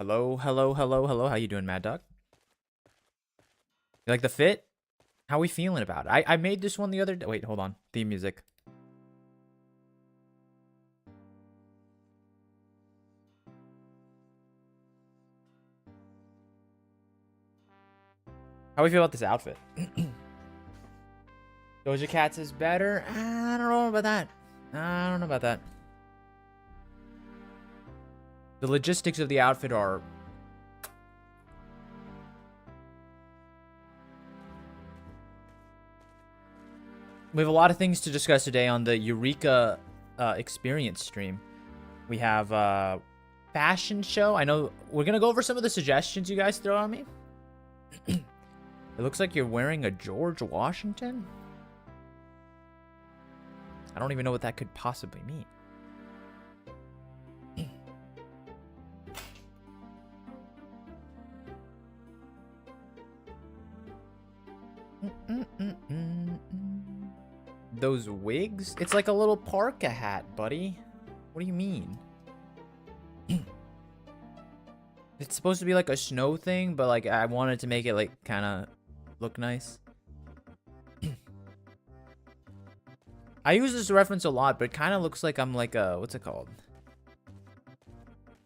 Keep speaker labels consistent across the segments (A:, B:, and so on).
A: Hello, hello, hello, hello. How you doing, Mad Dog? You like the fit? How we feeling about it? I made this one the other day. Wait, hold on. Theme music. How we feel about this outfit? Doja Cat's is better? I don't know about that. I don't know about that. The logistics of the outfit are... We have a lot of things to discuss today on the Eureka experience stream. We have fashion show. I know we're going to go over some of the suggestions you guys throw on me. It looks like you're wearing a George Washington. I don't even know what that could possibly mean. Those wigs? It's like a little parka hat, buddy. What do you mean? It's supposed to be like a snow thing, but like I wanted to make it like kind of look nice. I use this reference a lot, but it kind of looks like I'm like a, what's it called?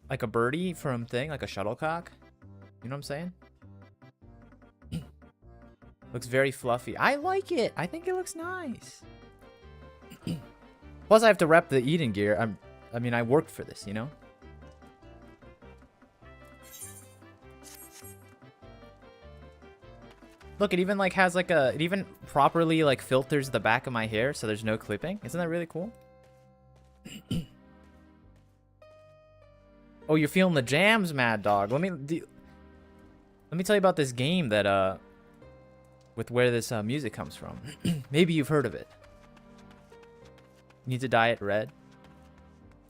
A: Like a birdie from thing, like a shuttlecock. You know what I'm saying? Looks very fluffy. I like it. I think it looks nice. Plus, I have to rep the Eden gear. I mean, I worked for this, you know? Look, it even like has like a, it even properly like filters the back of my hair so there's no clipping. Isn't that really cool? Oh, you're feeling the jams, Mad Dog. Let me tell you about this game that with where this music comes from. Maybe you've heard of it. You need to dye it red.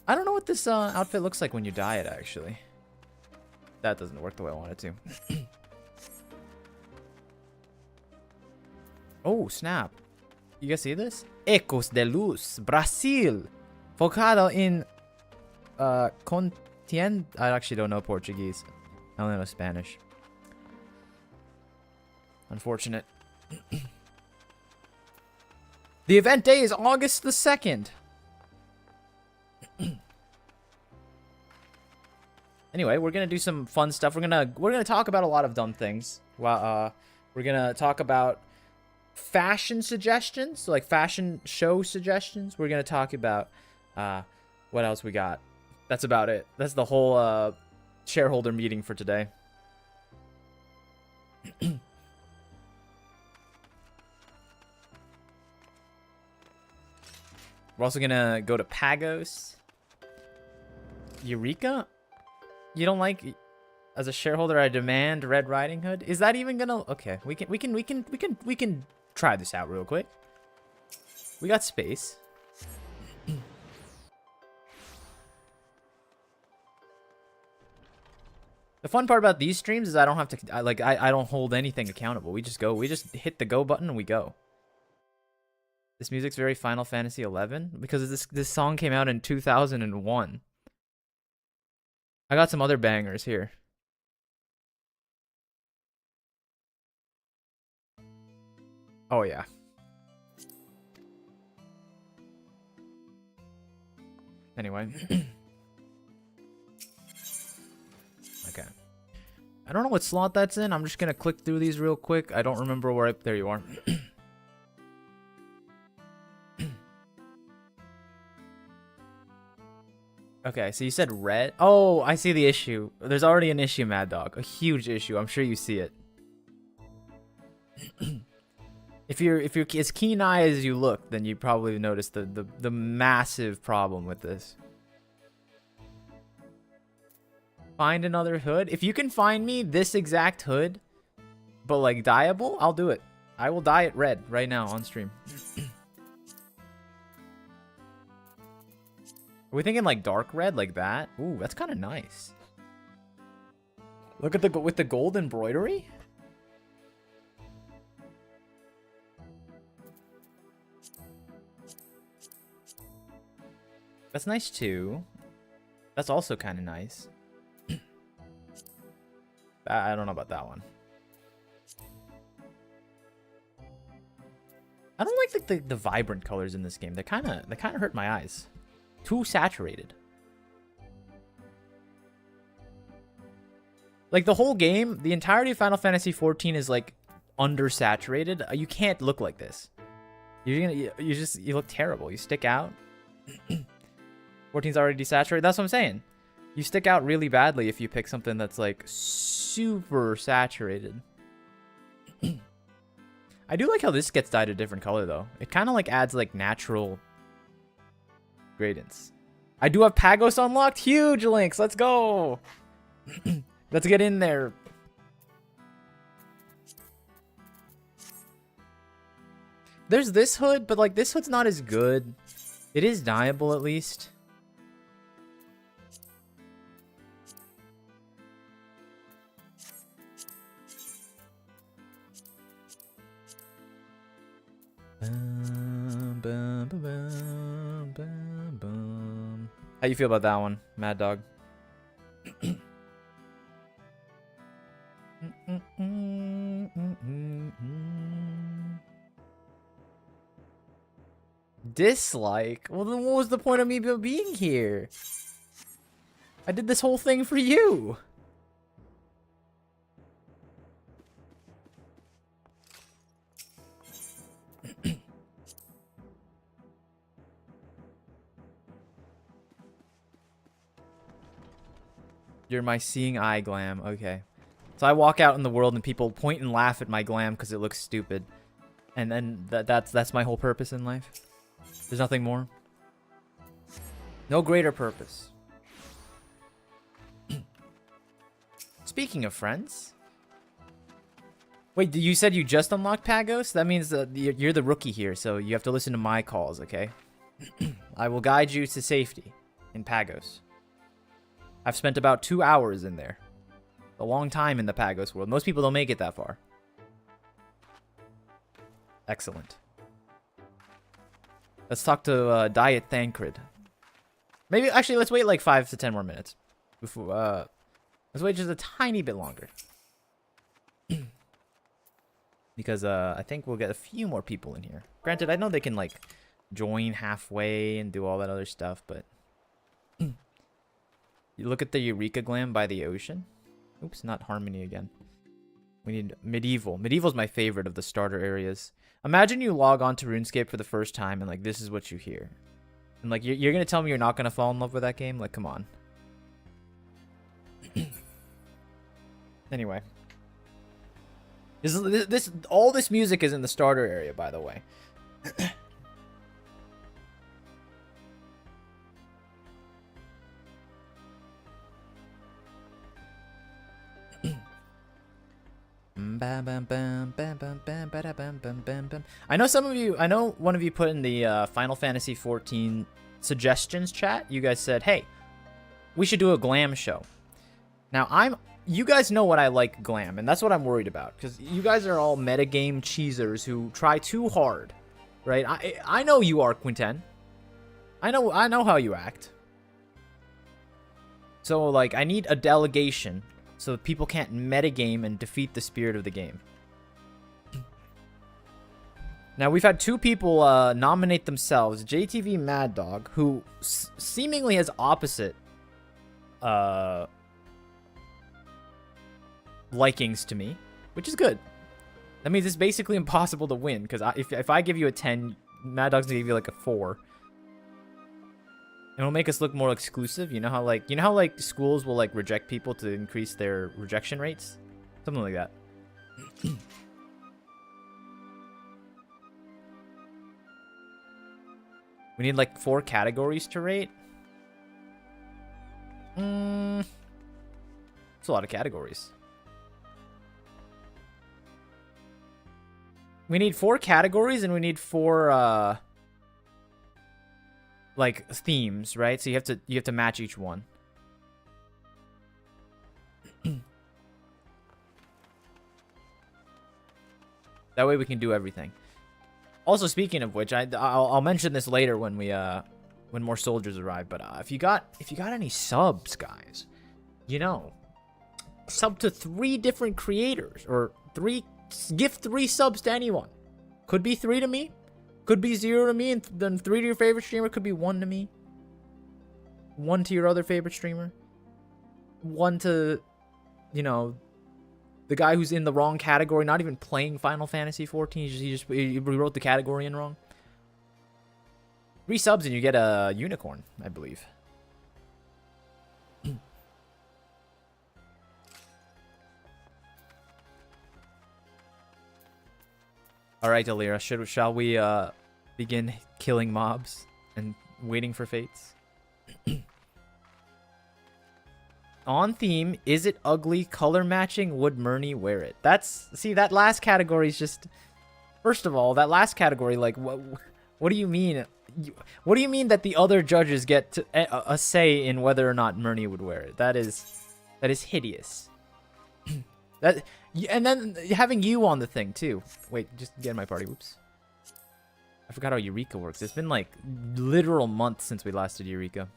A: I don't know what this outfit looks like when you dye it, actually. That doesn't work the way I want it to. Oh, snap. You guys see this? Ecos de Luz, Brasil. Focado in Contien... I actually don't know Portuguese. I only know Spanish. Unfortunate. The event day is August the 2nd. Anyway, we're gonna do some fun stuff. We're gonna talk about a lot of dumb things. Well, we're gonna talk about fashion suggestions, so like fashion show suggestions. We're gonna talk about what else we got. That's about it. That's the whole shareholder meeting for today. We're also gonna go to Pagos. Eureka? You don't like, as a shareholder, I demand Red Riding Hood? Is that even gonna, okay, we can try this out real quick. We got space. The fun part about these streams is I don't have to, I don't hold anything accountable. We just go, we just hit the go button and we go. This music's very Final Fantasy XI because this song came out in 2001. I got some other bangers here. Oh yeah. Anyway. Okay. I don't know what slot that's in. I'm just gonna click through these real quick. I don't remember where there you are. Okay, so you said red. Oh, I see the issue. There's already an issue, Mad Dog. A huge issue. I'm sure you see it. If you're as keen-eyed as you look, then you probably notice the massive problem with this. Find another hood. If you can find me this exact hood, but like dyeable, I'll do it. I will dye it red right now on stream. Are we thinking like dark red like that? Ooh, that's kind of nice. Look at with the gold embroidery. That's nice too. That's also kind of nice. I don't know about that one. I don't like the vibrant colors in this game. They kind of hurt my eyes. Too saturated. Like the whole game, the entirety of Final Fantasy XIV is like undersaturated. You can't look like this. You look terrible. You stick out. 14's already desaturated. That's what I'm saying. You stick out really badly if you pick something that's like super saturated. I do like how this gets dyed a different color though. It kind of like adds like natural gradients. I do have Pagos unlocked. Huge links. Let's go. Let's get in there. There's this hood, but like this hood's not as good. It is dyeable at least. How you feel about that one, Mad Dog? Dislike? Well, then what was the point of me being here? I did this whole thing for you. You're my seeing eye glam. Okay. So I walk out in the world and people point and laugh at my glam because it looks stupid. And then that's my whole purpose in life. There's nothing more. No greater purpose. Speaking of friends. Wait, you said you just unlocked Pagos? That means that you're the rookie here, so you have to listen to my calls, okay? I will guide you to safety in Pagos. I've spent about 2 hours in there. A long time in the Pagos world. Most people don't make it that far. Excellent. Let's talk to Diet Thancred. Maybe, actually, let's wait like 5 to 10 more minutes. Before, let's wait just a tiny bit longer. Because I think we'll get a few more people in here. Granted, I know they can like join halfway and do all that other stuff, but... You look at the Eureka glam by the ocean. Oops, not Harmony again. We need Medieval. Medieval's my favorite of the starter areas. Imagine you log on to RuneScape for the first time and like this is what you hear. And like you're gonna tell me you're not gonna fall in love with that game? Like, come on. Anyway. All this music is in the starter area, by the way. I know one of you put in the Final Fantasy XIV suggestions chat. You guys said, hey, we should do a glam show. Now, you guys know what I like glam, and that's what I'm worried about. Because you guys are all metagame cheesers who try too hard, right? I know you are, Quinten. I know how you act. So, like, I need a delegation so that people can't metagame and defeat the spirit of the game. Now, we've had 2 people nominate themselves. JTV Mad Dog, who seemingly has opposite likings to me, which is good. That means it's basically impossible to win, because if I give you a 10, Mad Dog's gonna give you like a 4. And it'll make us look more exclusive. You know how like schools will like reject people to increase their rejection rates? Something like that. We need like 4 categories to rate. It's a lot of categories. We need 4 categories and we need 4 like themes, right? So you have to match each one. That way we can do everything. Also, speaking of which, I'll mention this later when when more soldiers arrive. But if you got any subs, guys, you know, Sub to 3 different creators, or gift 3 subs to anyone. Could be 3 to me, could be 0 to me, and then 3 to your favorite streamer, could be 1 to me. 1 to your other favorite streamer. 1 to, you know, the guy who's in the wrong category, not even playing Final Fantasy 14. He wrote the category in wrong. 3 subs and you get a unicorn, I believe. All right, Alira, shall we begin killing mobs and waiting for fates? On theme, is it ugly? Color matching? Would Murney wear it? See, that last category is just... First of all, that last category, like, what do you mean? What do you mean that the other judges get a say in whether or not Murney would wear it? That is hideous. And then having you on the thing, too. Wait, just get in my party. Whoops. I forgot how Eureka works. It's been, like, literal months since we last did Eureka.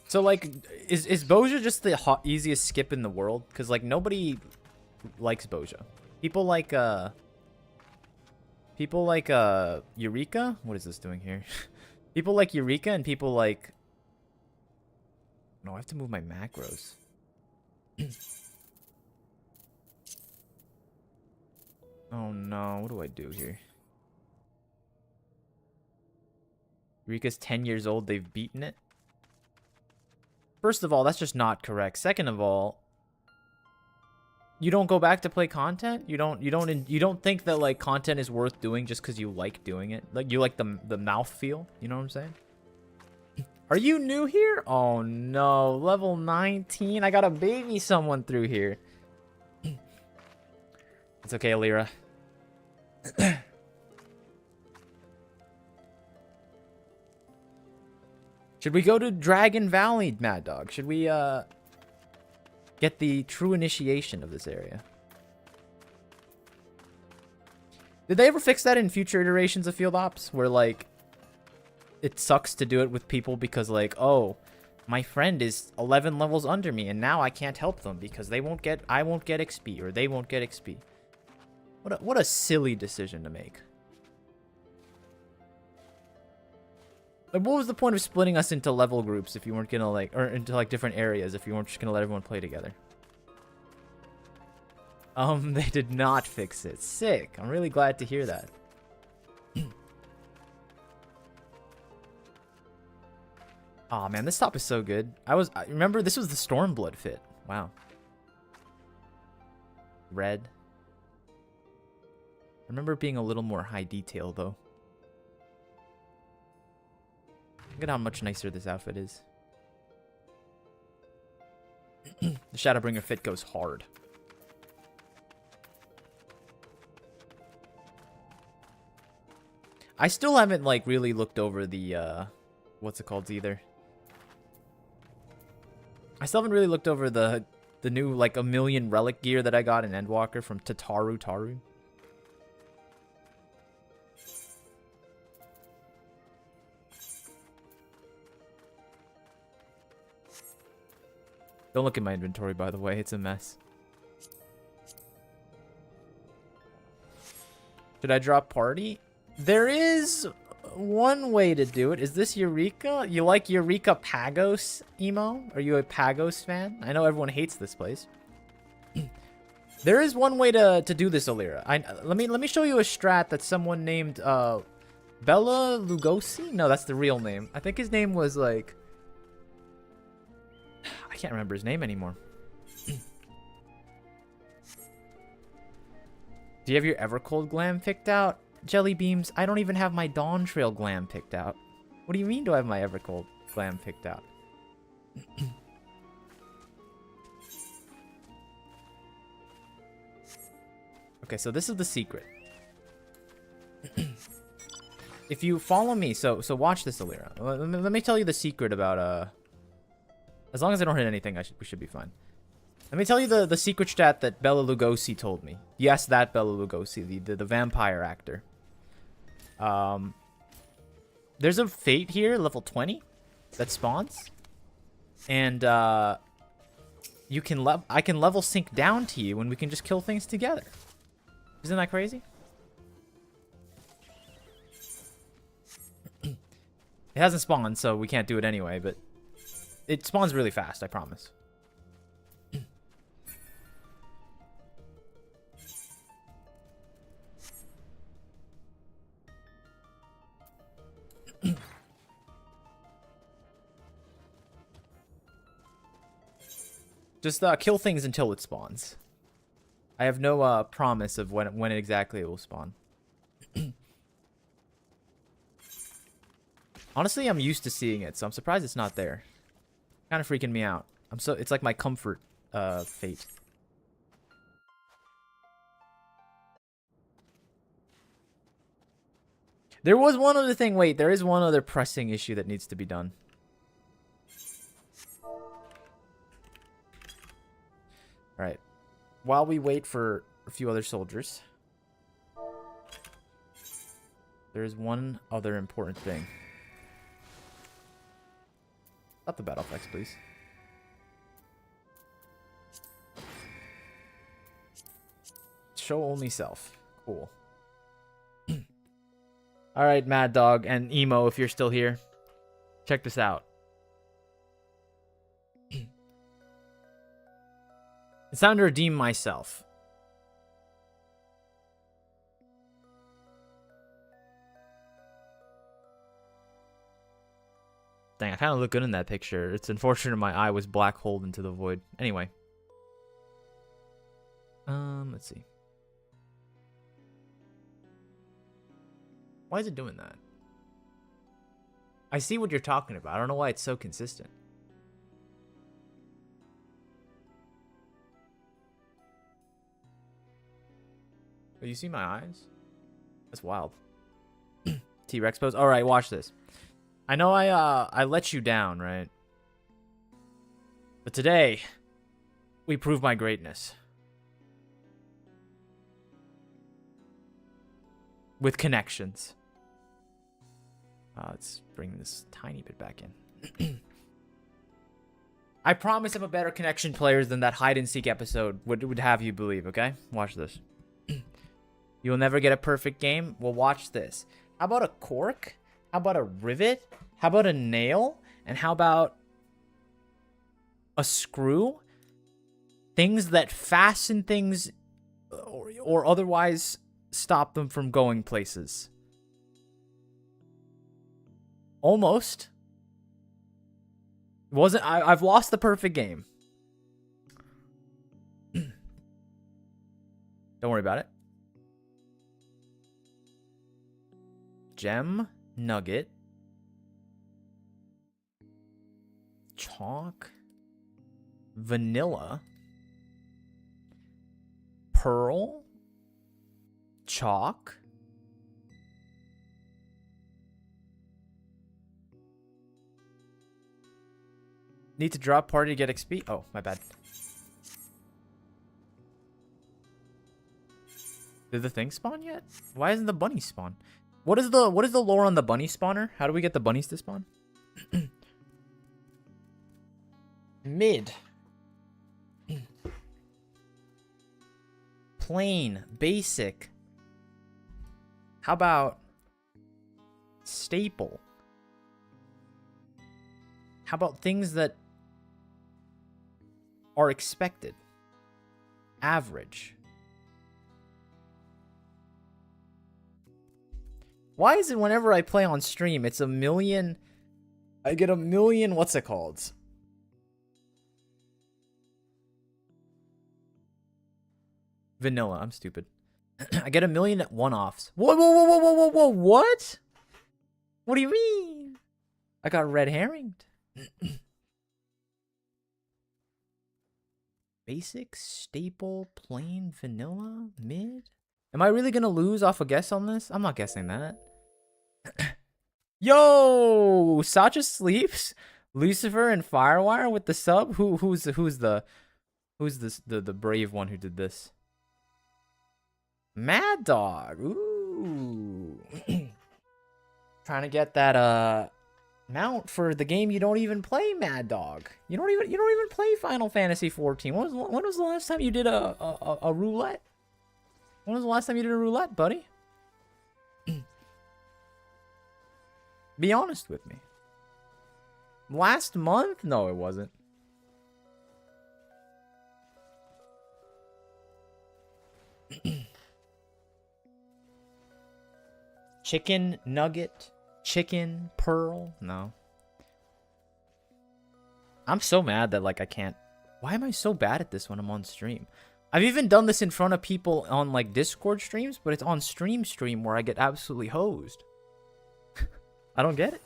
A: So, like, is Boja just the easiest skip in the world? Because, like, nobody likes Boja. People like Eureka? What is this doing here? People like Eureka and people like... No, I have to move my macros. Oh, no. What do I do here? Eureka's 10 years old. They've beaten it. First of all, that's just not correct. Second of all, you don't go back to play content? You don't think that, like, content is worth doing just because you like doing it? Like, you like the mouth feel? You know what I'm saying? Are you new here? Oh, no. Level 19? I gotta baby someone through here. It's okay, Alira. Should we go to Dragon Valley, Mad Dog? Should we, get the true initiation of this area? Did they ever fix that in future iterations of Field Ops? Where, like, it sucks to do it with people because, like, oh, my friend is 11 levels under me, and now I can't help them because I won't get XP, or they won't get XP. What a silly decision to make. Like, what was the point of splitting us into level groups if you weren't gonna, like, or into, like, different areas if you weren't just gonna let everyone play together? They did not fix it. Sick. I'm really glad to hear that. Aw, man, this top is so good. I remember this was the Stormblood fit. Wow. Red. I remember it being a little more high detail, though. Look at how much nicer this outfit is. The Shadowbringer fit goes hard. I still haven't, like, really looked over the, what's it called either. I still haven't really looked over the new, like, 1,000,000 relic gear that I got in Endwalker from Taru. Don't look at my inventory, by the way. It's a mess. Should I drop party? There is one way to do it. Is this Eureka? You like Eureka Pagos emo? Are you a Pagos fan? I know everyone hates this place. There is one way to do this, Alira. Let me show you a strat that someone named Bella Lugosi? No, that's the real name. I think his name was like... I can't remember his name anymore. Do you have your Evercold glam picked out? Jelly Beams, I don't even have my Dawn Trail glam picked out. What do you mean do I have my Evercold glam picked out? Okay, so this is the secret. if you follow me, so watch this, Alira. Let me tell you the secret about as long as I don't hit anything, we should be fine. Let me tell you the secret stat that Bela Lugosi told me. Yes, that Bela Lugosi, the vampire actor. There's a fate here, level 20, that spawns, and you can I can level sync down to you, and we can just kill things together. Isn't that crazy? It hasn't spawned, so we can't do it anyway, but it spawns really fast, I promise. Just kill things until it spawns. I have no promise of when exactly it will spawn. Honestly, I'm used to seeing it, so I'm surprised it's not there. Kind of freaking me out. It's like my comfort fate. There was one other thing. Wait, there is one other pressing issue that needs to be done. Alright. While we wait for a few other soldiers, there is one other important thing. Stop the battle flex, please. Show only self. Cool. Alright, Mad Dog and Emo, if you're still here, check this out. It's time to redeem myself. Dang, I kind of look good in that picture. It's unfortunate my eye was black holed into the void. Anyway. Let's see. Why is it doing that? I see what you're talking about. I don't know why it's so consistent. Oh, you see my eyes? That's wild. T-Rex pose. All right, watch this. I know I let you down, right? But today, we prove my greatness. With connections. Let's bring this tiny bit back in. I promise I'm a better connection player than that hide-and-seek episode would have you believe, okay? Watch this. You'll never get a perfect game? Well, watch this. How about a cork? How about a rivet? How about a nail? And how about a screw? Things that fasten things or otherwise stop them from going places. Almost. I've lost the perfect game. Don't worry about it. Gem, nugget, chalk, vanilla, pearl, chalk, need to drop party to get XP. Oh, my bad. Did the thing spawn yet? Why isn't the bunny spawn? What is the lore on the bunny spawner? How do we get the bunnies to spawn? Mid. Plain, basic. How about staple? How about things that are expected? Average. Why is it whenever I play on stream, it's a million... I get a million... What's it called? Vanilla. I'm stupid. I get a million one-offs. Whoa, whoa, whoa, whoa, whoa, whoa, whoa, what? What do you mean? I got red herringed. Basic, staple, plain, vanilla, mid? Am I really gonna lose off a guess on this? I'm not guessing that. Yo, Sacha sleeps. Lucifer and Firewire with the sub. Who's the brave one who did this? Mad Dog. Ooh. Trying to get that mount for the game you don't even play, Mad Dog. You don't even play Final Fantasy 14. When was the last time you did a roulette? When was the last time you did a roulette, buddy? Be honest with me. Last month? No, it wasn't. Chicken nugget? Chicken pearl? No. I'm so mad that, like, I can't... Why am I so bad at this when I'm on stream? I've even done this in front of people on, like, Discord streams, but it's on stream where I get absolutely hosed. I don't get it.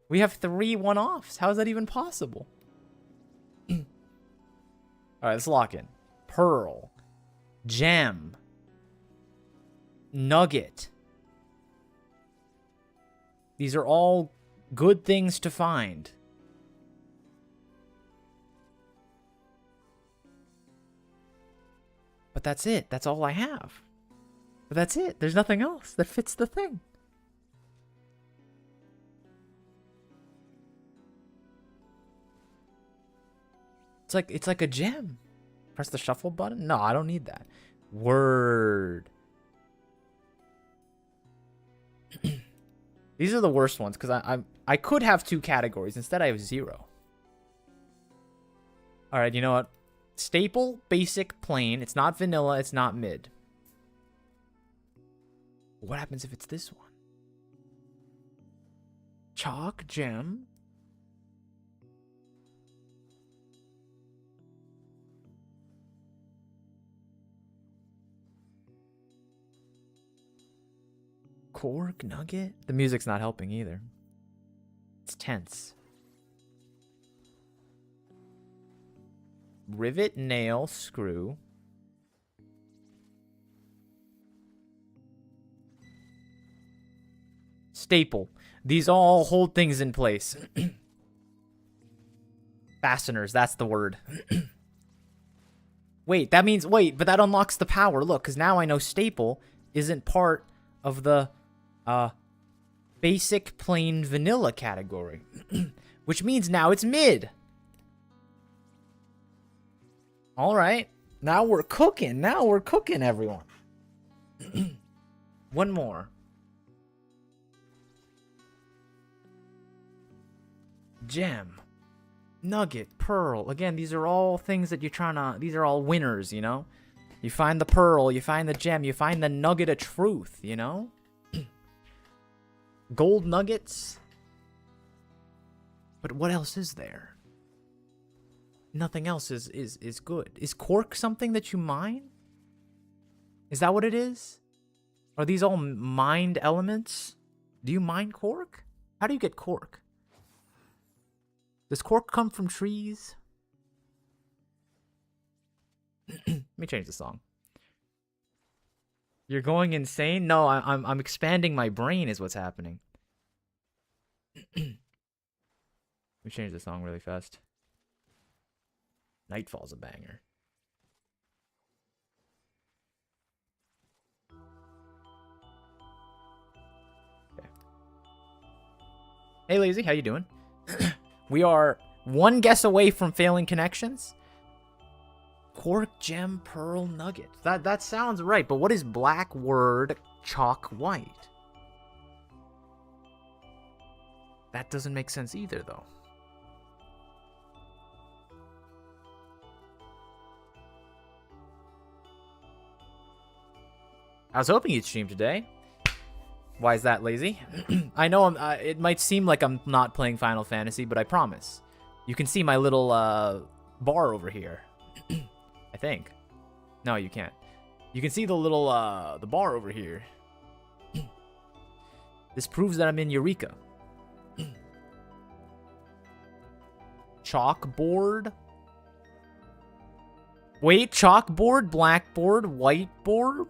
A: We have 3 one-offs. How is that even possible? All right, let's lock in. Pearl. Gem. Nugget. These are all good things to find. But that's it. That's all I have. But that's it. There's nothing else that fits the thing. It's like a gem. Press the shuffle button? No, I don't need that. Word. These are the worst ones because I could have 2 categories. Instead, I have 0. All right, you know what? Staple, basic, plain. It's not vanilla. It's not mid. What happens if it's this one? Chalk, gem. Cork, nugget? The music's not helping either. It's tense. Rivet, nail, screw. Staple. These all hold things in place. Fasteners, that's the word. Wait, that means... Wait, but that unlocks the power. Look, because now I know staple isn't part of the... basic, plain, vanilla category. Which means now it's mid. Alright. Now we're cooking. Now we're cooking, everyone. One more. Gem. Nugget. Pearl. Again, these are all things that you're trying to... These are all winners, you know? You find the pearl. You find the gem. You find the nugget of truth, you know? Gold nuggets. But what else is there? Nothing else is good. Is cork something that you mine? Is that what it is? Are these all mined elements? Do you mine cork? How do you get cork? Does cork come from trees? Let me change the song. You're going insane? No, I'm expanding my brain is what's happening. Let me change the song really fast. Nightfall's a banger. Okay. Hey, Lazy, how you doing? We are 1 guess away from failing connections. Cork, gem, pearl, nugget. That sounds right, but what is black word chalk white? That doesn't make sense either, though. I was hoping you'd stream today. Why is that, Lazy? I know it might seem like I'm not playing Final Fantasy, but I promise. You can see my little bar over here. I think. No, you can't. You can see the little the bar over here. This proves that I'm in Eureka. Chalkboard. Wait, chalkboard, blackboard, whiteboard.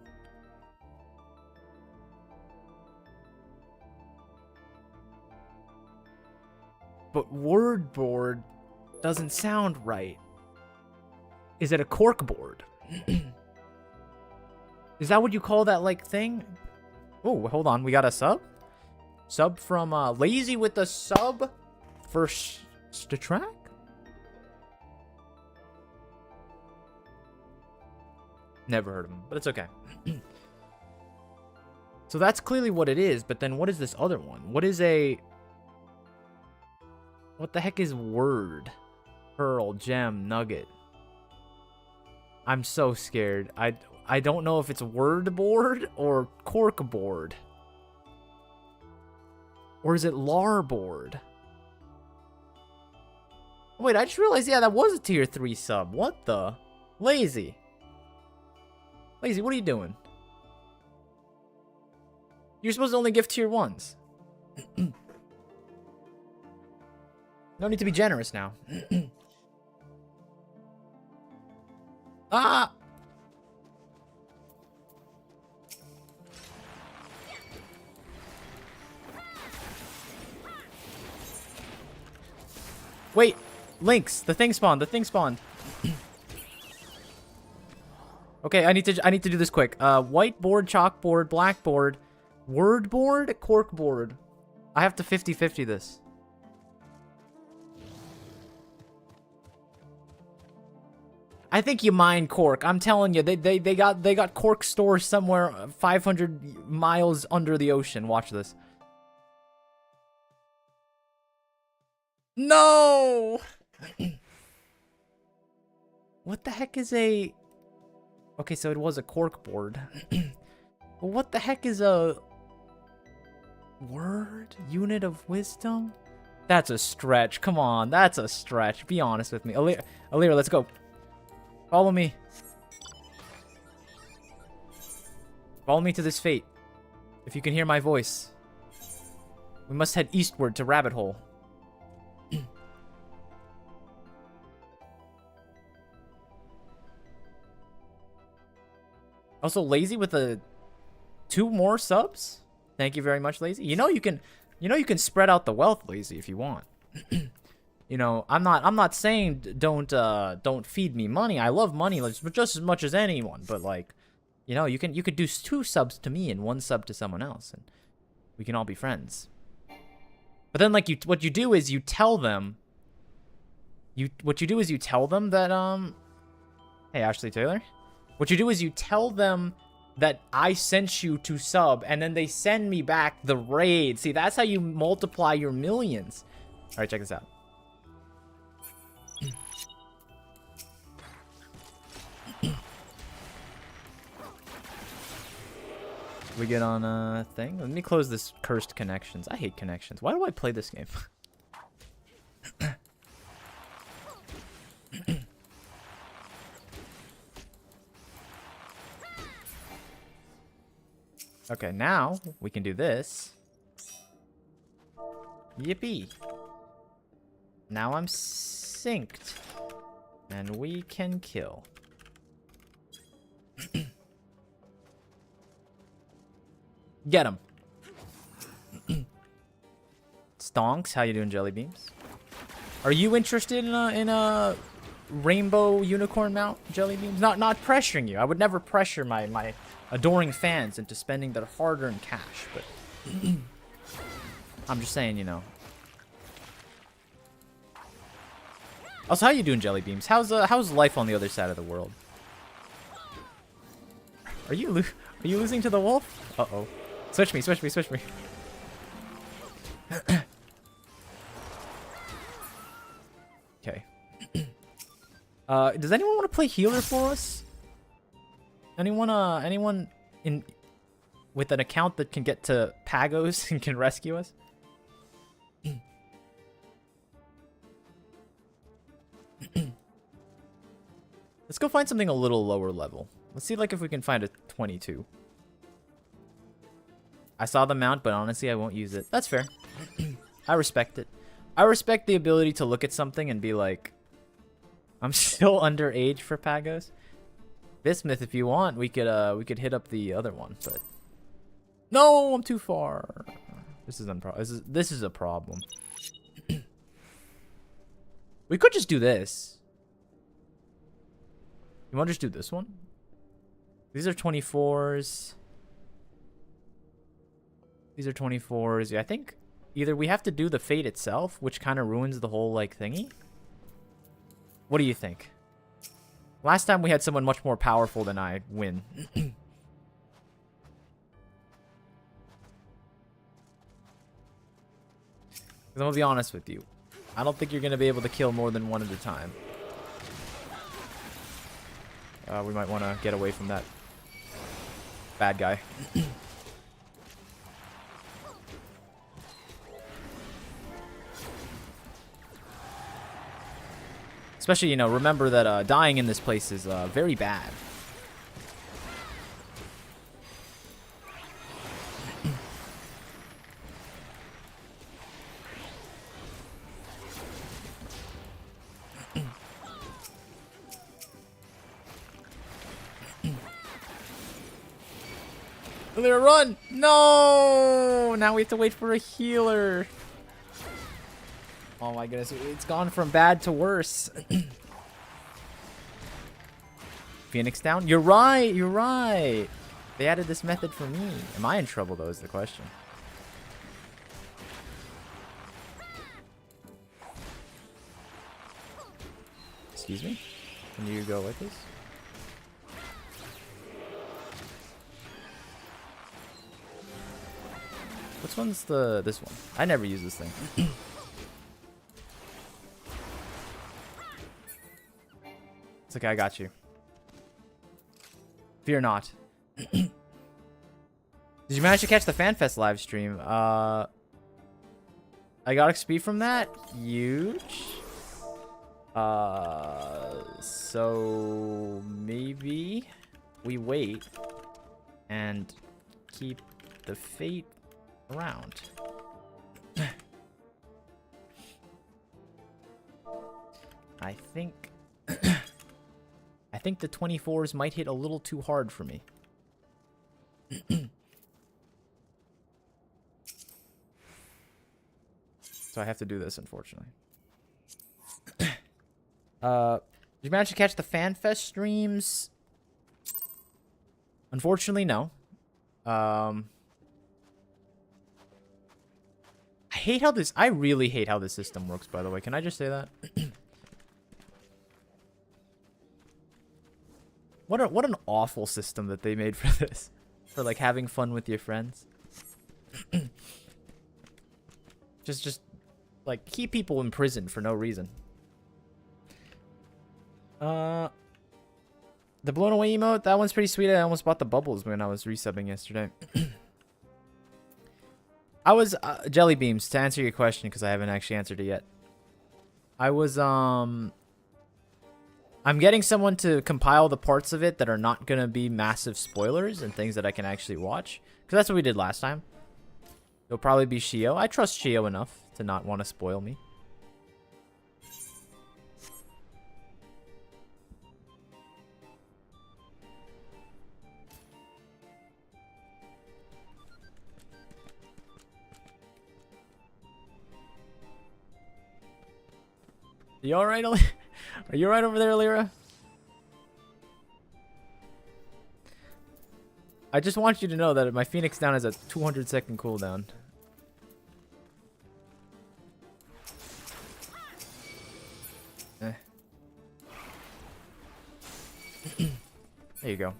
A: But word board doesn't sound right. Is it a cork board? Is that what you call that, like, thing? Oh, hold on. We got a sub? Sub from, Lazy with the sub for Statrack? Never heard of him, but it's okay. So that's clearly what it is, but then what is this other one? What is a... What the heck is word? Pearl, gem, nugget. I'm so scared. I don't know if it's word board or cork board. Or is it lar board? Wait, I just realized, yeah, that was a tier 3 sub. What the? Lazy. Lazy, what are you doing? You're supposed to only give tier 1s. No need to be generous now. Ah! Wait, Lynx, the thing spawned. The thing spawned. Okay, I need to do this quick. Whiteboard, chalkboard, blackboard, word board, cork board. I have to 50-50 this. I think you mine cork. I'm telling you, they got cork stores somewhere 500 miles under the ocean. Watch this. No! What the heck is a... Okay, so it was a cork board. But what the heck is a... Word? Unit of wisdom? That's a stretch. Come on, that's a stretch. Be honest with me. Alira, let's go. Follow me. Follow me to this fate. If you can hear my voice. We must head eastward to Rabbit Hole. Also, Lazy with the 2 more subs. Thank you very much, Lazy. You know you can spread out the wealth, Lazy, if you want. You know, I'm not saying don't feed me money. I love money just as much as anyone. But like, you know, you could do 2 subs to me and 1 sub to someone else, and we can all be friends. But then, like, what you do is you tell them. What you do is you tell them that Hey, Ashley Taylor. What you do is you tell them that I sent you to sub, and then they send me back the raid. See, that's how you multiply your millions. All right, check this out. We get on a thing. Let me close this cursed connections. I hate connections. Why do I play this game? Okay, now we can do this. Yippee. Now I'm synced. And we can kill. Get him. Stonks, how you doing, Jelly Beans? Are you interested in a rainbow unicorn mount, Jelly Beans? Not pressuring you. I would never pressure my adoring fans into spending their hard-earned cash, but I'm just saying, you know. Also, how you doing, Jelly Beans? How's life on the other side of the world? Are you losing to the wolf? Uh-oh. Switch me. Okay. Does anyone want to play healer for us? Anyone with an account that can get to Pagos and can rescue us? Let's go find something a little lower level. Let's see, like, if we can find a 22. I saw the mount, but honestly, I won't use it. That's fair. I respect it. I respect the ability to look at something and be like, I'm still underage for Pagos. Bismuth, if you want, we could hit up the other one, but no, I'm too far. This is a problem. We could just do this. You want to just do this one? These are 24s. These are 24s. Yeah, I think either we have to do the fate itself, which kind of ruins the whole, like, thingy. What do you think? Last time we had someone much more powerful than I win. I'm going to be honest with you. I don't think you're going to be able to kill more than one at a time. We might want to get away from that bad guy. Especially, you know, remember that dying in this place is very bad. Lyra, run! No! Now we have to wait for a healer. Oh my goodness, it's gone from bad to worse. Phoenix down? You're right, you're right. They added this method for me. Am I in trouble, though, is the question. Excuse me? Can you go like this? Which one's this one? I never use this thing. It's okay, I got you. Fear not. Did you manage to catch the FanFest live stream? I got XP from that. Huge. So maybe we wait and keep the fate around. I think I think the 24s might hit a little too hard for me. So I have to do this, unfortunately. Did you manage to catch the FanFest streams? Unfortunately, no. I hate how this... I really hate how this system works, by the way. Can I just say that? What an awful system that they made for this. For, like, having fun with your friends. just, like, keep people in prison for no reason. The blown away emote, that one's pretty sweet. I almost bought the bubbles when I was resubbing yesterday. I was, Jelly Beams, to answer your question, because I haven't actually answered it yet. I was, I'm getting someone to compile the parts of it that are not going to be massive spoilers and things that I can actually watch. Because that's what we did last time. It'll probably be Shio. I trust Shio enough to not want to spoil me. You alright, are you alright over there, Lyra? I just want you to know that my Phoenix down has a 200-second cooldown. There you go.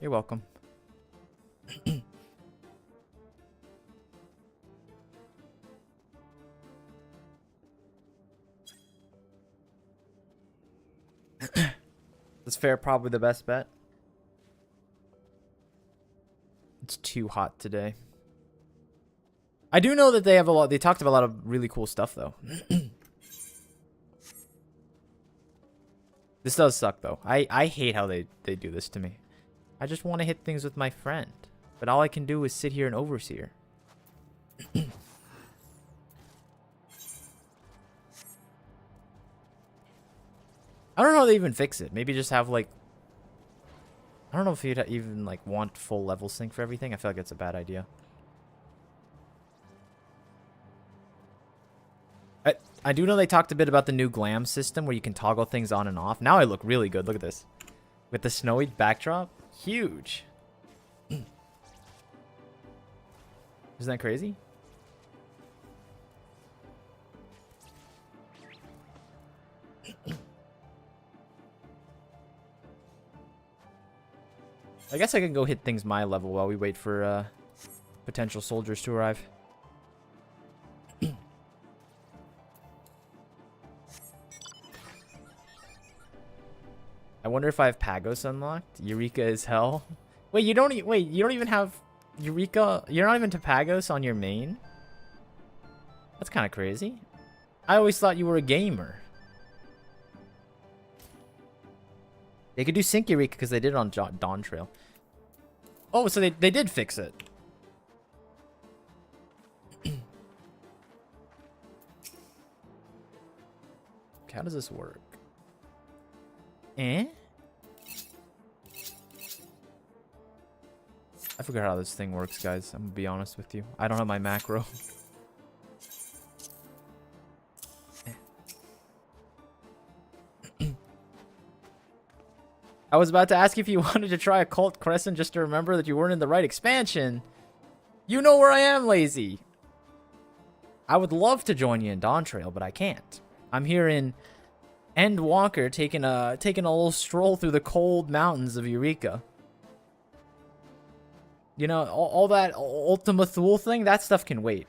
A: You're welcome. That's fair, probably the best bet. It's too hot today. I do know that they have a lot. They talked about a lot of really cool stuff, though. This does suck, though. I hate how they do this to me. I just want to hit things with my friend, but all I can do is sit here and overseer. I don't know how they even fix it. Maybe just have, like... I don't know if you'd even, like, want full level sync for everything. I feel like it's a bad idea. I do know they talked a bit about the new glam system where you can toggle things on and off. Now I look really good. Look at this. With the snowy backdrop. Huge. Isn't that crazy? I guess I can go hit things my level while we wait for potential soldiers to arrive. I wonder if I have Pagos unlocked. Eureka is hell. Wait, you don't even have Eureka. You're not even to Pagos on your main? That's kind of crazy. I always thought you were a gamer. They could do Sync Eureka because they did it on Dawn Trail. Oh, so they did fix it. How does this work? Eh? I forgot how this thing works, guys. I'm gonna be honest with you. I don't have my macro. I was about to ask if you wanted to try Occult Crescent just to remember that you weren't in the right expansion. You know where I am, lazy. I would love to join you in Dawn Trail, but I can't. I'm here in Endwalker taking a little stroll through the cold mountains of Eureka. You know, all that Ultima Thule thing, that stuff can wait.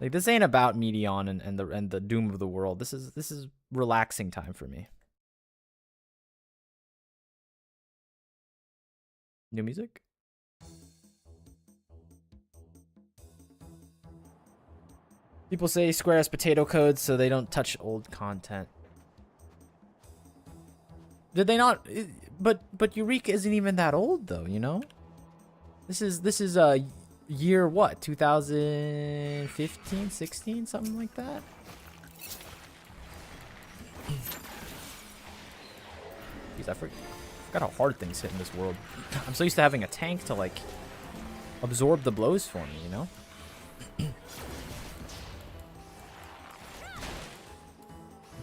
A: Like, this ain't about Meteion and the doom of the world. This is relaxing time for me. New music? People say Square has potato codes so they don't touch old content. Did they not? But Eureka isn't even that old though, you know? This is year what? 2015, 16, something like that. Jeez, I forgot how hard things hit in this world. I'm so used to having a tank to like absorb the blows for me, you know?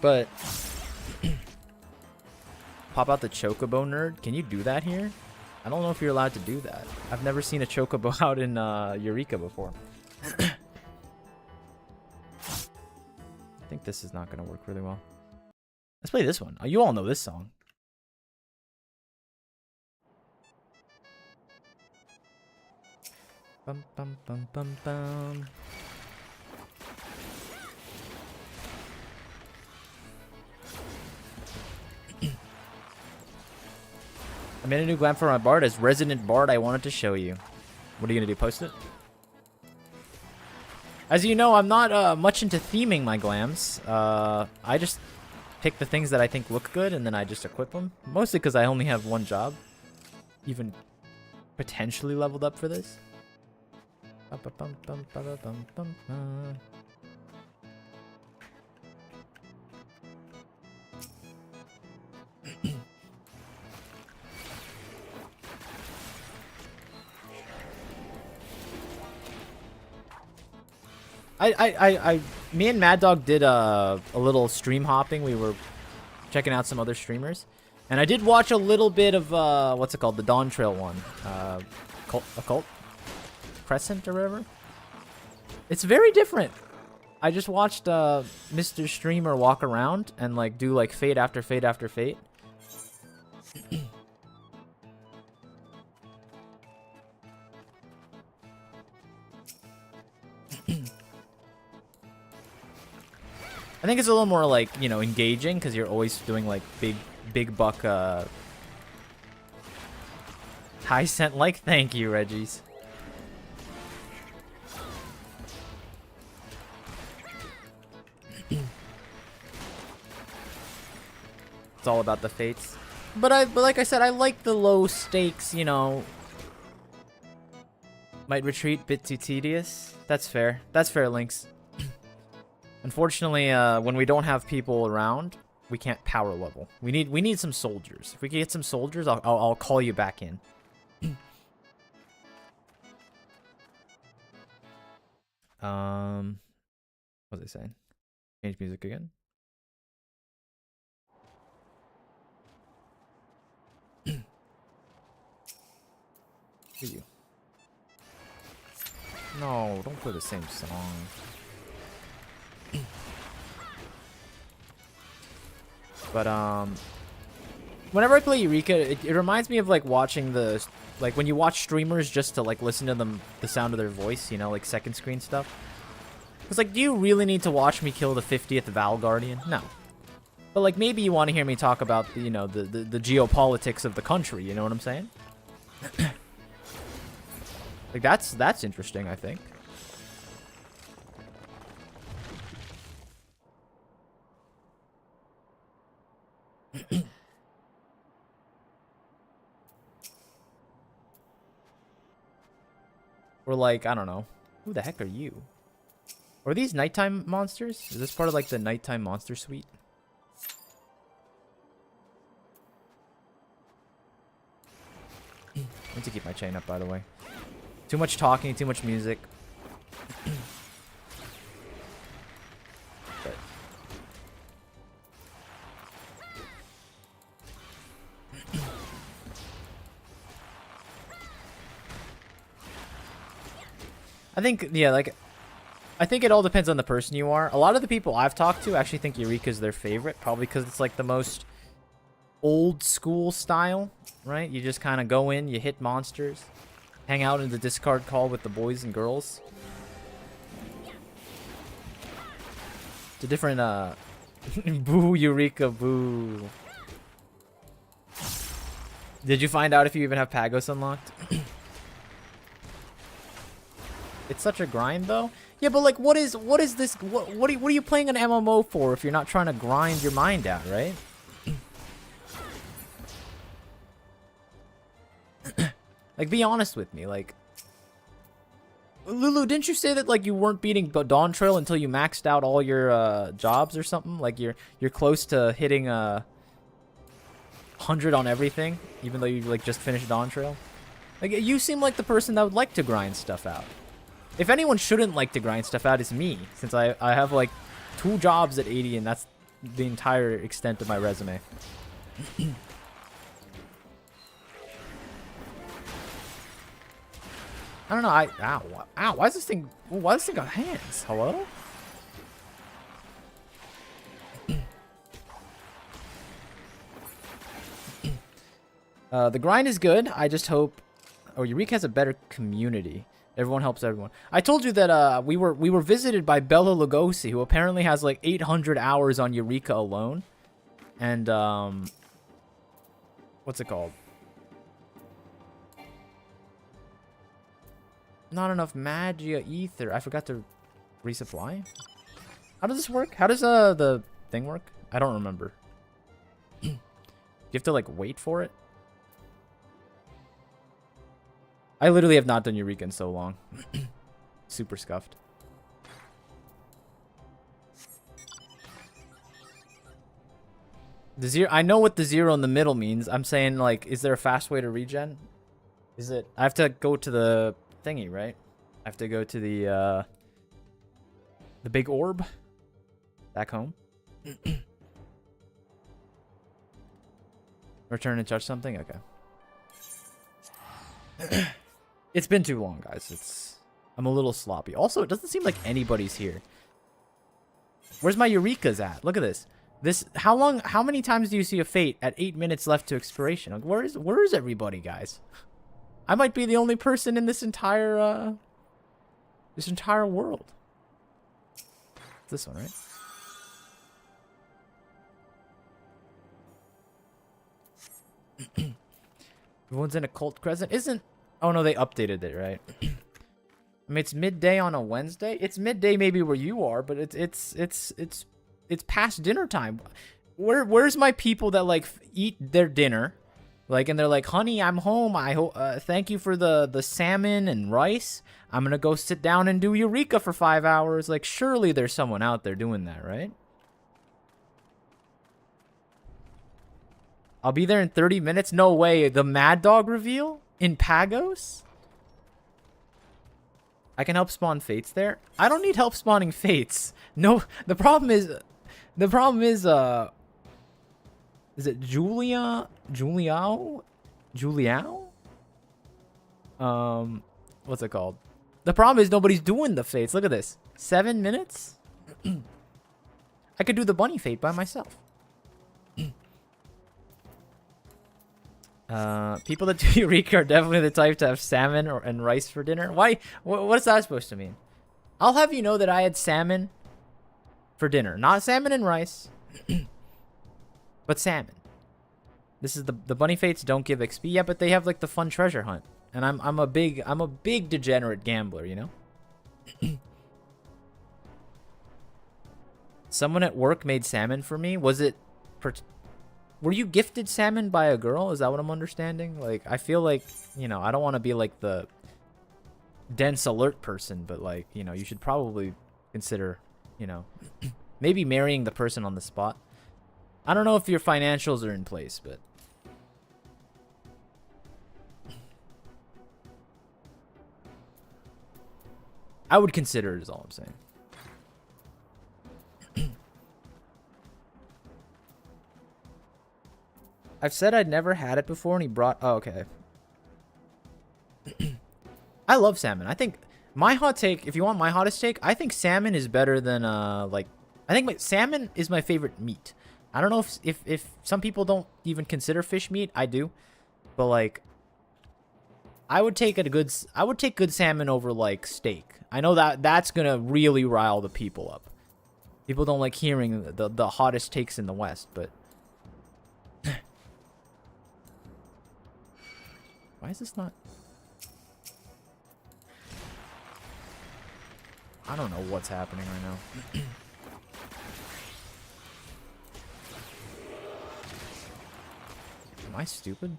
A: But pop out the chocobo nerd. Can you do that here? I don't know if you're allowed to do that. I've never seen a chocobo out in Eureka before. I think this is not going to work really well. Let's play this one. Oh, you all know this song. Bum bum bum bum bum. I made a new glam for my bard as Resident Bard. I wanted to show you. What are you gonna do? Post it? As you know, I'm not much into theming my glams. I just pick the things that I think look good and then I just equip them. Mostly because I only have one job. Even potentially leveled up for this. Me and Mad Dog did a little stream hopping. We were checking out some other streamers, and I did watch a little bit of what's it called, the Dawn Trail one, Occult Crescent or whatever. It's very different. I just watched Mr. Streamer walk around and like do like fate after fate after fate. I think it's a little more like, you know, engaging because you're always doing like big buck high scent like. Thank you, Reggie's. It's all about the fates. But like I said, I like the low stakes, you know. Might retreat, bit too tedious. That's fair. That's fair, Lynx. Unfortunately, when we don't have people around, we can't power level. We need some soldiers. If we can get some soldiers, I'll call you back in. What was I saying? Change music again. Who are you? No, don't play the same song. But whenever I play Eureka, it reminds me of like watching the when you watch streamers just to like listen to them, the sound of their voice, you know, like second screen stuff. It's like, do you really need to watch me kill the 50th Val Guardian? No. But like maybe you want to hear me talk about the, you know, the geopolitics of the country, you know what I'm saying? Like that's interesting, I think. Or like, I don't know. Who the heck are you? Are these nighttime monsters? Is this part of like the nighttime monster suite? I need to keep my chain up, by the way. Too much talking, too much music. But I think, yeah, like, I think it all depends on the person you are. A lot of the people I've talked to actually think Eureka is their favorite, probably because it's like the most old school style, right? You just kind of go in, you hit monsters, hang out in the Discord call with the boys and girls. It's a different, boo, Eureka, boo. Did you find out if you even have Pagos unlocked? It's such a grind, though. Yeah, but like, what is this? What are you playing an MMO for if you're not trying to grind your mind out, right? Like, be honest with me. Like, Lulu, didn't you say that like you weren't beating Dawn Trail until you maxed out all your jobs or something? Like you're close to hitting 100 on everything, even though you like just finished Dawn Trail. Like, you seem like the person that would like to grind stuff out. If anyone shouldn't like to grind stuff out, it's me, since I have like 2 jobs at 80, and that's the entire extent of my resume. I don't know. Ow! Why does this thing got hands? Hello? The grind is good. I just hope. Oh, Eureka has a better community. Everyone helps everyone. I told you that we were visited by Bella Lugosi, who apparently has like 800 hours on Eureka alone, and what's it called? Not enough magia ether. I forgot to resupply. How does this work? How does the thing work? I don't remember. You have to like wait for it. I literally have not done Eureka in so long. Super scuffed. The zero. I know what the 0 in the middle means. I'm saying, like, is there a fast way to regen? Is it? I have to go to the thingy, right? I have to go to the big orb back home. Return and touch something. Okay. It's been too long, guys. I'm a little sloppy. Also, it doesn't seem like anybody's here. Where's my Eurekas at? Look at this. How many times do you see a fate at 8 minutes left to expiration? Like, where is everybody, guys? I might be the only person in this entire world. It's this one, right? Everyone's in a cult crescent. Oh no, they updated it, right? I mean, it's midday on a Wednesday. It's midday maybe where you are, but it's past dinner time. Where's my people that like eat their dinner, like, and they're like, honey, I'm home. I hope thank you for the salmon and rice. I'm gonna go sit down and do Eureka for 5 hours. Like, surely there's someone out there doing that, right? I'll be there in 30 minutes. No way. The Mad Dog reveal in Pagos? I can help spawn fates there. I don't need help spawning fates. No, the problem is it Juliao? What's it called? The problem is nobody's doing the fates. Look at this. 7 minutes? I could do the bunny fate by myself. People that do Eureka are definitely the type to have salmon and rice for dinner. Why? What is that supposed to mean? I'll have you know that I had salmon for dinner. Not salmon and rice, but salmon. This is the bunny fates don't give XP. Yeah, but they have like the fun treasure hunt. And I'm a big degenerate gambler, you know? Someone at work made salmon for me. Was it... Were you gifted salmon by a girl? Is that what I'm understanding? Like, I feel like, you know, I don't want to be like the dense alert person, but like, you know, you should probably consider, you know, maybe marrying the person on the spot. I don't know if your financials are in place, but... I would consider it is all I'm saying. I've said I'd never had it before, and he brought... Oh, okay. I love salmon. I think... My hot take, if you want my hottest take, I think salmon is better than, like... I think salmon is my favorite meat. I don't know if some people don't even consider fish meat. I do. But, like... I would take good salmon over, like, steak. I know that's gonna really rile the people up. People don't like hearing the hottest takes in the West, but... Why is this not... I don't know what's happening right now. Am I stupid?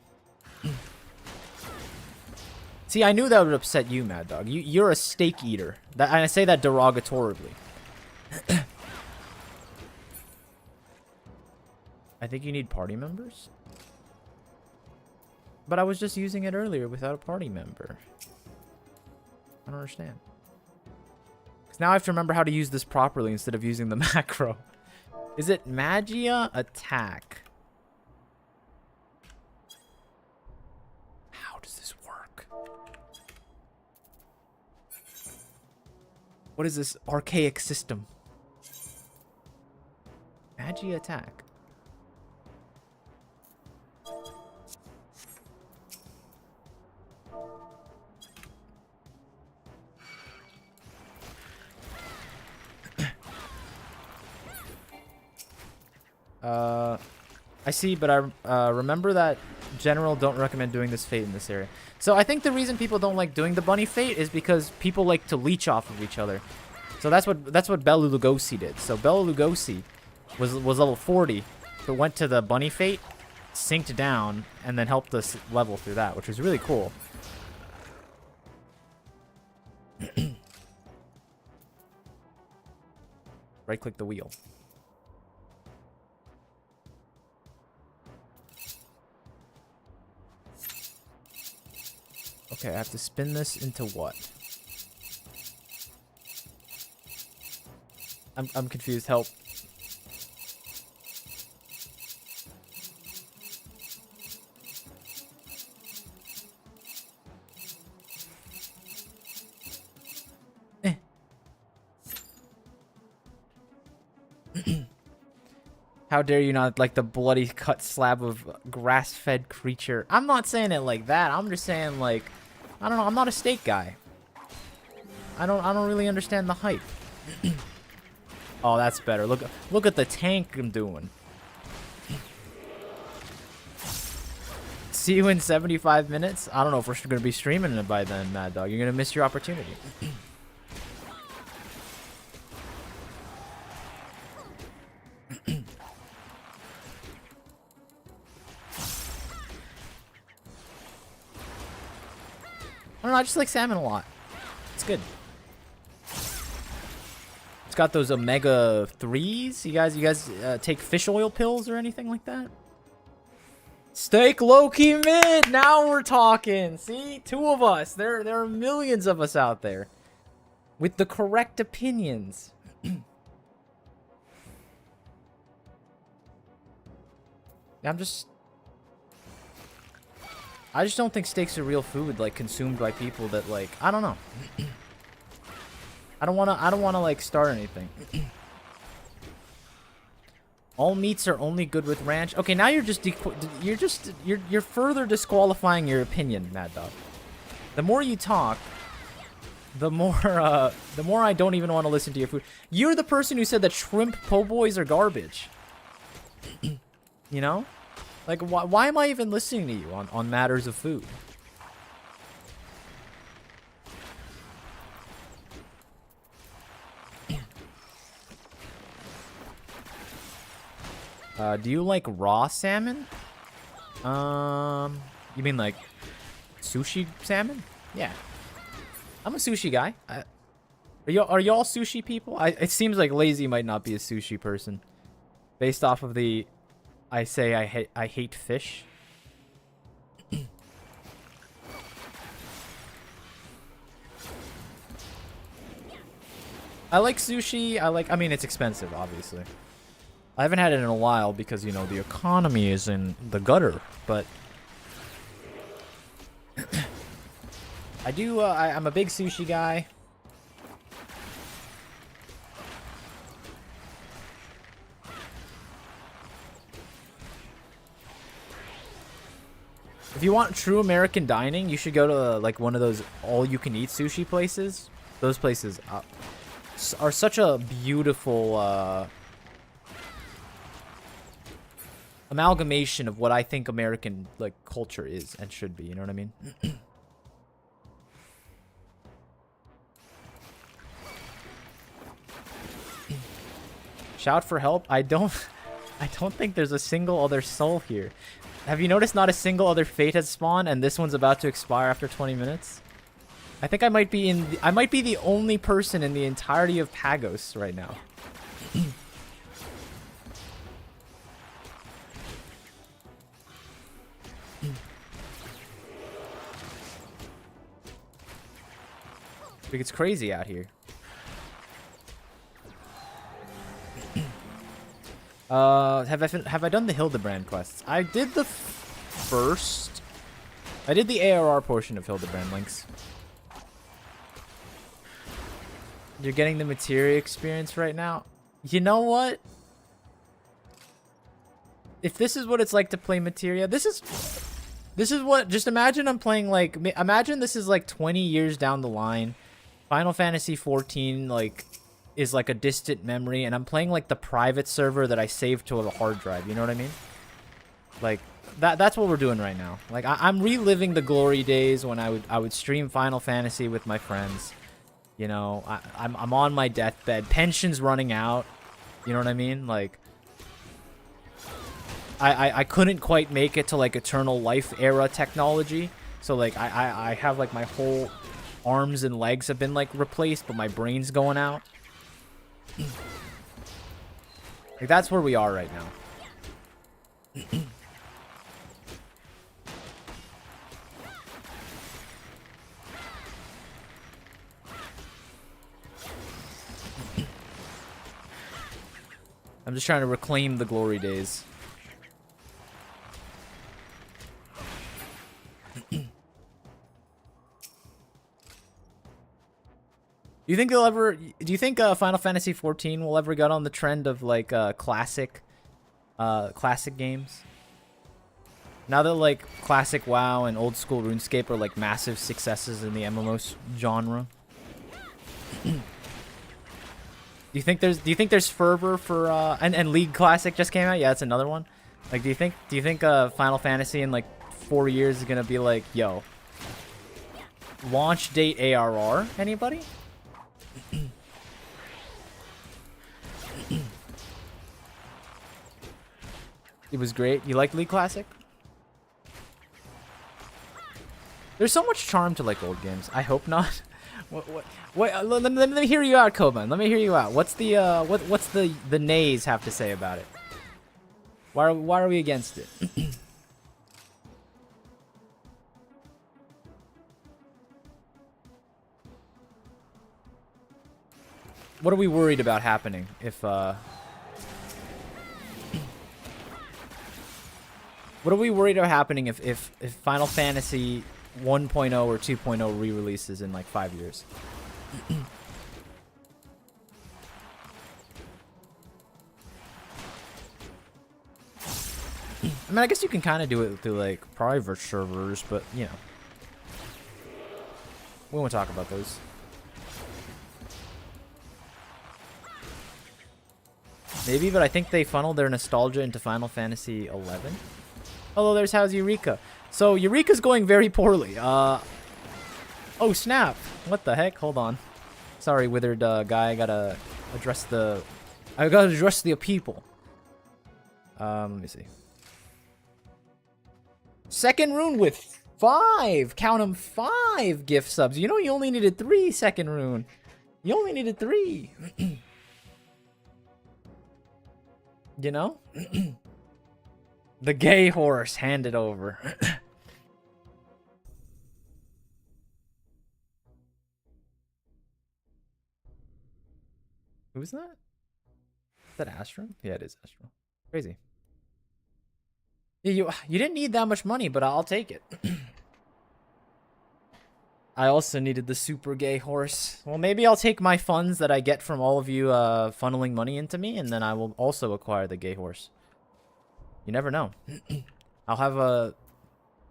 A: See, I knew that would upset you, Mad Dog. You're a steak eater. And I say that derogatorily. I think you need party members? But I was just using it earlier without a party member. I don't understand. Because now I have to remember how to use this properly instead of using the macro. Is it Magia Attack? How does this work? What is this archaic system? Magia Attack. I see, but I remember that general don't recommend doing this fate in this area. So I think the reason people don't like doing the bunny fate is because people like to leech off of each other. So that's what Bela Lugosi did. So Bela Lugosi was level 40, but went to the bunny fate, synced down, and then helped us level through that, which was really cool. Right-click the wheel. Okay, I have to spin this into what? I'm confused. Help. How dare you not like the bloody cut slab of grass-fed creature? I'm not saying it like that. I'm just saying like, I don't know. I'm not a steak guy. I don't really understand the hype. Oh, that's better. Look at the tank I'm doing. See you in 75 minutes. I don't know if we're gonna be streaming it by then, Mad Dog. You're gonna miss your opportunity. I don't know, I just like salmon a lot. It's good. It's got those omega 3s. You guys take fish oil pills or anything like that? Steak low-key mid. Now we're talking. See? 2 of us. There are millions of us out there. with the correct opinions. I just don't think steaks are real food, like, consumed by people that, like, I don't know. I don't wanna, like, start anything. All meats are only good with ranch. Okay, now you're further disqualifying your opinion, Mad Dog. The more you talk, the more I don't even want to listen to your food. You're the person who said that shrimp po' boys are garbage. You know? Like, why am I even listening to you on matters of food? Do you like raw salmon? You mean like sushi salmon? Yeah. I'm a sushi guy. Are y'all sushi people? It seems like Lazy might not be a sushi person. Based off of the I hate fish. I like sushi. I mean, it's expensive, obviously. I haven't had it in a while because, you know, the economy is in the gutter, but I'm a big sushi guy. If you want true American dining, you should go to, like, one of those all-you-can-eat sushi places. Those places are such a beautiful amalgamation of what I think American, like, culture is and should be. You know what I mean? Shout for help. I don't think there's a single other soul here. Have you noticed not a single other fate has spawned, and this one's about to expire after 20 minutes? I think I might be the only person in the entirety of Pagos right now. Like, it's crazy out here. Have I done the Hildebrand quests? I did the first. I did the ARR portion of Hildebrand links. You're getting the materia experience right now. You know what? If this is what it's like to play materia, this is what. Just imagine I'm playing, like, imagine this is like 20 years down the line. Final Fantasy 14 like is like a distant memory, and I'm playing like the private server that I saved to a hard drive. You know what I mean? Like that's what we're doing right now. Like I'm reliving the glory days when I would stream Final Fantasy with my friends. You know, I'm on my deathbed. Pension's running out. You know what I mean? Like I couldn't quite make it to like Eternal Life era technology. So like I have like my whole arms and legs have been like replaced, but my brain's going out. Like that's where we are right now. I'm just trying to reclaim the glory days. Do you think Final Fantasy 14 will ever get on the trend of like classic games? Now that like classic WoW and old school RuneScape are like massive successes in the MMO genre. Do you think there's fervor for and League Classic just came out? Yeah, that's another one. Like do you think Final Fantasy in like 4 years is going to be like, yo, launch date ARR? Anybody? It was great. You like League Classic? There's so much charm to like old games. I hope not. Wait, let me hear you out, Koban. Let me hear you out. What's the nays have to say about it? Why are we against it? What are we worried about happening if what are we worried about happening if Final Fantasy 1.0 or 2.0 re-releases in like 5 years? I mean, I guess you can kind of do it through like private servers, but you know, we won't talk about those. Maybe, but I think they funneled their nostalgia into Final Fantasy 11. Although there's how's Eureka. So Eureka's going very poorly. Oh snap! What the heck? Hold on. Sorry, withered guy. I gotta address the people. Let me see. Second rune with 5. Count them, 5 gift subs. You know you only needed 3 second rune. You only needed 3. You know? The gay horse handed over. Who is that? Is that Astro? Yeah, it is Astro. Crazy. Yeah, you didn't need that much money, but I'll take it. I also needed the super gay horse. Well, maybe I'll take my funds that I get from all of you funneling money into me, and then I will also acquire the gay horse. You never know. I'll have a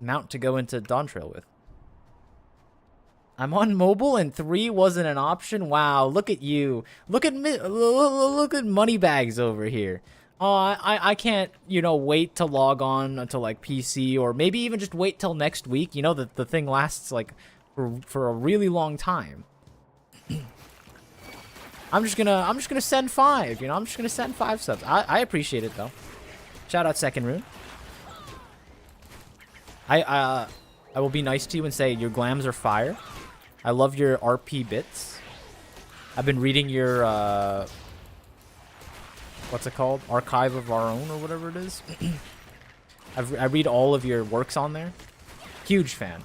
A: mount to go into Dawn Trail with. I'm on mobile and 3 wasn't an option. Wow, look at you. Look at Moneybags over here. Oh, I can't, you know, wait to log on until like PC, or maybe even just wait till next week. You know that the thing lasts like for a really long time. I'm just gonna send 5. You know, I'm just gonna send 5 subs. I appreciate it though. Shout out Second Rune. I will be nice to you and say your glams are fire. I love your RP bits. I've been reading your what's it called? Archive of Our Own or whatever it is. I read all of your works on there. Huge fan.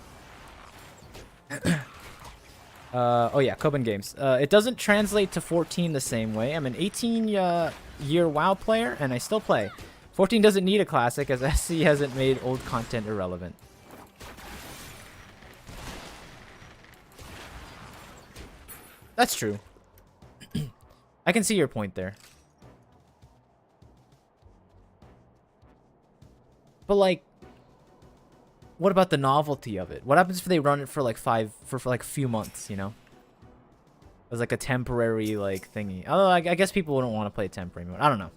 A: Oh yeah, Koban Games. It doesn't translate to 14 the same way. I'm an 18-year WoW player and I still play. 14 doesn't need a classic as SC hasn't made old content irrelevant. That's true. I can see your point there. But like, what about the novelty of it? What happens if they run it for like for like a few months, you know? As like a temporary like thingy. Although I guess people wouldn't want to play temporary mode. I don't know.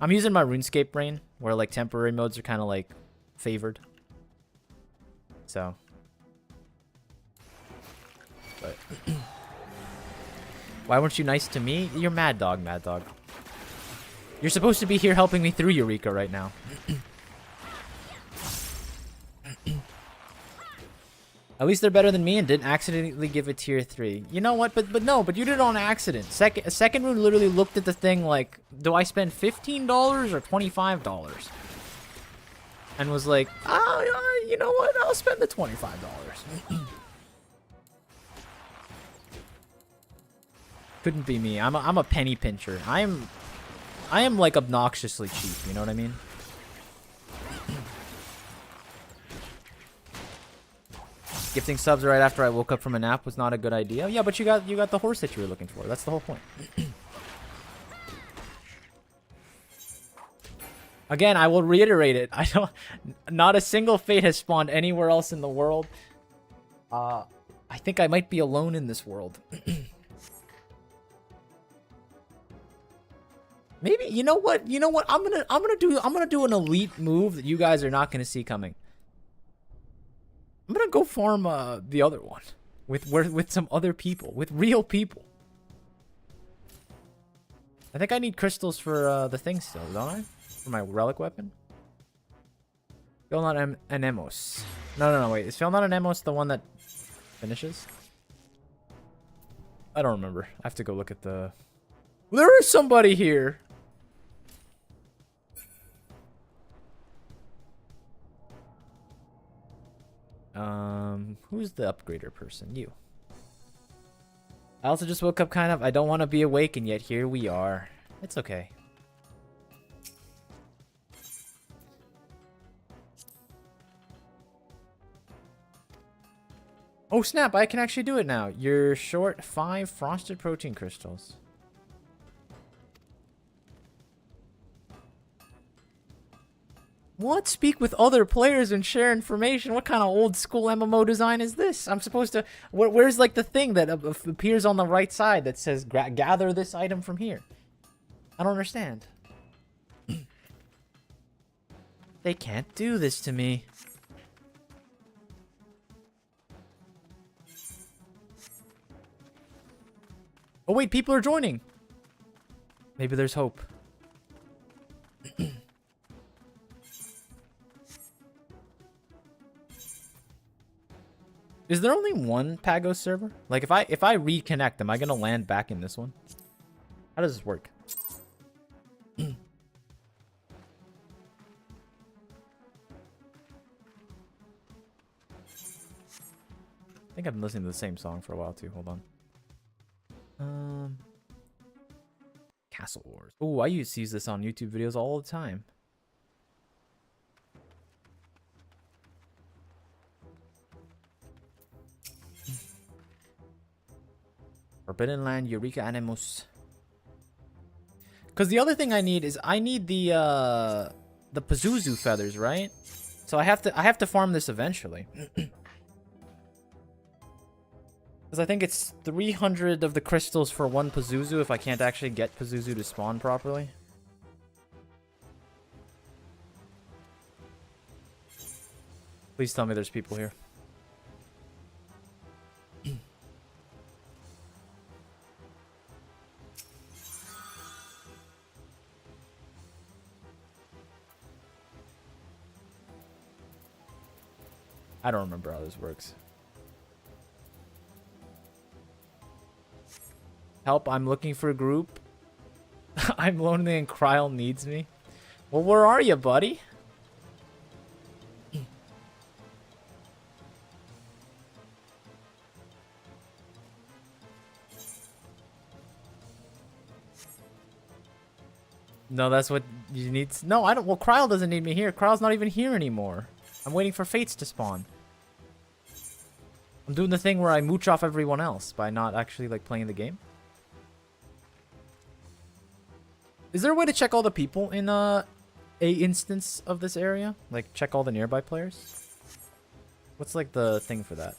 A: I'm using my RuneScape brain where like temporary modes are kind of like favored. So. But why weren't you nice to me? You're mad dog, mad dog. You're supposed to be here helping me through Eureka right now. At least they're better than me and didn't accidentally give a tier 3. You know what? But you did it on accident. Second Rune literally looked at the thing like, do I spend $15 or $25? And was like, oh, you know what? I'll spend the $25. Couldn't be me. I'm a penny pincher. I am like obnoxiously cheap. You know what I mean? Gifting subs right after I woke up from a nap was not a good idea. Yeah, but you got the horse that you were looking for. That's the whole point. Again, I will reiterate it. Not a single fate has spawned anywhere else in the world. I think I might be alone in this world. Maybe, you know what? I'm gonna do an elite move that you guys are not gonna see coming. I'm gonna go farm the other one with some other people, with real people. I think I need crystals for the thing still, don't I? For my relic weapon. Felnot Anemos. No, wait. Is Felnot Anemos the one that finishes? I don't remember. I have to go look at the... There is somebody here! Who's the upgrader person? You. I also just woke up kind of. I don't want to be awake, and yet here we are. It's okay. Oh snap, I can actually do it now. You're short 5 frosted protein crystals. What? Speak with other players and share information? What kind of old school MMO design is this? I'm supposed to... Where's like the thing that appears on the right side that says gather this item from here? I don't understand. They can't do this to me. Oh wait, people are joining. Maybe there's hope. Is there only one Pagos server? Like if I reconnect, am I gonna land back in this one? How does this work? I think I've been listening to the same song for a while too. Hold on. Castle Wars. Oh, I used to use this on YouTube videos all the time. Forbidden Land, Eureka Animus. Because the other thing I need is I need the Pazuzu feathers, right? So I have to farm this eventually. Because I think it's 300 of the crystals for one Pazuzu if I can't actually get Pazuzu to spawn properly. Please tell me there's people here. I don't remember how this works. Help, I'm looking for a group. I'm lonely and Kryl needs me. Well, where are you, buddy? No, that's what you need. No, I don't. Well, Kryl doesn't need me here. Kryl's not even here anymore. I'm waiting for Fates to spawn. I'm doing the thing where I mooch off everyone else by not actually, like, playing the game. Is there a way to check all the people in a instance of this area? Like, check all the nearby players? What's, like, the thing for that?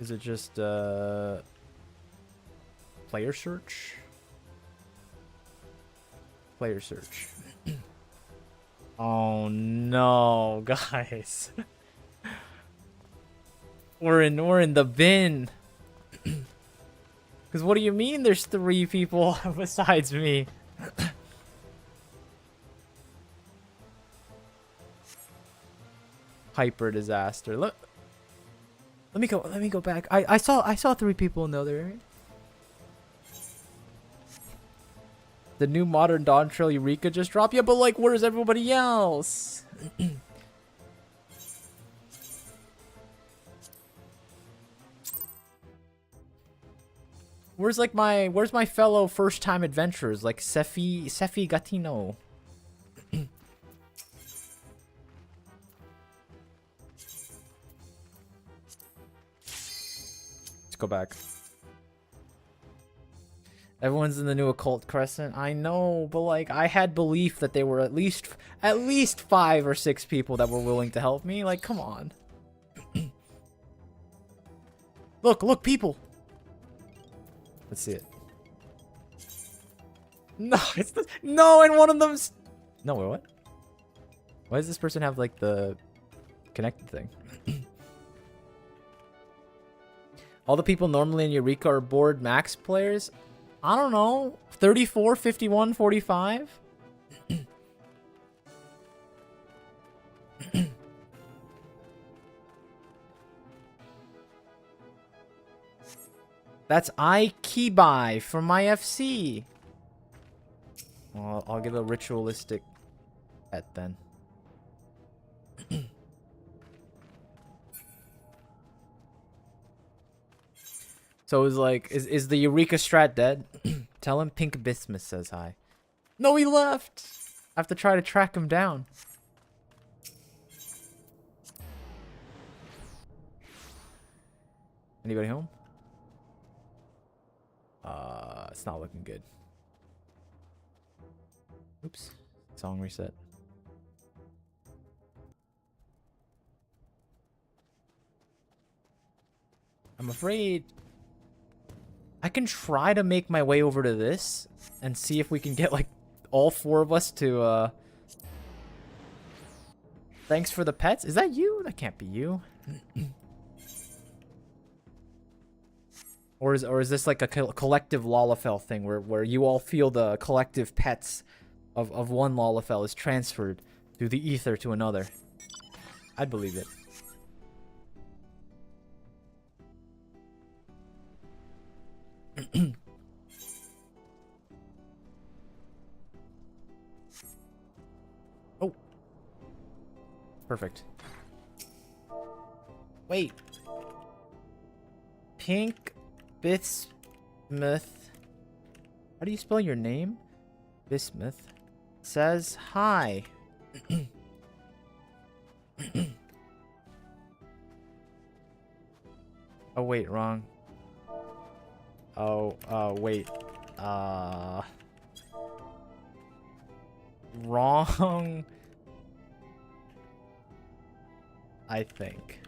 A: Is it just, player search? Player search. Oh, no, guys. We're in the bin. Because what do you mean there's 3 people besides me? Hyper disaster. Look. Let me go back. I saw 3 people in the other area. The new modern Dawn Trail Eureka just dropped. Yeah, but like where's everybody else? Where's my fellow first time adventurers like Sefi Gatino? Let's go back. Everyone's in the new occult crescent. I know, but like I had belief that there were at least 5 or 6 people that were willing to help me. Like, come on. Look, people. Let's see it. No, no, and one of them's... No, wait, what? Why does this person have, like, the connected thing? All the people normally in Eureka are bored max players? I don't know. 34, 51, 45? That's Ikibai from my FC. Well, I'll give a ritualistic pet then. So it was like, is the Eureka strat dead? Tell him Pink Bismuth says hi. No, he left! I have to try to track him down. Anybody home? It's not looking good. Oops. Song reset. I'm afraid I can try to make my way over to this and see if we can get like all 4 of us to thanks for the pets. Is that you? That can't be you. Or is this like a collective Lalafell thing where you all feel the collective pets of one Lalafell is transferred through the ether to another? I'd believe it. Oh. Perfect. Wait. Pink Bismuth. How do you spell your name? Bismuth says hi. Oh wait, wrong. Oh, wait. Wrong. I think.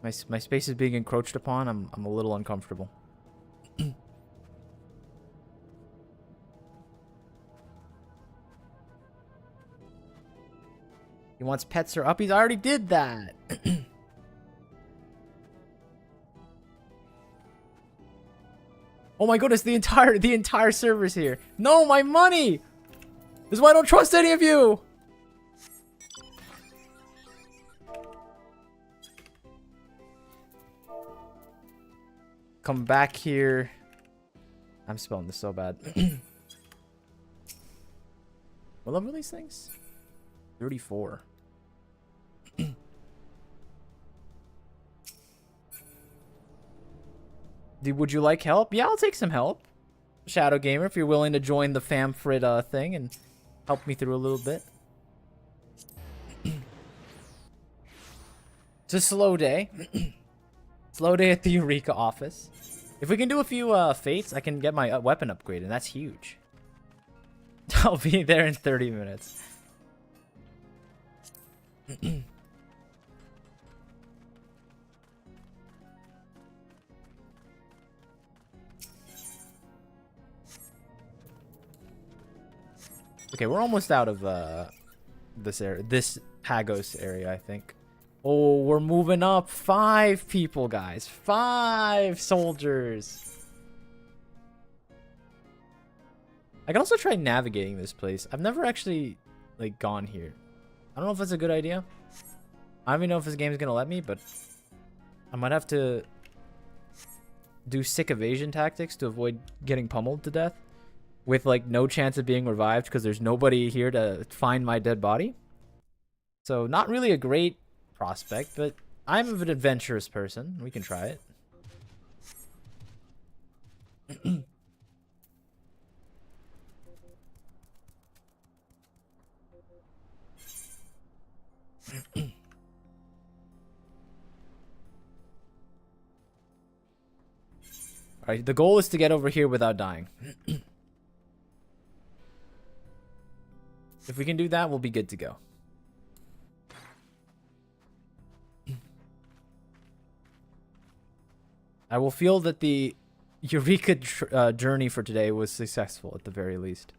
A: My space is being encroached upon. I'm a little uncomfortable. He wants pets or uppies. I already did that. Oh my goodness, the entire server's here. No, my money. This is why I don't trust any of you. Come back here. I'm spelling this so bad. What level are these things? 34. Would you like help? Yeah, I'll take some help. Shadow Gamer, if you're willing to join the Famfrit thing and help me through a little bit. It's a slow day. Slow day at the Eureka office. If we can do a few fates, I can get my weapon upgrade, and that's huge. I'll be there in 30 minutes. Okay, we're almost out of this area, this Pagos area, I think. Oh, we're moving up. 5 people, guys. 5 soldiers. I can also try navigating this place. I've never actually like gone here. I don't know if that's a good idea. I don't even know if this game's gonna let me, but I might have to do sick evasion tactics to avoid getting pummeled to death with like no chance of being revived because there's nobody here to find my dead body. So not really a great prospect, but I'm an adventurous person. We can try it. Alright, the goal is to get over here without dying. If we can do that, we'll be good to go. I will feel that the Eureka journey for today was successful at the very least.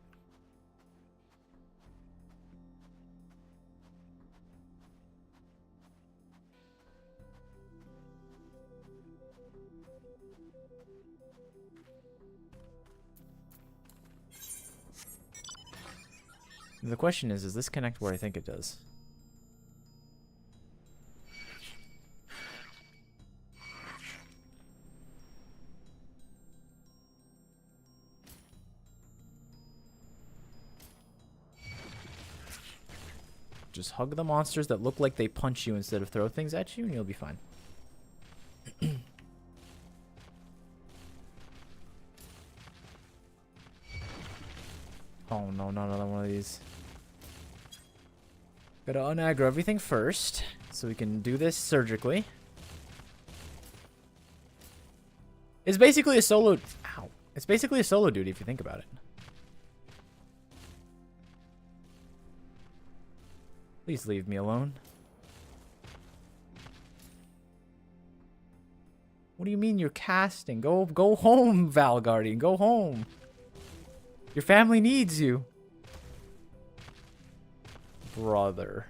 A: The question is, does this connect where I think it does? Just hug the monsters that look like they punch you instead of throw things at you, and you'll be fine. Oh no, not another one of these. Gotta unaggro everything first, so we can do this surgically. It's basically a solo... Ow. It's basically a solo duty if you think about it. Please leave me alone. What do you mean you're casting? Go home, Valguardian. Go home. Your family needs you. Brother.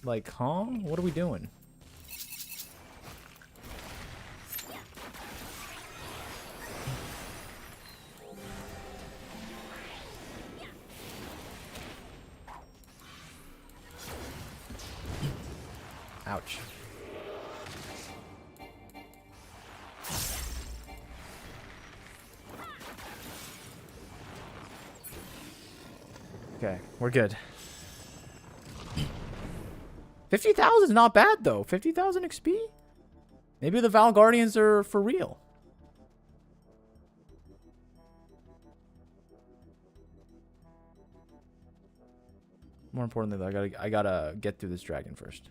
A: Like, huh? What are we doing? Ouch. Okay, we're good. 50,000 is not bad, though. 50,000 XP? Maybe the Valguardians are for real. More importantly, though, I gotta get through this dragon first.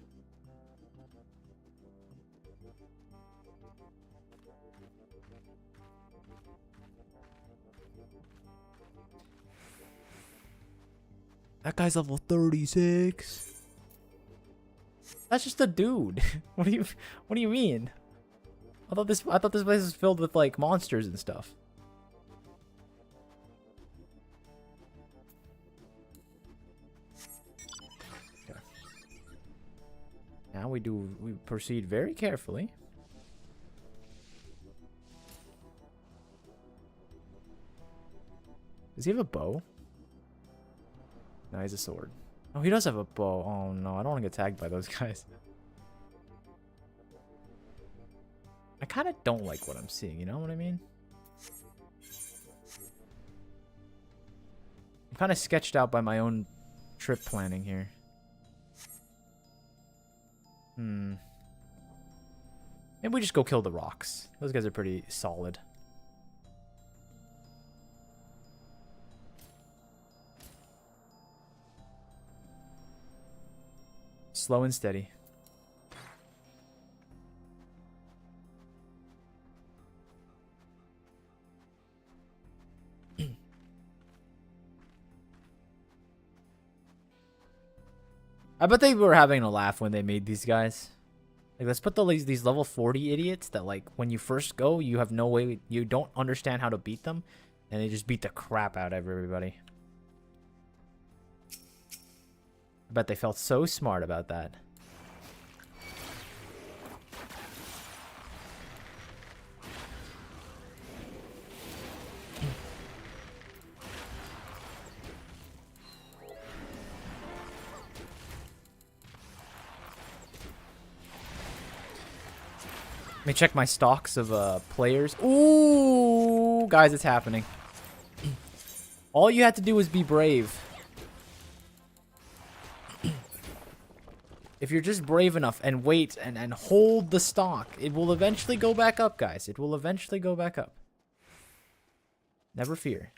A: That guy's level 36. That's just a dude. What do you mean? I thought this place was filled with like monsters and stuff. Okay. Now we proceed very carefully. Does he have a bow? No, he's a sword. Oh, he does have a bow. Oh no, I don't want to get tagged by those guys. I kind of don't like what I'm seeing, you know what I mean? I'm kind of sketched out by my own trip planning here. Maybe we just go kill the rocks. Those guys are pretty solid. Slow and steady. I bet they were having a laugh when they made these guys. Like, let's put these level 40 idiots that, like, when you first go, you have no way, you don't understand how to beat them, and they just beat the crap out of everybody. I bet they felt so smart about that. Let me check my stocks of players. Ooh, guys, it's happening. All you had to do was be brave. If you're just brave enough and wait and hold the stock, it will eventually go back up, guys. It will eventually go back up. Never fear.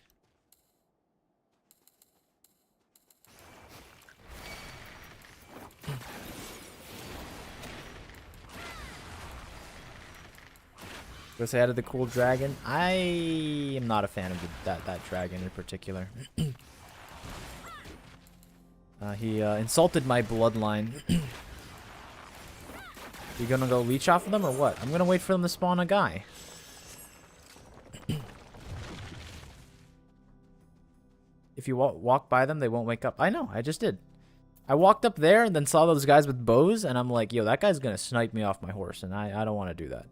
A: Guess I added the cool dragon. I am not a fan of that dragon in particular. He insulted my bloodline. You gonna go leech off of them or what? I'm gonna wait for them to spawn a guy. If you walk by them, they won't wake up. I know, I just did. I walked up there and then saw those guys with bows, and I'm like, yo, that guy's gonna snipe me off my horse, and I don't want to do that.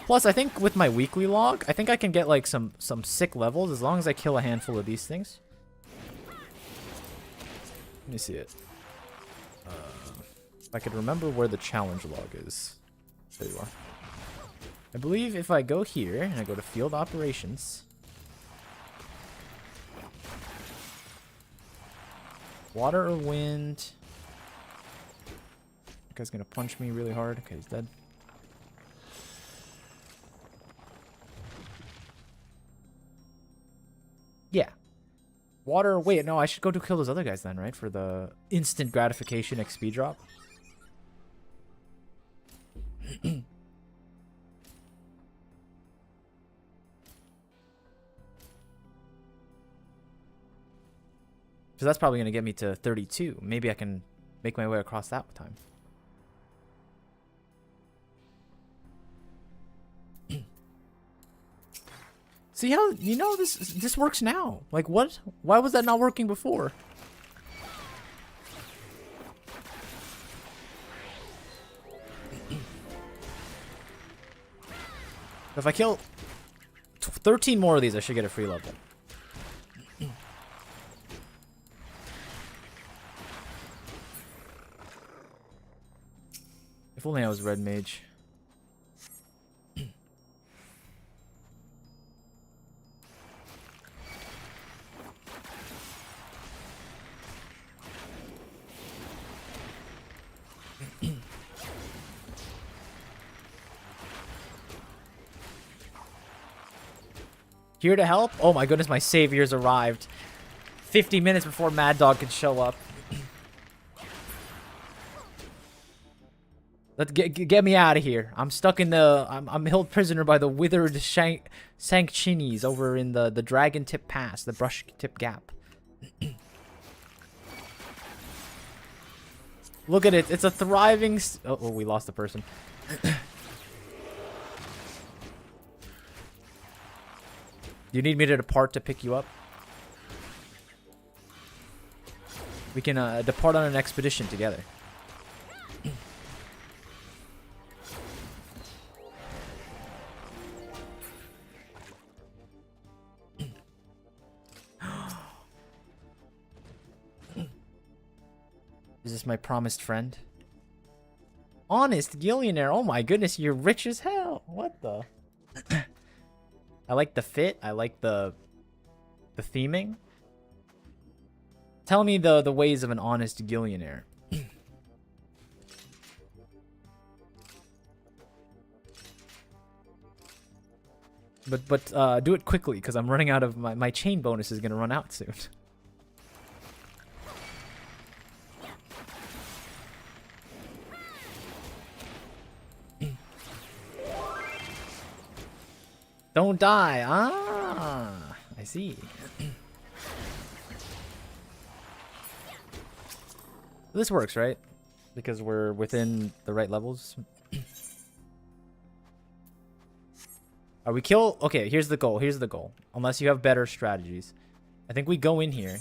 A: Plus, I think with my weekly log, I think I can get like some sick levels as long as I kill a handful of these things. Let me see it. If I could remember where the challenge log is. There you are. I believe if I go here and I go to field operations, water or wind. That guy's gonna punch me really hard. Okay, he's dead. Yeah. Water. Wait, no, I should go to kill those other guys then, right? For the instant gratification XP drop. So that's probably going to get me to 32. Maybe I can make my way across that time. See how, you know, this works now. Like, what? Why was that not working before? If I kill 13 more of these, I should get a free level. If only I was red mage. Here to help? Oh my goodness, my saviors arrived. 50 minutes before Mad Dog could show up. Let's get me out of here. I'm stuck in the... I'm held prisoner by the withered Sancchinis over in the Dragon Tip Pass, the Brush Tip Gap. Look at it. It's a thriving... Oh, we lost the person. You need me to depart to pick you up? We can depart on an expedition together. Is this my promised friend? Honest Gillionaire. Oh my goodness, you're rich as hell. What the? I like the fit. I like the theming. Tell me the ways of an honest Gillionaire. But do it quickly because I'm running out of my chain bonus is gonna run out soon. Don't die. Ah, I see. This works, right? Because we're within the right levels. Are we kill? Okay, here's the goal. Here's the goal. Unless you have better strategies. I think we go in here.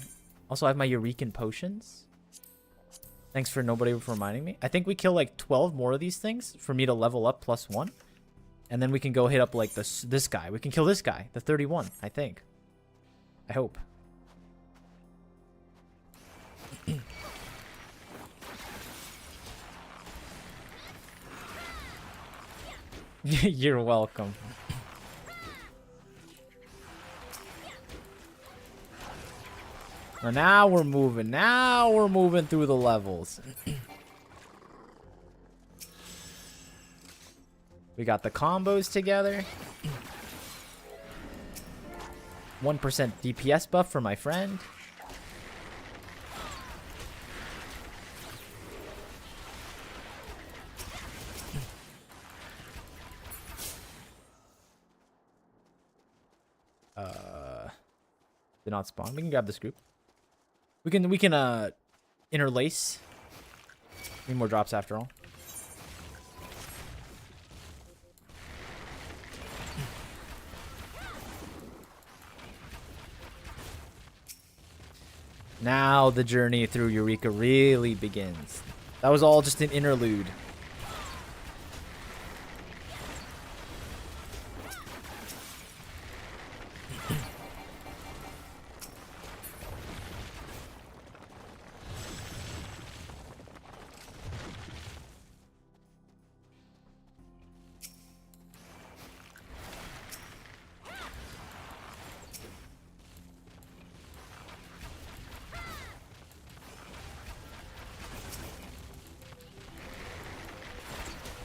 A: Also, I have my Eurekan potions. Thanks for nobody for reminding me. I think we kill like 12 more of these things for me to level up +1. And then we can go hit up like this guy. We can kill this guy, the 31, I think. I hope. You're welcome. Well, now we're moving. Now we're moving through the levels. We got the combos together. 1% DPS buff for my friend. Did not spawn. We can grab this group. We can interlace. Need more drops after all. Now the journey through Eureka really begins. That was all just an interlude.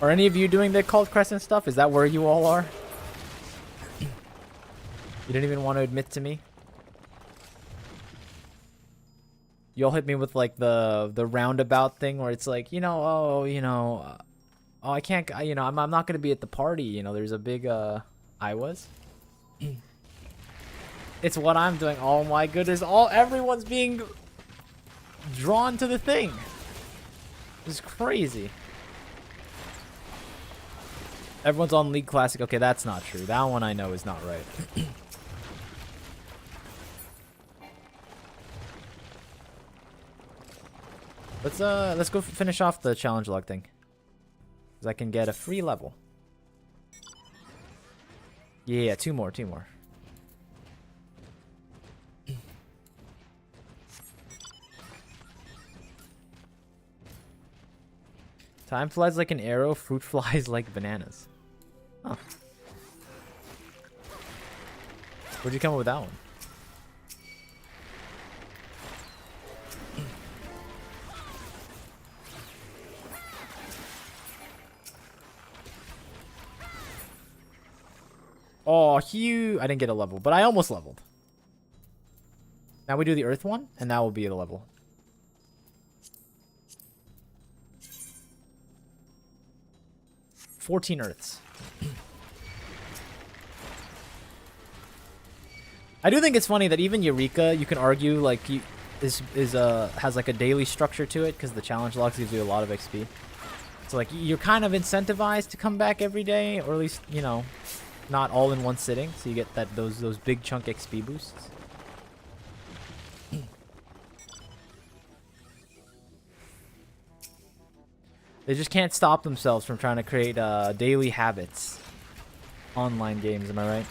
A: Are any of you doing the Cult Crescent stuff? Is that where you all are? You didn't even want to admit to me? You all hit me with like the roundabout thing where it's like, oh, oh, I can't, I'm not going to be at the party. There's a big, I was. It's what I'm doing. Oh my goodness. Everyone's being drawn to the thing. It's crazy. Everyone's on League Classic. Okay, that's not true. That one I know is not right. Let's go finish off the challenge log thing. Cause I can get a free level. Yeah, two more. Time flies like an arrow, fruit flies like bananas. Huh. Where'd you come up with that one? Oh, Hugh. I didn't get a level, but I almost leveled. Now we do the earth one, and that will be the level. $14 earths. I do think it's funny that even Eureka, you can argue like has like a daily structure to it because the challenge logs gives you a lot of XP. So like you're kind of incentivized to come back every day, or at least not all in one sitting. So you get those big chunk XP boosts. They just can't stop themselves from trying to create daily habits. Online games, am I right?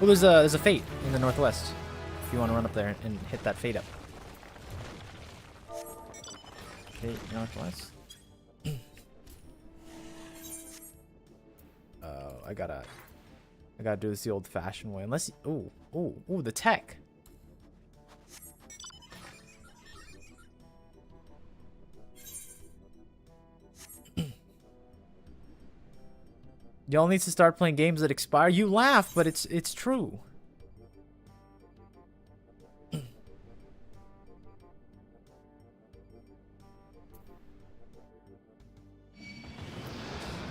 A: Well, there's a fate in the northwest. If you want to run up there and hit that fate up. Fate northwest. I gotta do this the old-fashioned way. Unless, ooh, the tech. Y'all needs to start playing games that expire. You laugh, but it's true.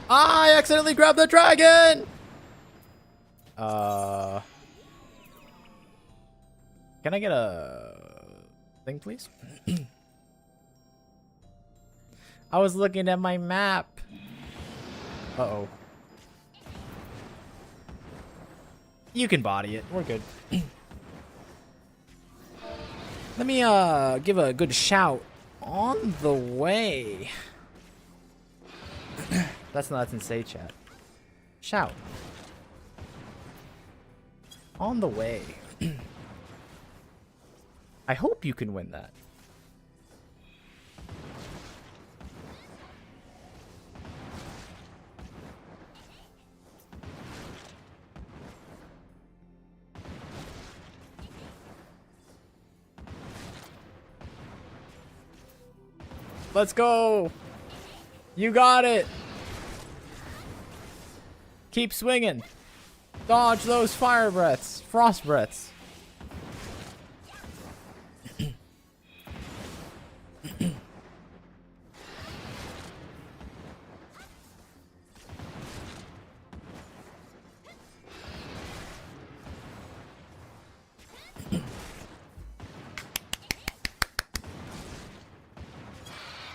A: I accidentally grabbed the dragon! Can I get a thing, please? I was looking at my map. Uh-oh. You can body it. We're good. Let me give a good shout on the way. That's in say chat. Shout. On the way. I hope you can win that. Let's go. You got it. Keep swinging. Dodge those fire breaths, frost breaths.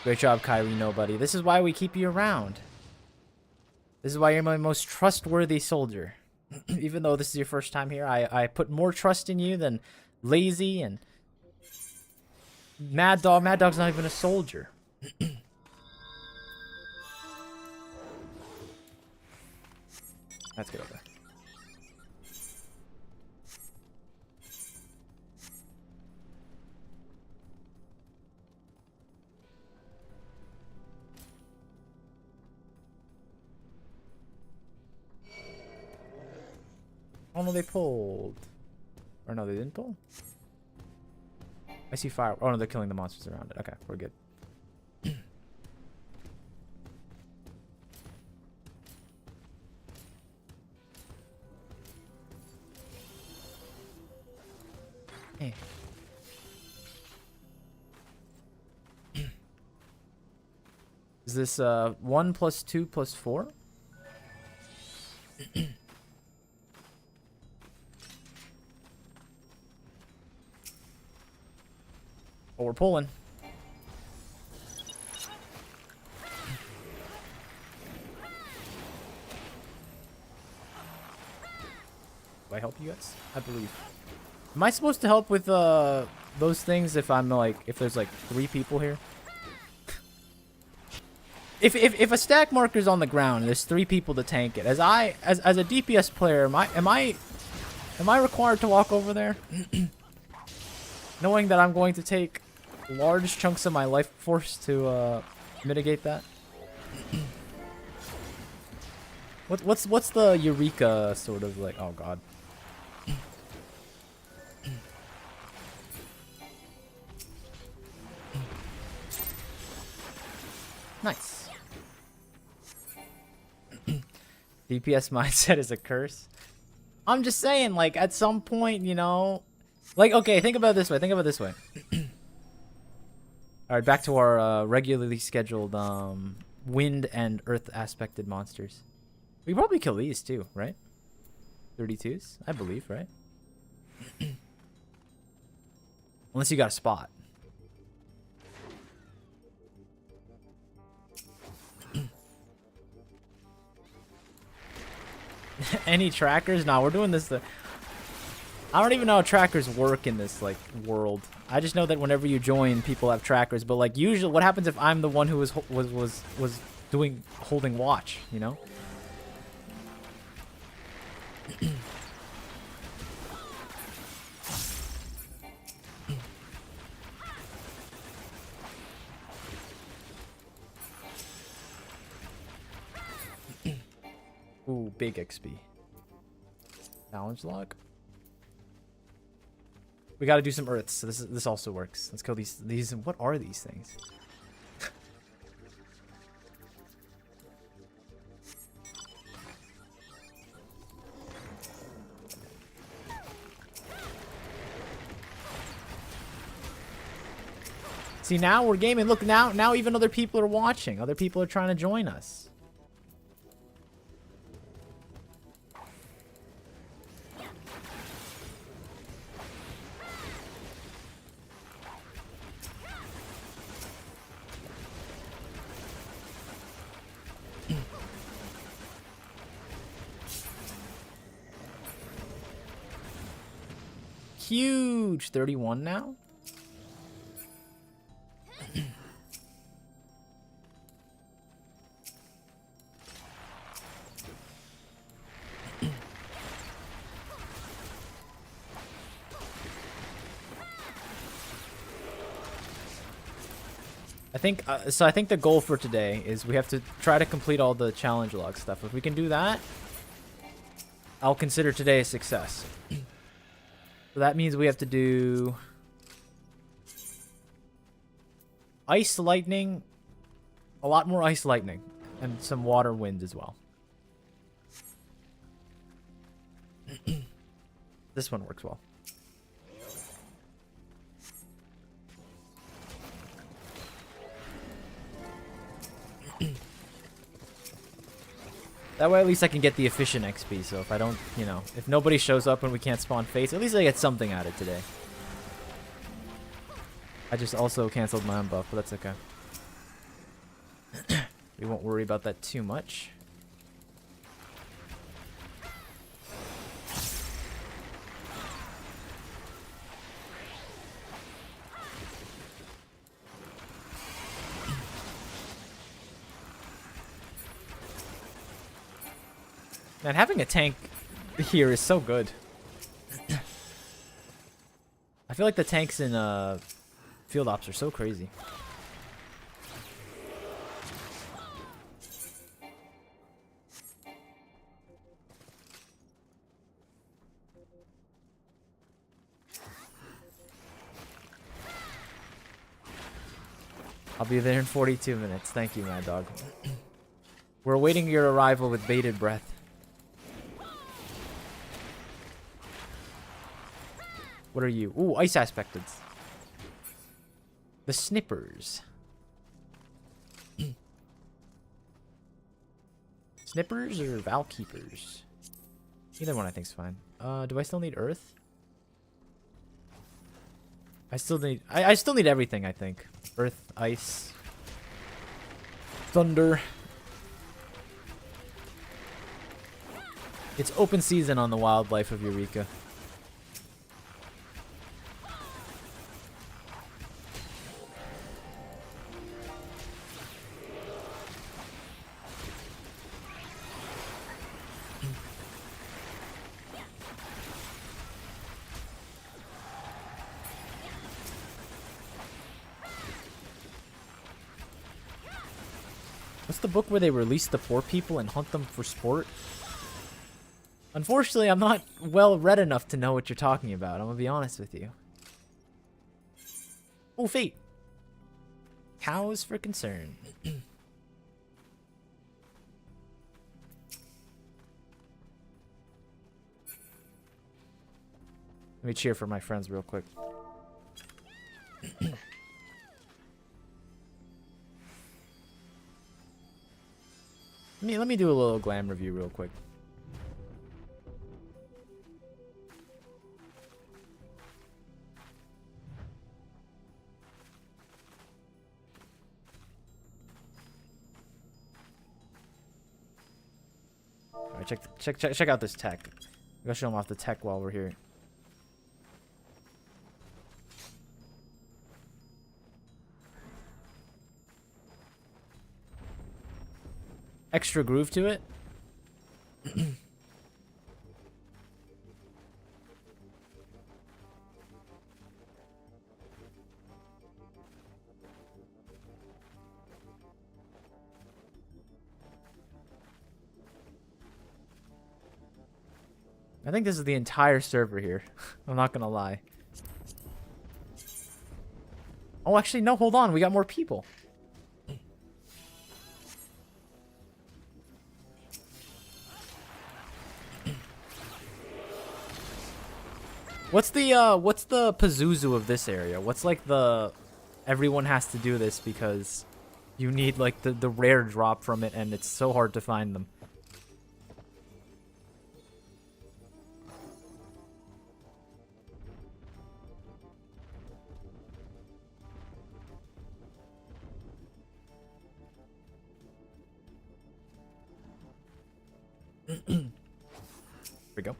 A: Great job, Kyrie Nobody. This is why we keep you around. This is why you're my most trustworthy soldier. Even though this is your first time here, I put more trust in you than Lazy and Mad Dog. Mad Dog's not even a soldier. Let's get over. Oh no, they pulled. Or no, they didn't pull? I see fire. Oh no, they're killing the monsters around it. Okay, we're good. Hey. Is this 1 plus 2 plus 4? Oh, we're pulling. Do I help you guys? I believe. Am I supposed to help with those things if I'm like, if there's like 3 people here? If a stack marker's on the ground and there's 3 people to tank it, as a DPS player, am I required to walk over there? Knowing that I'm going to take large chunks of my life force to mitigate that. What's the Eureka sort of like? Oh god. Nice. DPS mindset is a curse. I'm just saying, like, at some point, you know, like, okay, think about it this way. Think about it this way. All right, back to our regularly scheduled wind and earth aspected monsters. We can probably kill these too, right? 32s, I believe, right? Unless you got a spot. Any trackers? Nah, we're doing this. I don't even know how trackers work in this like world. I just know that whenever you join, people have trackers. But like usually, what happens if I'm the one who was holding watch? You know. Ooh, big XP. Challenge log. We got to do some earths. So this also works. Let's kill these. What are these things? See, now we're gaming. Look, now even other people are watching. Other people are trying to join us. Huge 31 now. I think the goal for today is we have to try to complete all the challenge log stuff. If we can do that, I'll consider today a success. So that means we have to do ice lightning, a lot more ice lightning, and some water wind as well. This one works well. That way at least I can get the efficient XP, so if I don't, you know, if nobody shows up and we can't spawn face, at least I get something out of it today. I just also canceled my unbuff, but that's okay. We won't worry about that too much. Man, having a tank here is so good. I feel like the tanks in field ops are so crazy. I'll be there in 42 minutes. Thank you, Mad Dog. We're awaiting your arrival with bated breath. What are you? Ooh, ice aspected. The Snippers. Snippers or Valkeepers? Either one I think's fine. Do I still need Earth? I still need I still need everything, I think. Earth, ice, thunder. It's open season on the wildlife of Eureka. What's the book where they release the poor people and hunt them for sport? Unfortunately, I'm not well read enough to know what you're talking about. I'm gonna be honest with you. Oh, fate. Cows for concern. Let me cheer for my friends real quick. Let me do a little glam review real quick. All right, check out this tech. I'm gonna show them off the tech while we're here. Extra groove to it. I think this is the entire server here. I'm not gonna lie. Oh, actually, no, hold on. We got more people. What's the Pazuzu of this area? What's like the everyone has to do this because you need like the rare drop from it and it's so hard to find them. Here we go.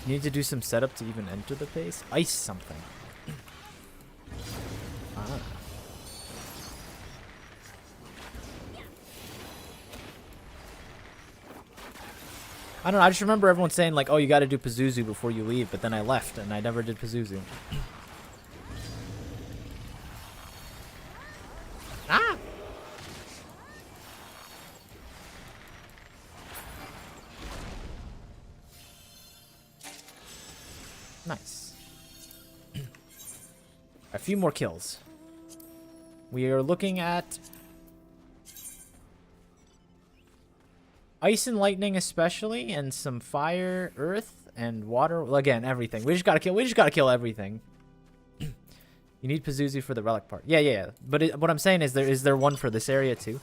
A: You need to do some setup to even enter the base. Ice something. Ah. I don't know. I just remember everyone saying like, "Oh, you got to do Pazuzu before you leave," but then I left and I never did Pazuzu. Ah! Nice. A few more kills. We are looking at ice and lightning especially, and some fire, earth, and water. Well, again, everything. We just gotta kill everything. You need Pazuzu for the relic part. Yeah. But what I'm saying is there one for this area too?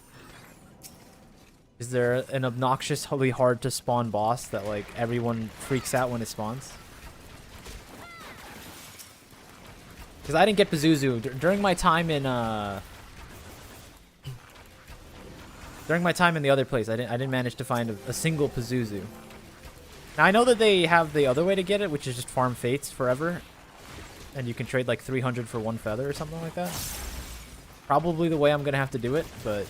A: Is there an obnoxiously hard to spawn boss that like everyone freaks out when it spawns? Because I didn't get Pazuzu during my time in during my time in the other place. I didn't manage to find a single Pazuzu. Now I know that they have the other way to get it, which is just farm fates forever, and you can trade like 300 for one feather or something like that. Probably the way I'm gonna have to do it, but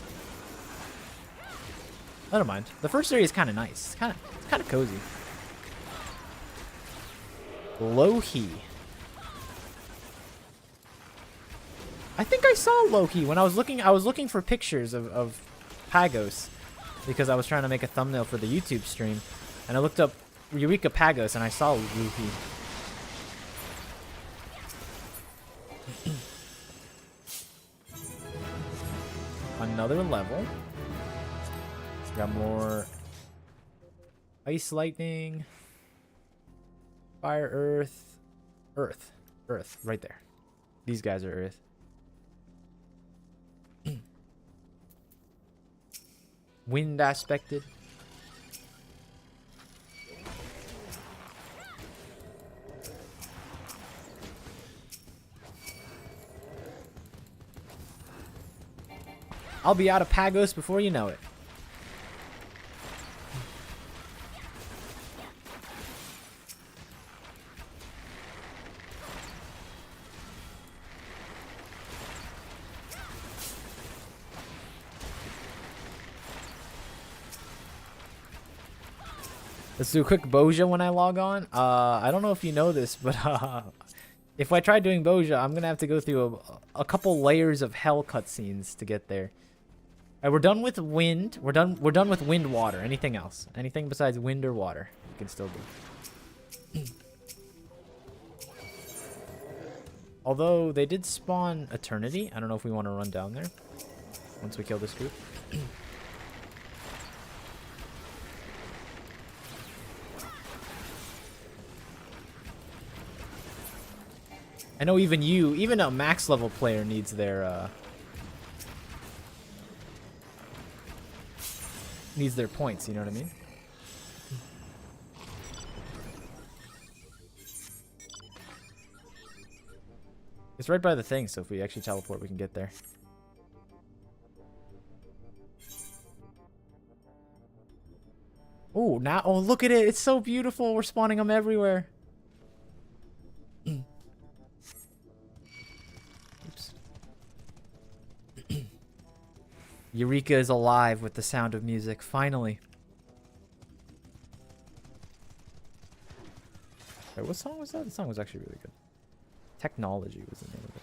A: I don't mind. The first area is kind of nice. It's kind of cozy. Low-He. I think I saw Low-He when I was looking. I was looking for pictures of Pagos because I was trying to make a thumbnail for the YouTube stream, And I looked up Eureka Pagos and I saw Rupee. Another level. Got more ice, lightning, fire, earth, earth, right there. These guys are earth. Wind aspected. I'll be out of Pagos before you know it. Let's do a quick Boja when I log on. I don't know if you know this, but if I try doing Boja, I'm gonna have to go through a couple layers of hell cutscenes to get there. Alright, we're done with wind. We're done with wind, water. Anything else? Anything besides wind or water? You can still do. Although they did spawn Eternity. I don't know if we want to run down there once we kill this group. I know even a max level player needs their points, you know what I mean? It's right by the thing, so if we actually teleport, we can get there. Oh, now, oh, look at it. It's so beautiful. We're spawning them everywhere. Eureka is alive with the sound of music, finally. Wait, what song was that? The song was actually really good. Technology was the name of it.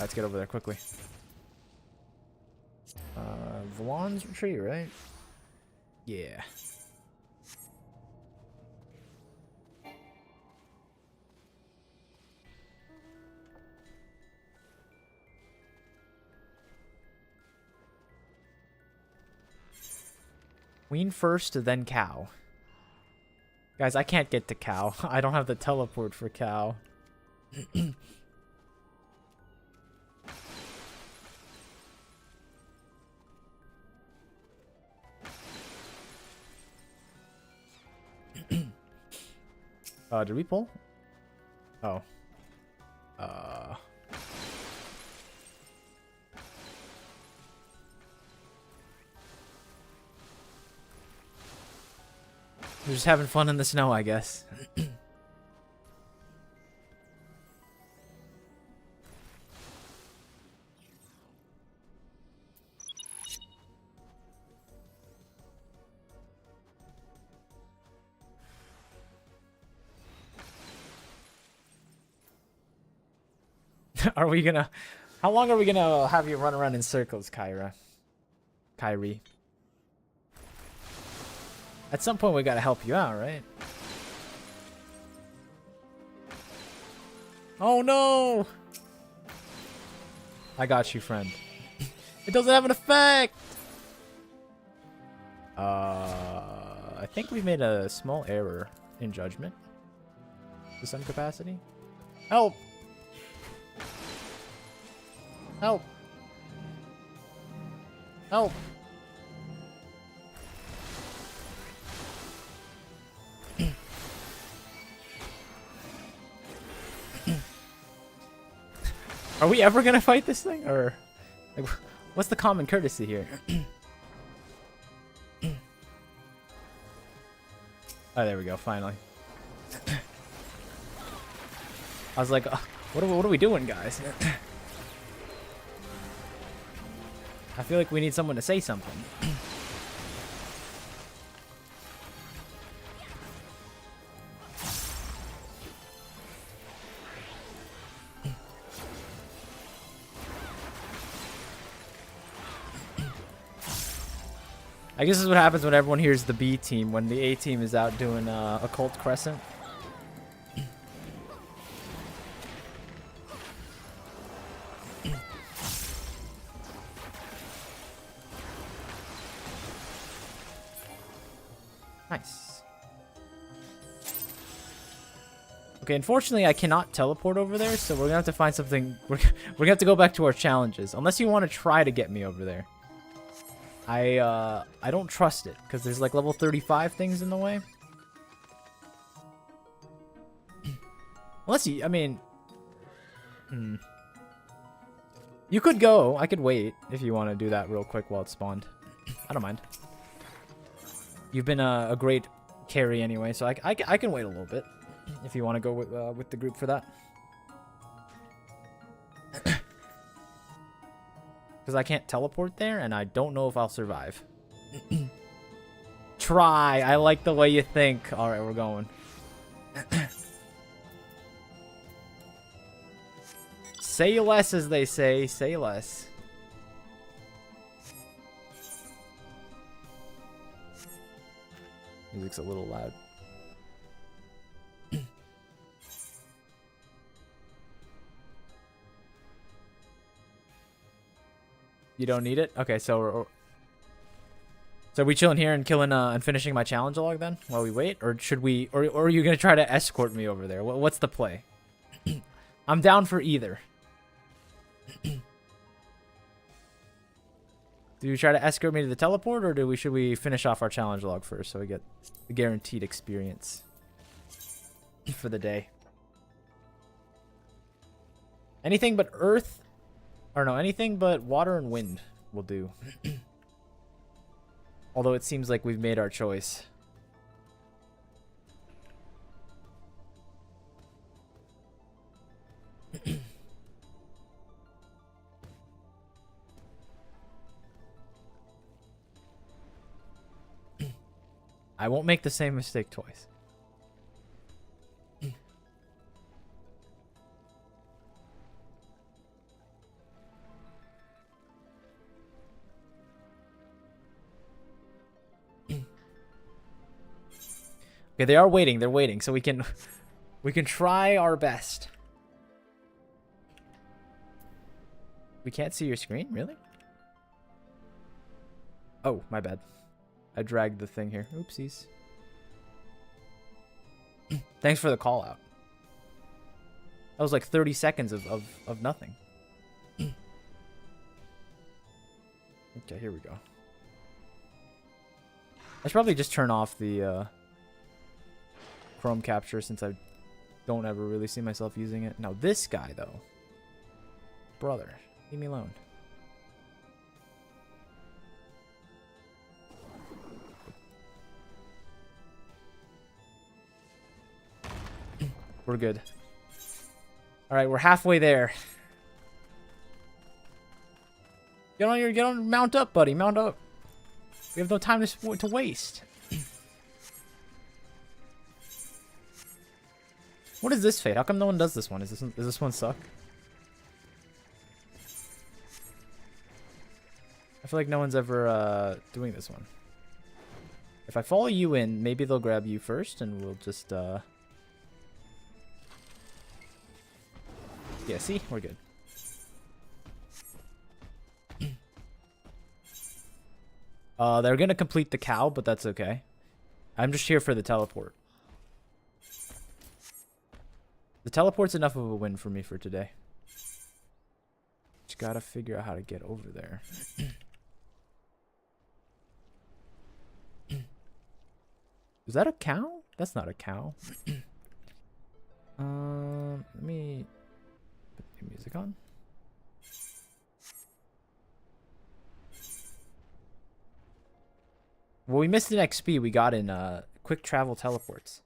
A: Let's get over there quickly. Vlon's retreat, right? Yeah. Queen first, then cow. Guys, I can't get to cow. I don't have the teleport for cow. Did we pull? Oh. We're just having fun in the snow, I guess. Are we gonna... How long are we gonna have you run around in circles, Kyrie? At some point, we gotta help you out, right? Oh no! I got you, friend. It doesn't have an effect! I think we made a small error in judgment. To some capacity. Help! Help! Help! Are we ever gonna fight this thing, or like, what's the common courtesy here? Oh, there we go. Finally. I was like, what are we doing, guys? I feel like we need someone to say something. I guess this is what happens when everyone hears the B team when the A team is out doing Occult Crescent. Nice. Okay, unfortunately, I cannot teleport over there, so we're gonna have to find something. We're gonna have to go back to our challenges, unless you want to try to get me over there. I don't trust it because there's like level 35 things in the way. Unless you, I mean, you could go. I could wait if you want to do that real quick while it spawned. I don't mind. You've been a great carry anyway, so I can wait a little bit if you want to go with the group for that. Because I can't teleport there, and I don't know if I'll survive. Try. I like the way you think. All right, we're going. Say less, as they say. Say less. Music's a little loud. You don't need it? Okay, so are we chilling here and killing and finishing my challenge log then while we wait, or should we, or are you gonna try to escort me over there? What's the play? I'm down for either. Do you try to escort me to the teleport, or should we finish off our challenge log first so we get the guaranteed experience for the day? Anything but earth, or no, anything but water and wind will do. Although it seems like we've made our choice. I won't make the same mistake twice. Okay, they are waiting. They're waiting, so we can try our best. We can't see your screen, really? Oh, my bad. I dragged the thing here. Oopsies. Thanks for the call out. That was like 30 seconds of nothing. Okay, here we go. I should probably just turn off the Chrome capture since I don't ever really see myself using it. Now this guy though. Brother, leave me alone. We're good. Alright, we're halfway there. Get on, mount up, buddy, mount up. We have no time to waste. What is this fate? How come no one does this one? Does this one suck? I feel like no one's ever doing this one. If I follow you in, maybe they'll grab you first, and we'll just yeah, see? We're good. They're gonna complete the cow, but that's okay. I'm just here for the teleport. The teleport's enough of a win for me for today. Just gotta figure out how to get over there. Is that a cow? That's not a cow. Let me put the music on. Well, we missed an XP we got in quick travel teleports.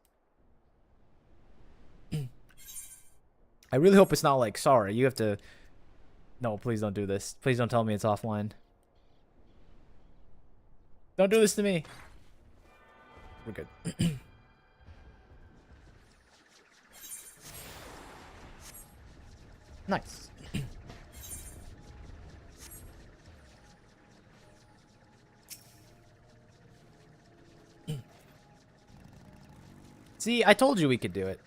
A: I really hope it's not like, sorry, you have to... No, please don't do this. Please don't tell me it's offline. Don't do this to me. We're good. Nice. See, I told you we could do it.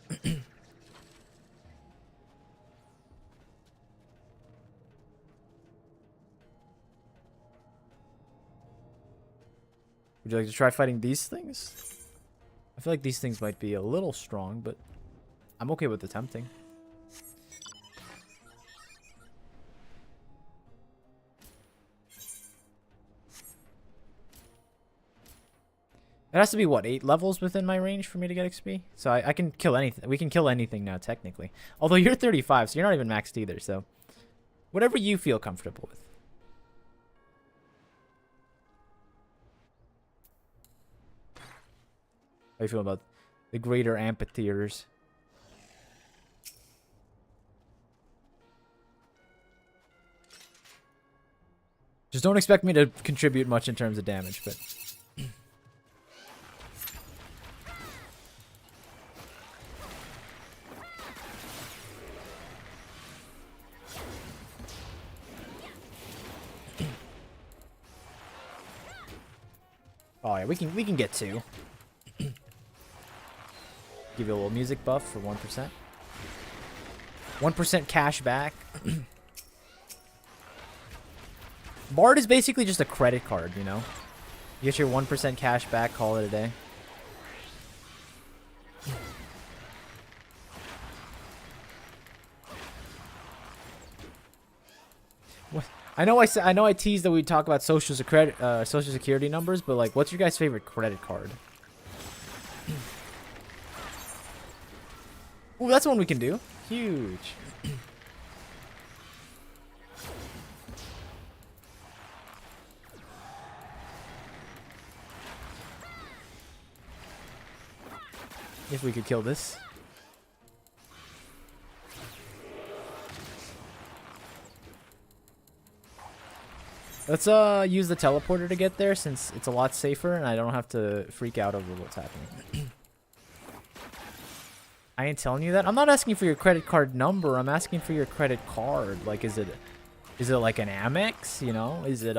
A: Would you like to try fighting these things? I feel like these things might be a little strong, but I'm okay with attempting. It has to be, what, 8 levels within my range for me to get XP? So I can kill anything. We can kill anything now, technically. Although you're 35, so you're not even maxed either, so... Whatever you feel comfortable with. How do you feel about the greater amphitheaters? Just don't expect me to contribute much in terms of damage, but... Oh yeah, we can get 2. Give you a little music buff for 1%. 1% cash back. Bard is basically just a credit card, you know? You get your 1% cash back, call it a day. What? I know I teased that we'd talk about social security numbers, but like, what's your guys' favorite credit card? Ooh, that's one we can do. Huge. If we could kill this. Let's use the teleporter to get there, since it's a lot safer and I don't have to freak out over what's happening. I ain't telling you that. I'm not asking for your credit card number. I'm asking for your credit card. Like, is it like an Amex? You know? Is it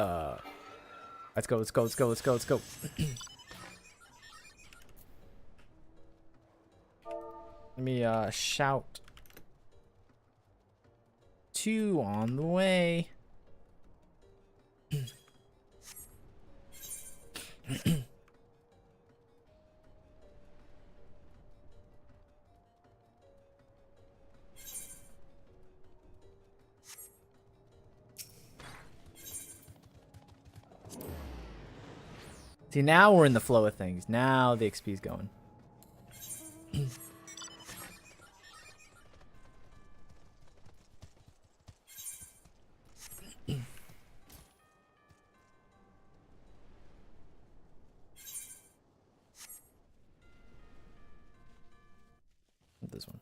A: Let's go. Let me shout. 2 on the way. See, now we're in the flow of things. Now the XP's going. This one.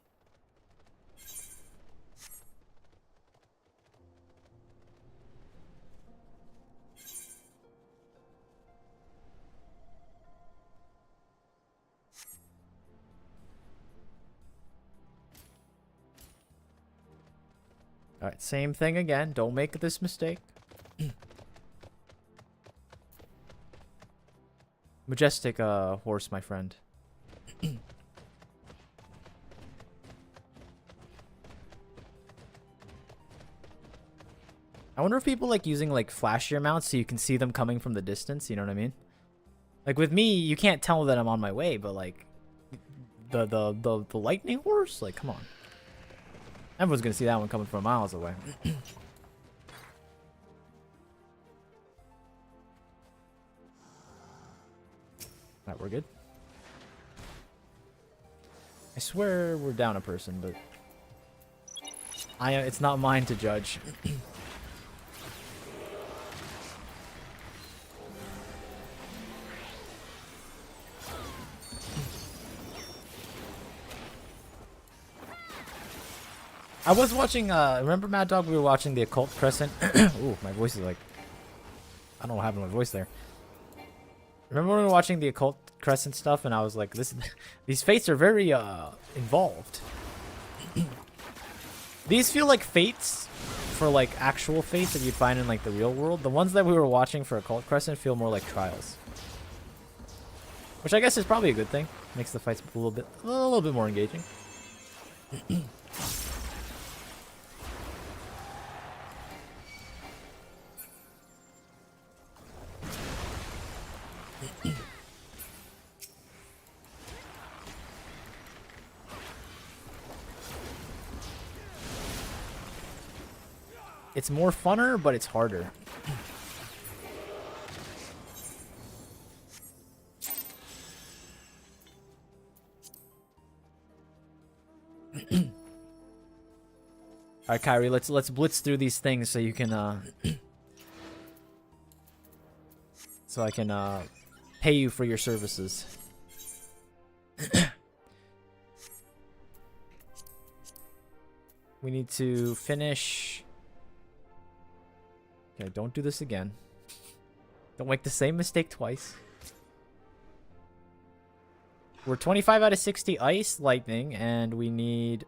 A: All right, same thing again. Don't make this mistake. Majestic horse, my friend. I wonder if people like using like flashier mounts so you can see them coming from the distance, you know what I mean? Like with me, you can't tell that I'm on my way, but like the lightning horse, like come on. Everyone's gonna see that one coming from miles away. Alright, we're good. I swear we're down a person, but it's not mine to judge. I was watching, remember Mad Dog? We were watching the Occult Crescent. Ooh, my voice is like, I don't know what happened to my voice there. Remember when we were watching the Occult Crescent stuff and I was like, these fates are very, involved. These feel like fates for like actual fates that you'd find in like the real world. The ones that we were watching for Occult Crescent feel more like trials. Which I guess is probably a good thing. Makes the fights a little bit more engaging. It's more funner, but it's harder. All right, Kyrie, let's blitz through these things so you can so I can pay you for your services. We need to finish. Okay, don't do this again. Don't make the same mistake twice. We're 25 out of 60 ice, lightning, and we need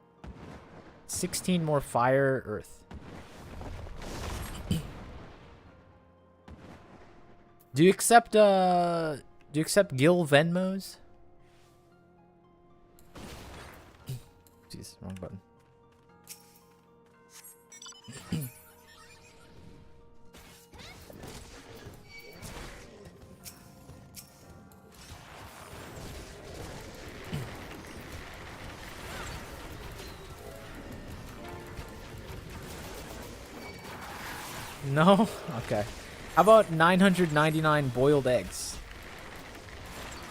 A: 16 more fire, earth. Do you accept Gil Venmos? Jeez, wrong button. No? Okay. How about 999 boiled eggs?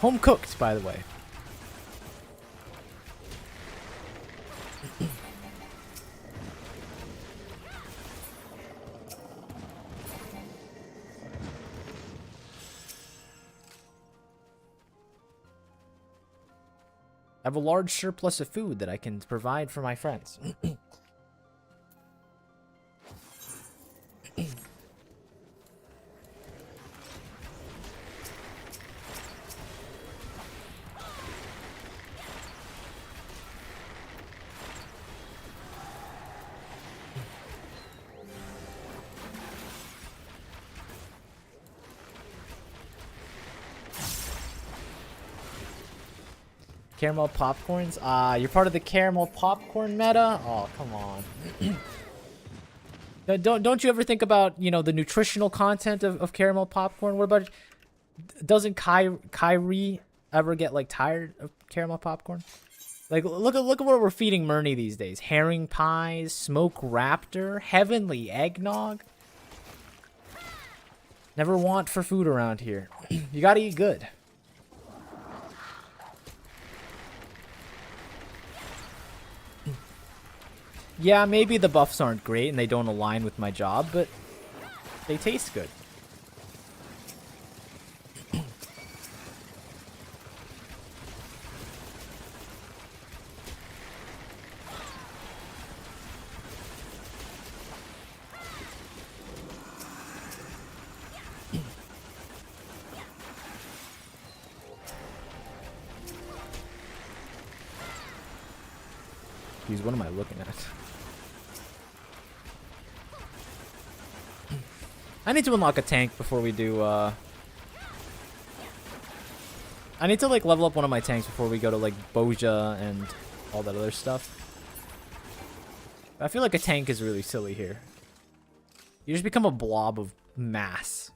A: Home cooked, by the way. I have a large surplus of food that I can provide for my friends. Caramel popcorns? You're part of the caramel popcorn meta? Oh, come on. Don't you ever think about, you know, the nutritional content of caramel popcorn? What about, doesn't Kyrie ever get, like, tired of caramel popcorn? Like, look at what we're feeding Murney these days. Herring pies, smoke raptor, heavenly eggnog. Never want for food around here. You gotta eat good. Yeah, maybe the buffs aren't great and they don't align with my job, but they taste good. Jeez, what am I looking at? I need to unlock a tank before we do, I need to, like, level up one of my tanks before we go to, like, Boja and all that other stuff. I feel like a tank is really silly here. You just become a blob of mass.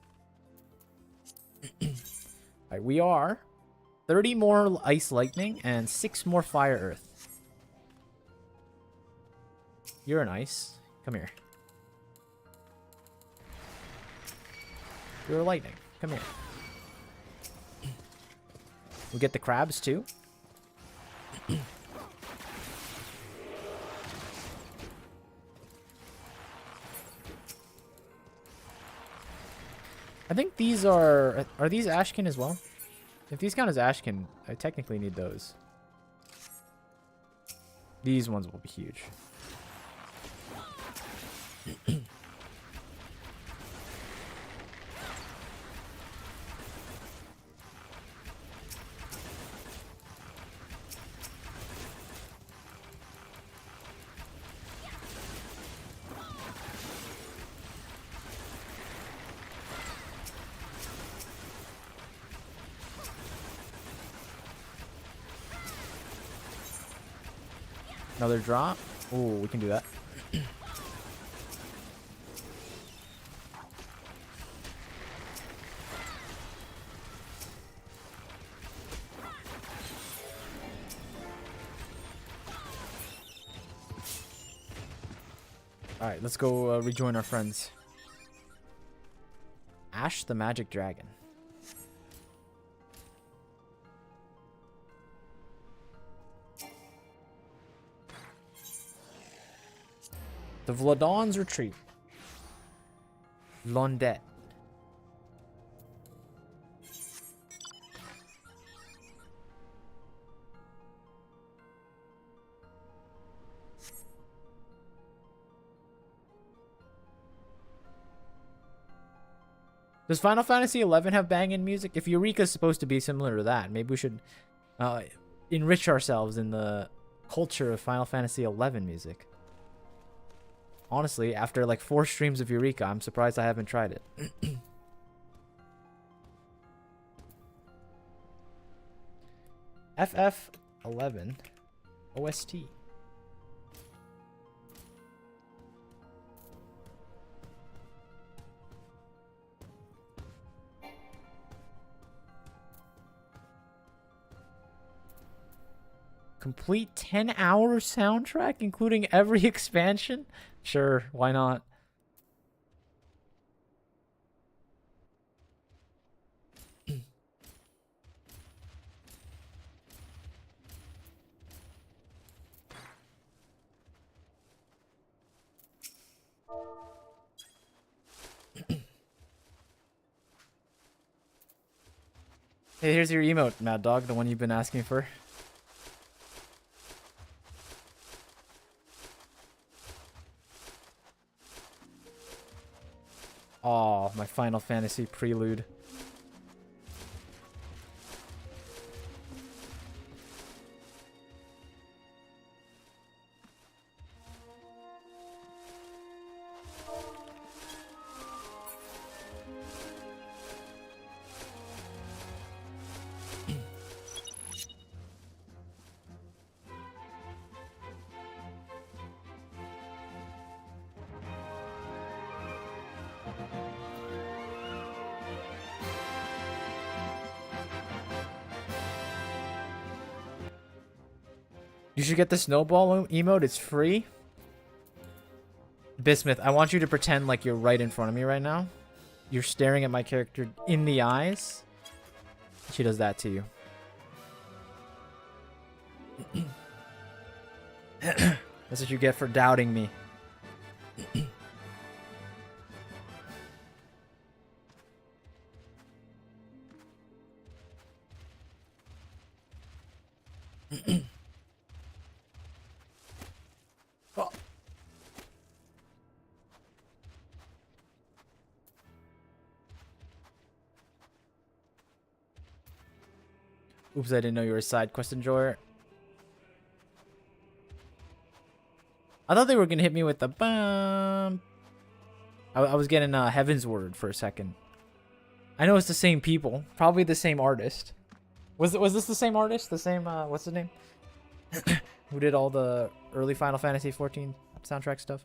A: Alright, we are 30 more ice lightning and 6 more fire earth. You're an ice. Come here. You're a lightning. Come here. We get the crabs too. I think these are these Ashkin as well? If these count as Ashkin, I technically need those. These ones will be huge. Another drop. Oh, we can do that. Alright, let's go rejoin our friends. Ash the Magic Dragon. The Vladon's Retreat. Londet. Does Final Fantasy XI have banging music? If Eureka is supposed to be similar to that, maybe we should enrich ourselves in the culture of Final Fantasy XI music. Honestly, after like 4 streams of Eureka, I'm surprised I haven't tried it. FF11 OST. Complete 10-hour soundtrack, including every expansion? Sure, why not? Hey, here's your emote, Mad Dog, the one you've been asking for. Oh, my Final Fantasy prelude. You should get the snowball emote. It's free. Bismuth, I want you to pretend like you're right in front of me right now. You're staring at my character in the eyes. She does that to you. That's what you get for doubting me. Oh. Oops, I didn't know you were a side quest enjoyer. I thought they were gonna hit me with the bum. I was getting Heaven's Word for a second. I know it's the same people, probably the same artist. Was this the same artist? The same what's the name? Who did all the early Final Fantasy 14 soundtrack stuff?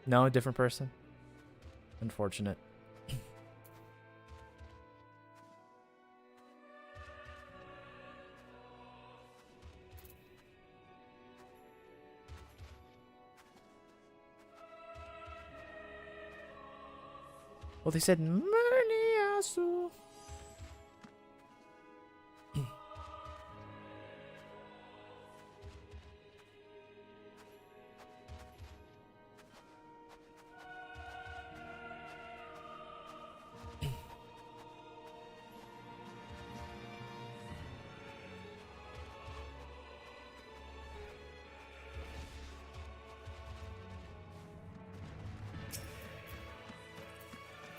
A: No, a different person. Unfortunate. Well, they said Murniasu.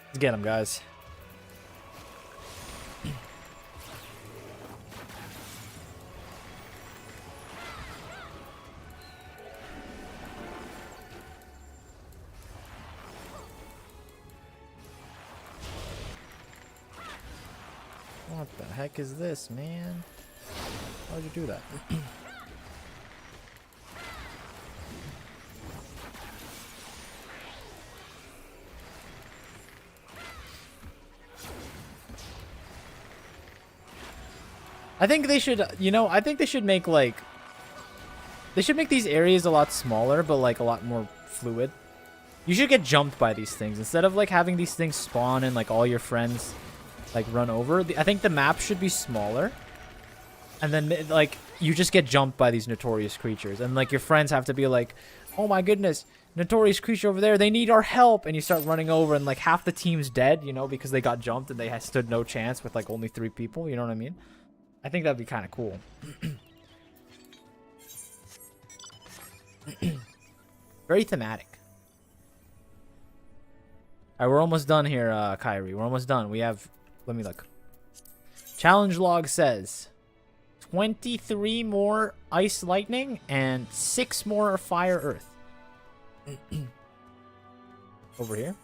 A: Let's get him, guys. What the heck is this, man? Why'd you do that? I think they should, you know, I think they should make, like... They should make these areas a lot smaller, but, like, a lot more fluid. You should get jumped by these things. Instead of, like, having these things spawn and, like, all your friends, like, run over. I think the map should be smaller. And then, like, you just get jumped by these notorious creatures. And, like, your friends have to be like, oh, my goodness, notorious creature over there. They need our help. And you start running over, and, like, half the team's dead, you know, because they got jumped and they stood no chance with, like, only 3 people. You know what I mean? I think that'd be kind of cool. Very thematic. Alright, we're almost done here, Kyrie. We're almost done. We have... Let me look. Challenge log says 23 more ice lightning and 6 more fire earth. Over here.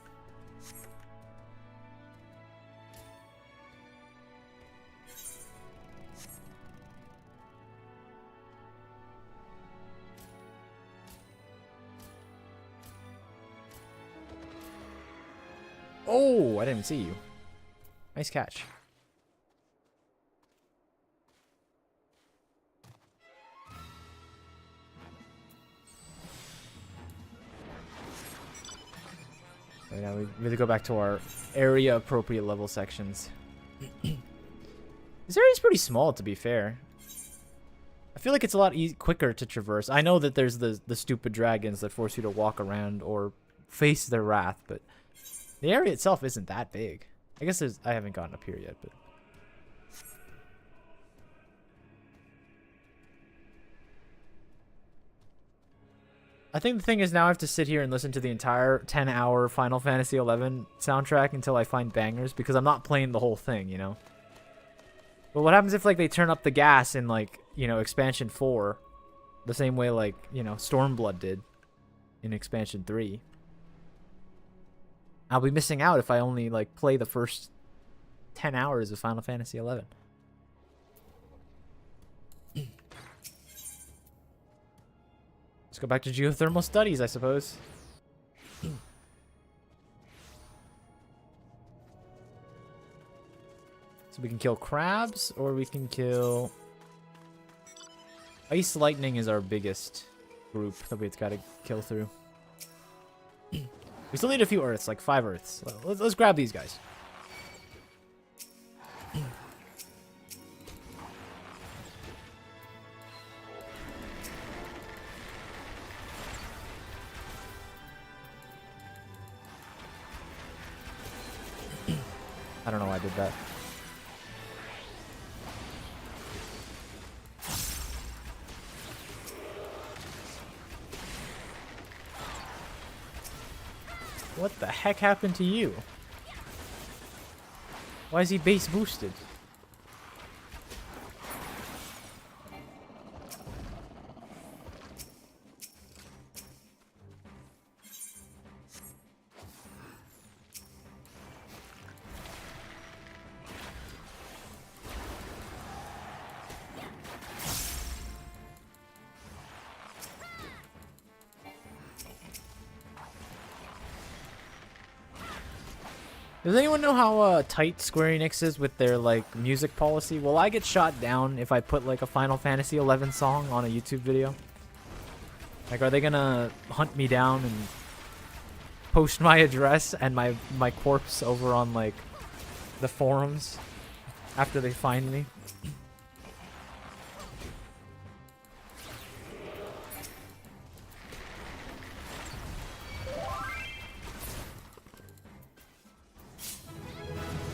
A: Oh, I didn't see you. Nice catch. So now we really go back to our area appropriate level sections. This area is pretty small, to be fair. I feel like it's a lot quicker to traverse. I know that there's the stupid dragons that force you to walk around or face their wrath, but the area itself isn't that big. I guess I haven't gotten up here yet, but... I think the thing is now I have to sit here and listen to the entire 10-hour Final Fantasy XI soundtrack until I find bangers, because I'm not playing the whole thing, you know? But what happens if, like, they turn up the gas in, like, you know, Expansion 4? The same way, like, you know, Stormblood did in Expansion 3. I'll be missing out if I only, like, play the first 10 hours of Final Fantasy XI. Let's go back to geothermal studies, I suppose. So we can kill crabs, or we can kill... Ice lightning is our biggest group that we've got to kill through. We still need a few earths, like 5 earths. Let's grab these guys. I don't know why I did that. What the heck happened to you? Why is he base boosted? Does anyone know how tight Square Enix is with their, like, music policy? Will I get shot down if I put, like, a Final Fantasy XI song on a YouTube video? Like, are they gonna hunt me down and post my address and my corpse over on, like, the forums after they find me?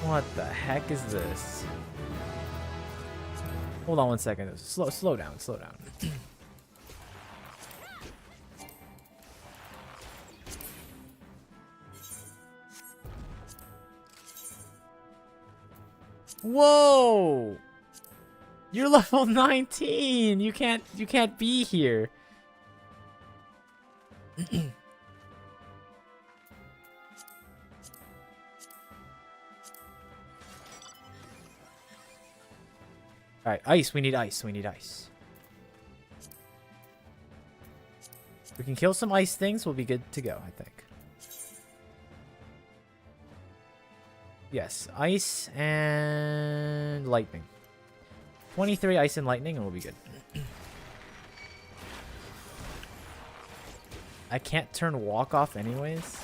A: What the heck is this? Hold on one second. Slow down. Whoa! You're level 19. You can't be here. Alright, ice. We need ice. We can kill some ice things. We'll be good to go, I think. Yes, ice and lightning. 23 Ice and Lightning and we'll be good. I can't turn walk off anyways.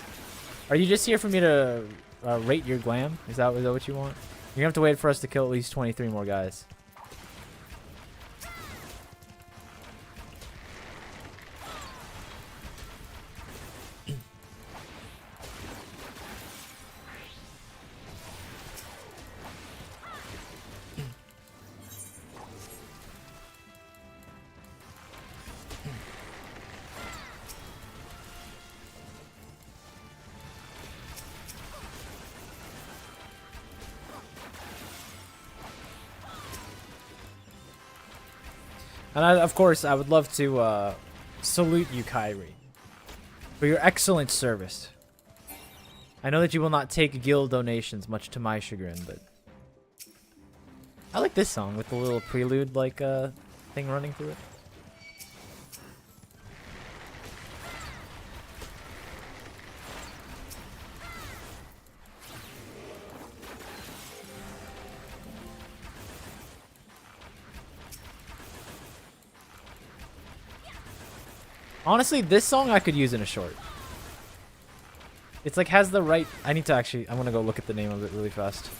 A: Are you just here for me to rate your glam? Is that what you want? You're gonna have to wait for us to kill at least 23 more guys. And of course, I would love to salute you, Kyrie, for your excellent service. I know that you will not take guild donations, much to my chagrin, but I like this song with the little prelude like thing running through it. Honestly, this song I could use in a short. It's like has the right... I need to actually... I want to go look at the name of it really fast.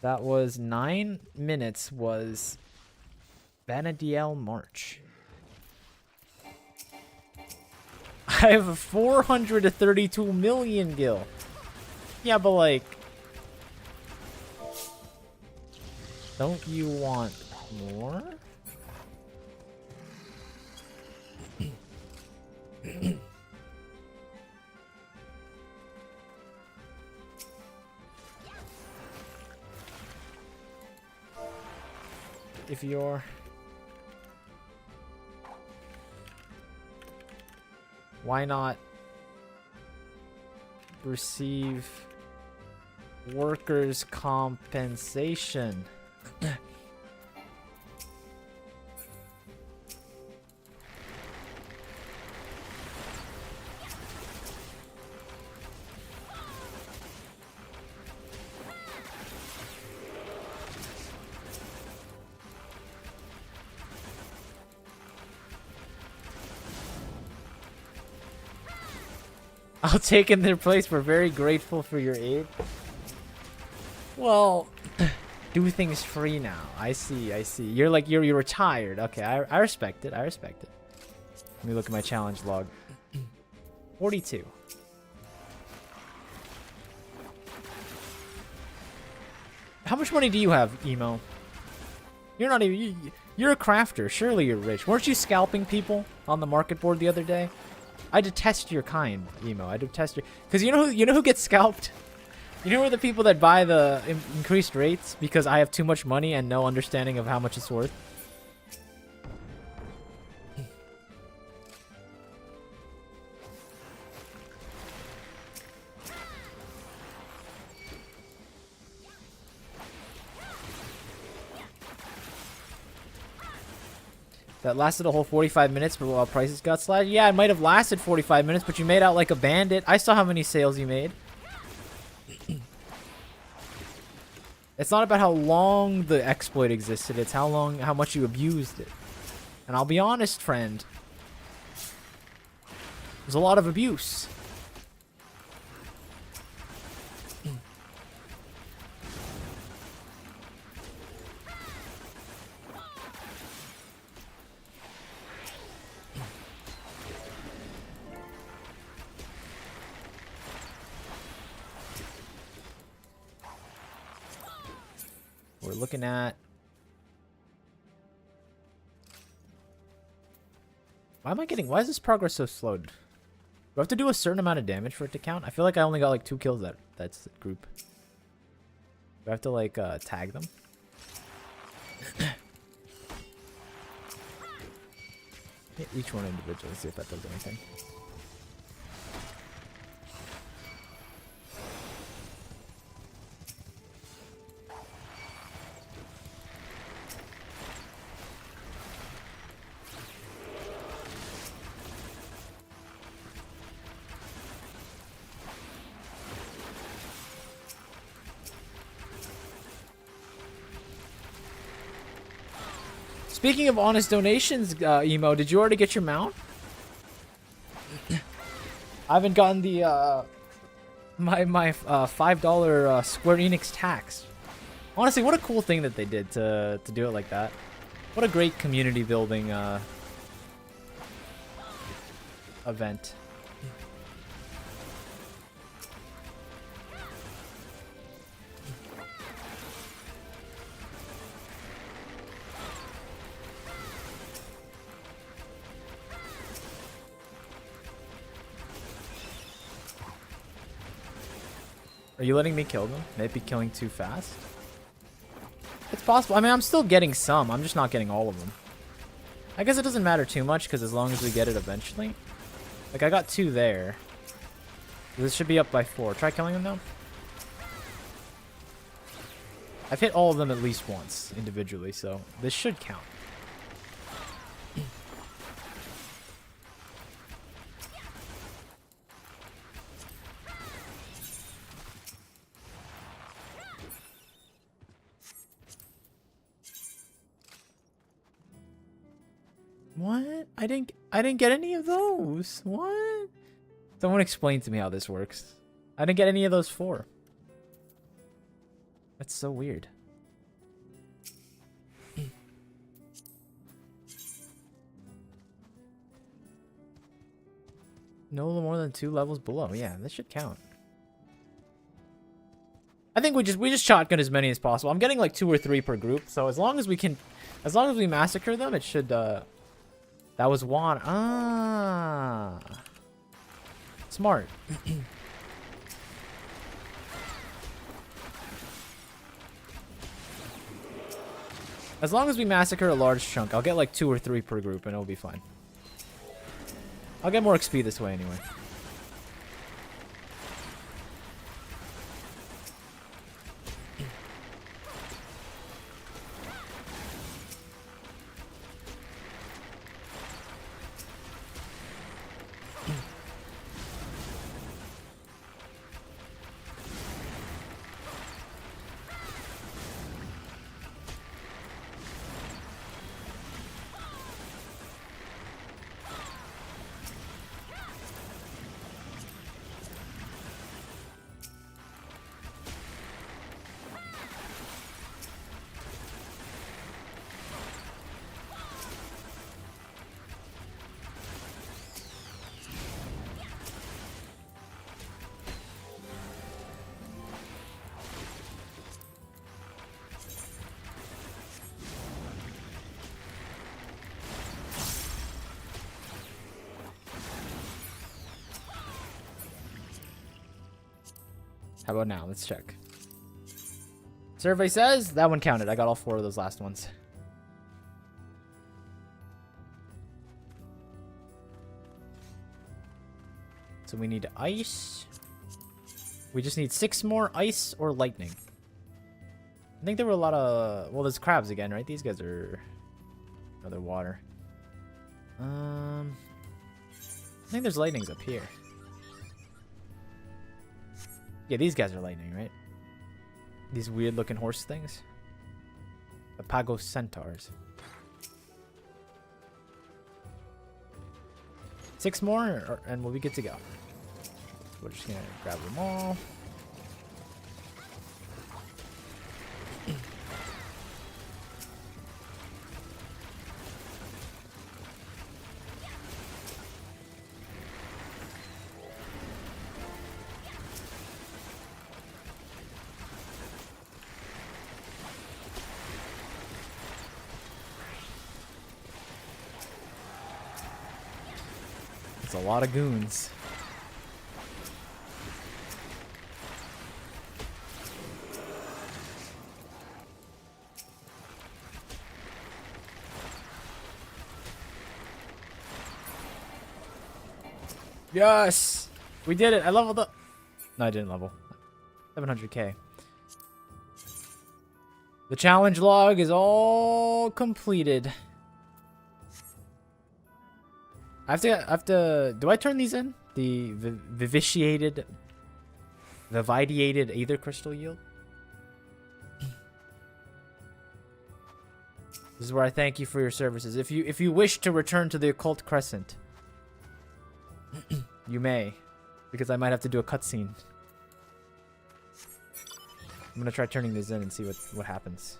A: That was 9 minutes was Vanadiel March. I have 432 million gil. Yeah, but like... Don't you want more? If you're... Why not receive workers' compensation? I'll take in their place. We're very grateful for your aid. Well, do things free now. I see, I see. You're like, you're retired. Okay, I respect it. I respect it. Let me look at my challenge log. 42. How much money do you have, Emo? You're not even... You're a crafter. Surely you're rich. Weren't you scalping people on the market board the other day? I detest your kind, Emo. I detest your... Because you know who gets scalped? You know who are the people that buy the increased rates because I have too much money and no understanding of how much it's worth? That lasted a whole 45 minutes, but while prices got slashed? Yeah, it might have lasted 45 minutes, but you made out like a bandit. I saw how many sales you made. It's not about how long the exploit existed, it's how much you abused it. And I'll be honest, friend. There's a lot of abuse. We're looking at... Why is this progress so slowed? Do I have to do a certain amount of damage for it to count? I feel like I only got like 2 kills that's group. Do I have to like tag them? Hit each one individually, see if that does anything. Speaking of honest donations, Emo, did you already get your mount? I haven't gotten the my $5 Square Enix tax. Honestly, what a cool thing that they did to do it like that. What a great community building event. Are you letting me kill them? Maybe killing too fast? It's possible. I mean, I'm still getting some. I'm just not getting all of them. I guess it doesn't matter too much because as long as we get it eventually. Like, I got 2 there. This should be up by 4. Try killing them, though. I've hit all of them at least once individually, so this should count. What? I didn't get any of those. What? Someone explain to me how this works. I didn't get any of those 4. That's so weird. No more than 2 levels below. Yeah, this should count. I think we just shotgun as many as possible. I'm getting like 2 or 3 per group, so as long as we massacre them, it should that was 1. Ah. Smart. As long as we massacre a large chunk, I'll get like 2 or 3 per group and it'll be fine. I'll get more XP this way anyway. How about now? Let's check. Survey says that one counted. I got all 4 of those last ones. So we need ice. We just need 6 more ice or lightning. I think there were a lot of... Well, there's crabs again, right? These guys are... Oh, they're water. I think there's lightnings up here. Yeah, these guys are lightning, right? These weird-looking horse things. The Pago Centaurs. 6 more, and we'll be good to go. We're just gonna grab them all. It's a lot of goons. Yes! We did it! I leveled up! No, I didn't level. 700k. The challenge log is all completed. I have to, do I turn these in? The vitiated Aether Crystal yield? This is where I thank you for your services. If you wish to return to the occult crescent, you may, because I might have to do a cutscene. I'm gonna try turning these in and see what happens.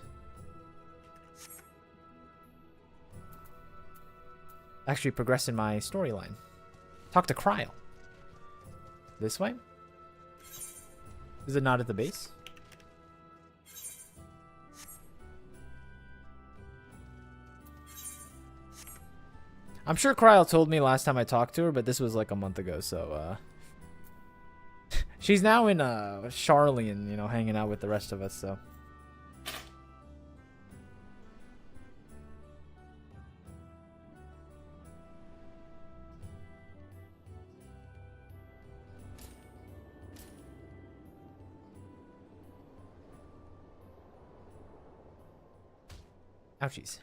A: Actually progress in my storyline. Talk to Cryle. This way? Is it not at the base? I'm sure Cryle told me last time I talked to her, but this was like a month ago, so she's now in Charlian, you know, hanging out with the rest of us, so. Ouchies.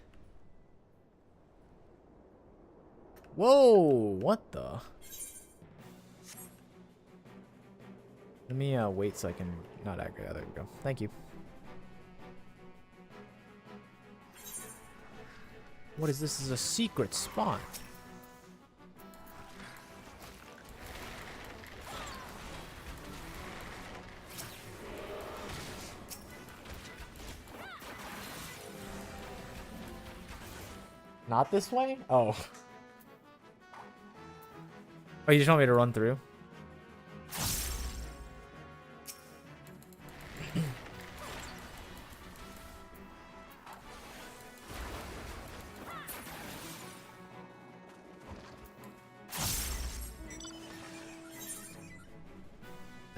A: Whoa! What the? Let me wait so I can not aggregate. There we go. Thank you. What is this? This is a secret spot. Not this way? Oh. Oh, you just want me to run through?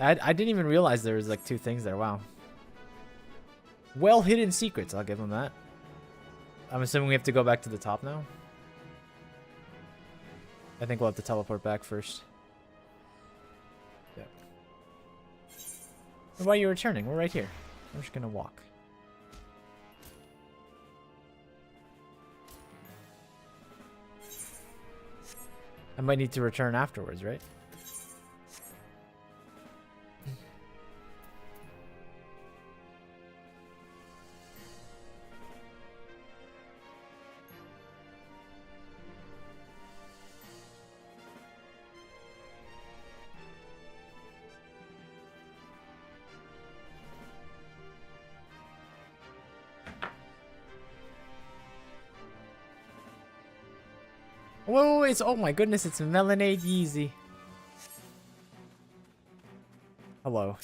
A: I didn't even realize there was like 2 things there. Wow. Well hidden secrets. I'll give them that. I'm assuming we have to go back to the top now. I think we'll have to teleport back first. Yeah. Why are you returning? We're right here. I'm just gonna walk. I might need to return afterwards, right? Whoa, it's, oh my goodness, it's Melonade Yeezy. Hello.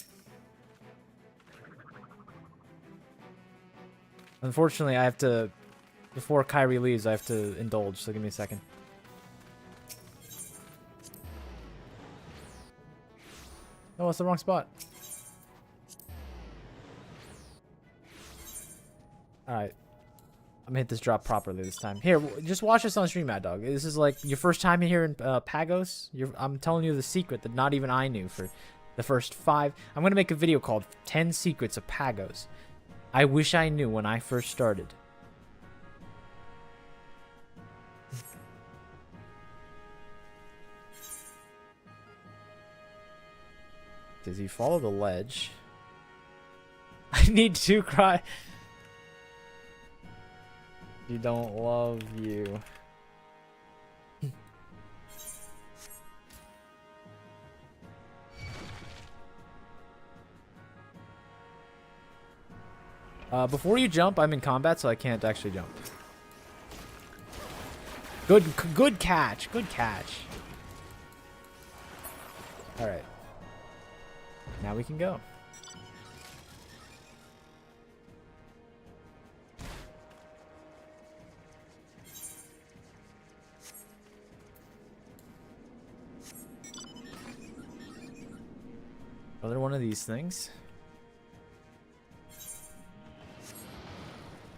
A: Unfortunately, I have to, before Kyrie leaves, I have to indulge, so give me a second. Oh, it's the wrong spot. Alright. I'm gonna hit this drop properly this time. Here, just watch this on stream, Mad Dog. This is like your first time here in Pagos. I'm telling you the secret that not even I knew for the first 5. I'm gonna make a video called 10 Secrets of Pagos. I wish I knew when I first started. Does he follow the ledge? I need to cry. You don't love you. Before you jump, I'm in combat, so I can't actually jump. Good catch. Good catch. All right. Now we can go. Another one of these things.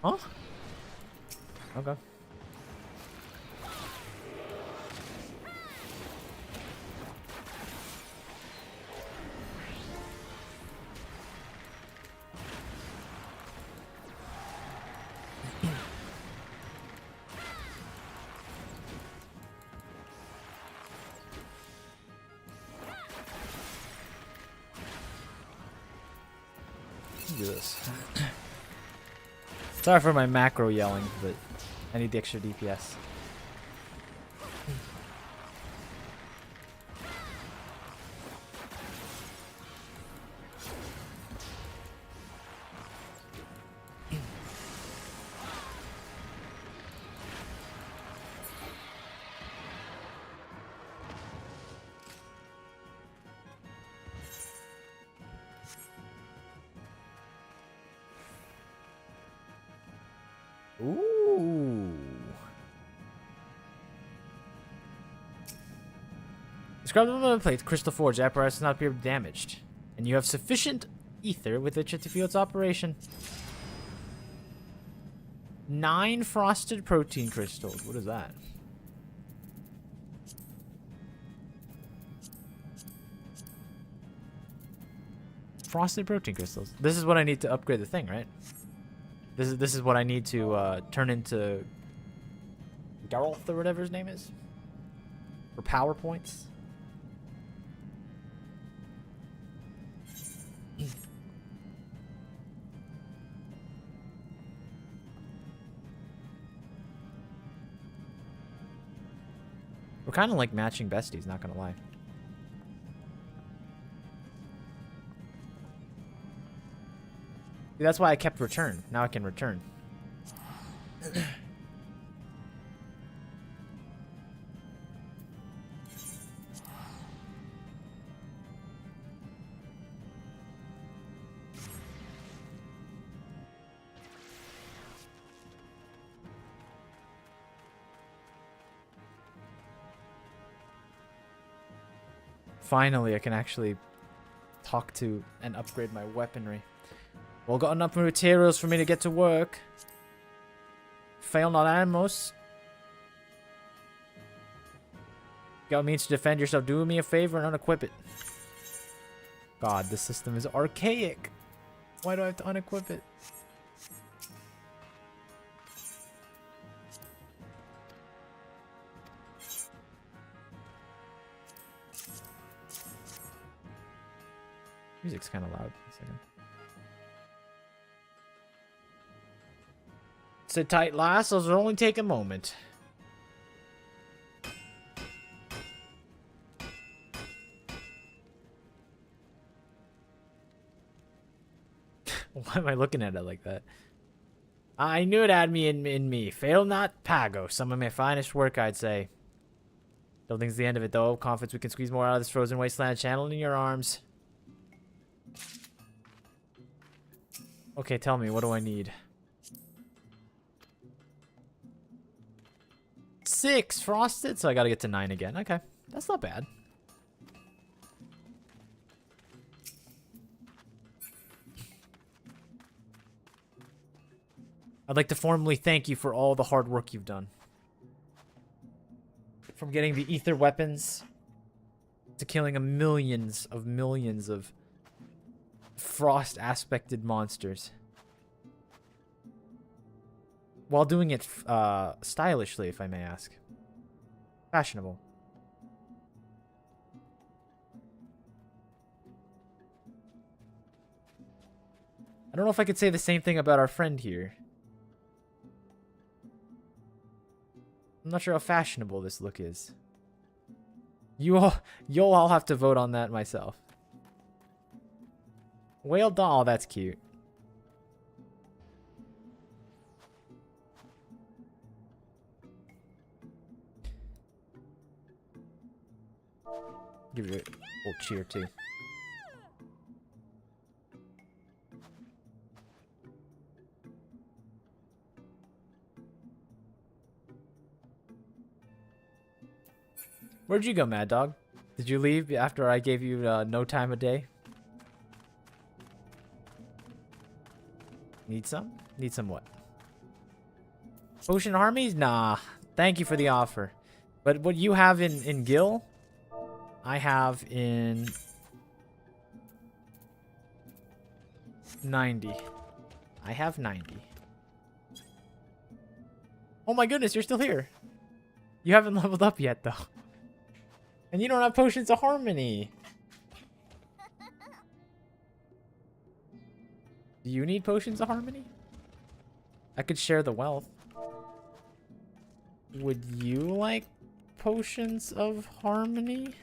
A: Huh? Okay. Do this. Sorry for my macro yelling, but I need the extra DPS. Ooh. Describe the plate. Crystal Forge. Apparatus does not appear damaged. And you have sufficient ether with which to fuel its operation. 9 frosted protein crystals. What is that? Frosted protein crystals. This is what I need to upgrade the thing, right? This is what I need to turn into Geralt or whatever his name is. For power points. We're kind of like matching besties, not gonna lie. See, that's why I kept return. Now I can return. Finally, I can actually talk to and upgrade my weaponry. Well, got enough materials for me to get to work. Fail not animos. Got means to defend yourself. Do me a favor and unequip it. God, this system is archaic. Why do I have to unequip it? Music's kind of loud. A second. Sit tight, lass. Those will only take a moment. Why am I looking at it like that? I knew it had me in me. Fail not, Pago. Some of my finest work, I'd say. Don't think it's the end of it, though. Confidence we can squeeze more out of this frozen wasteland. Channel in your arms. Okay, tell me, what do I need? 6 frosted, so I gotta get to 9 again. Okay, that's not bad. I'd like to formally thank you for all the hard work you've done. From getting the ether weapons to killing millions of frost aspected monsters. While doing it stylishly, if I may ask. Fashionable. I don't know if I could say the same thing about our friend here. I'm not sure how fashionable this look is. You'll all have to vote on that myself. Whale doll, that's cute. Give you a little cheer too. Where'd you go, Mad Dog? Did you leave after I gave you no time a day? Need some? Need some what? Potion armies? Nah. Thank you for the offer. But what you have in Gil, I have in 90. I have 90. Oh my goodness, you're still here. You haven't leveled up yet, though. And you don't have potions of harmony. Do you need potions of harmony? I could share the wealth. Would you like potions of harmony?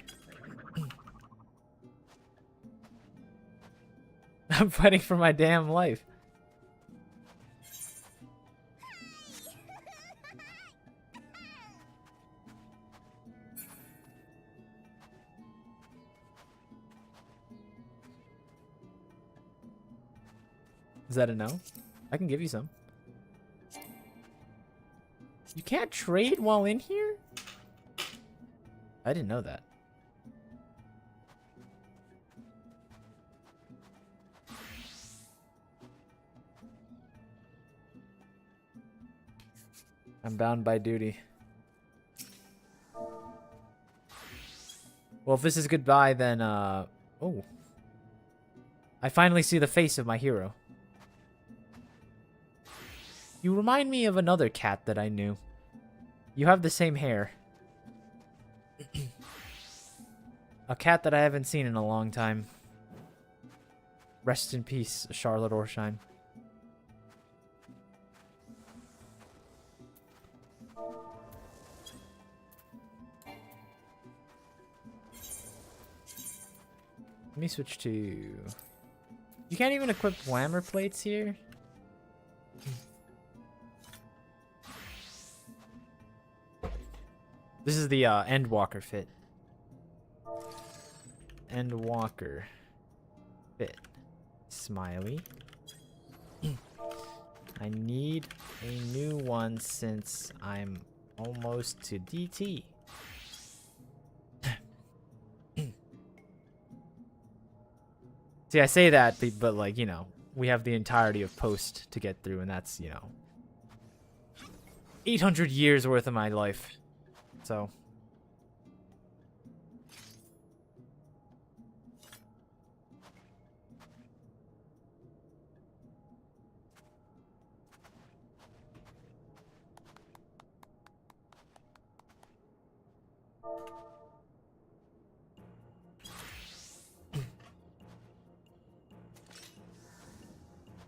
A: I'm fighting for my damn life. Is that a no? I can give you some. You can't trade while in here? I didn't know that. I'm bound by duty. Well, if this is goodbye, then, oh. I finally see the face of my hero. You remind me of another cat that I knew. You have the same hair. A cat that I haven't seen in a long time. Rest in peace, Charlotte Orshine. Let me switch to... You can't even equip glamour plates here? This is the Endwalker fit. Endwalker fit. Smiley. I need a new one since I'm almost to DT. See, I say that, but like, you know, we have the entirety of post to get through, and that's, you know, 800 years worth of my life. So.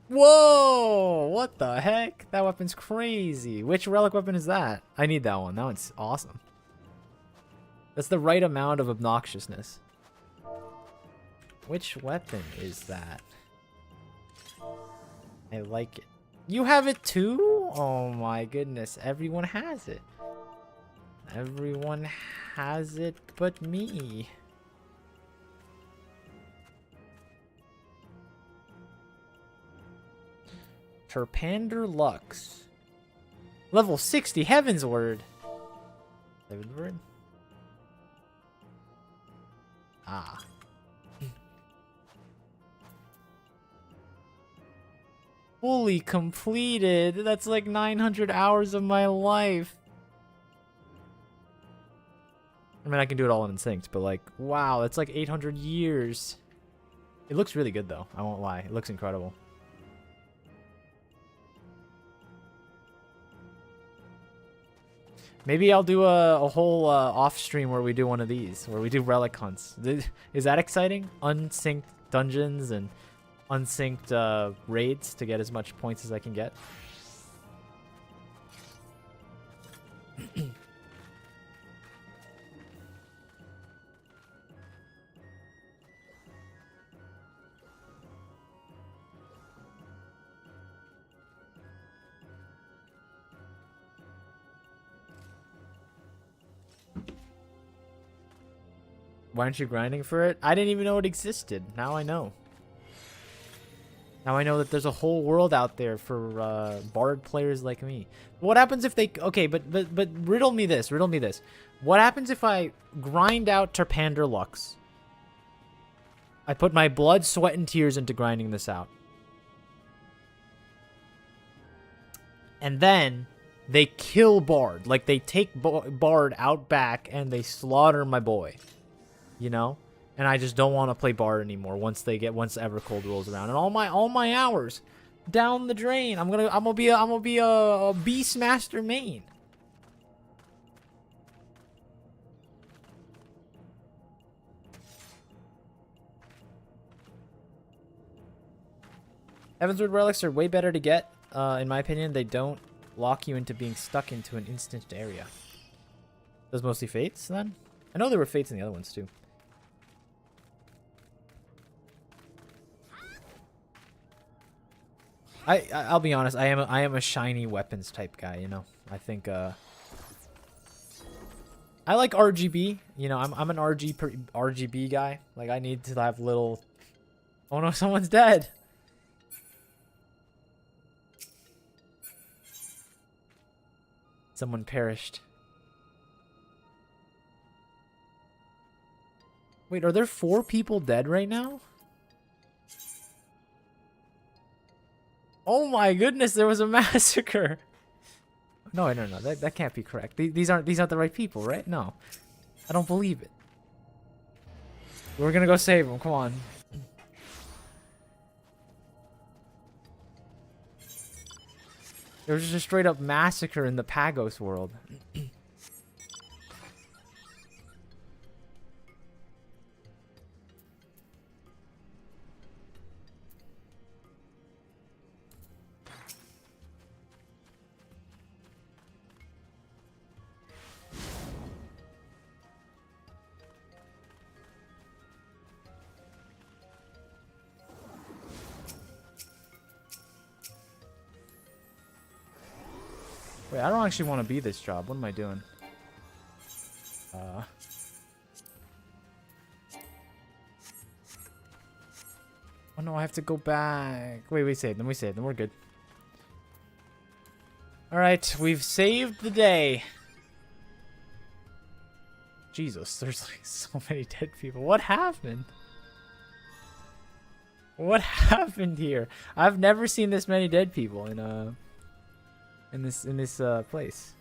A: Whoa! What the heck? That weapon's crazy. Which relic weapon is that? I need that one. That one's awesome. That's the right amount of obnoxiousness. Which weapon is that? I like it. You have it too? Oh my goodness. Everyone has it. Everyone has it but me. Terpander Lux. Level 60. Heaven's Word. Heaven's Word? Ah. Fully completed. That's like 900 hours of my life. I mean, I can do it all in Instinct, but like, wow, that's like 800 years. It looks really good though. I won't lie. It looks incredible. Maybe I'll do a whole off stream where we do one of these, where we do relic hunts. Is that exciting? Unsynced dungeons and unsynced raids to get as much points as I can get. Why aren't you grinding for it? I didn't even know it existed. Now I know. Now I know that there's a whole world out there for bard players like me. What happens if they... Okay, but riddle me this. Riddle me this. What happens if I grind out Terpander Lux? I put my blood, sweat, and tears into grinding this out. And then they kill Bard. Like, they take Bard out back and they slaughter my boy. You know? And I just don't want to play Bard anymore once Evercold rolls around. And all my hours down the drain. I'm gonna be a Beastmaster main. Heavensward relics are way better to get, in my opinion. They don't lock you into being stuck into an instanced area. Those mostly fates, then? I know there were fates in the other ones, too. I'll be honest, I am a shiny weapons type guy, you know. I think I like RGB, you know. I'm an RGB guy. Like, I need to have little. Oh no, someone's dead. Someone perished. Wait, are there 4 people dead right now? Oh my goodness, there was a massacre. No, that can't be correct. These aren't the right people, right? No. I don't believe it. We're gonna go save them, come on. There was just a straight up massacre in the Pagos world. Wait, I don't actually want to be this job. What am I doing? Oh no, I have to go back. Wait, we saved them. We saved them. We're good. Alright, we've saved the day. Jesus, there's like so many dead people. What happened? What happened here? I've never seen this many dead people in this place.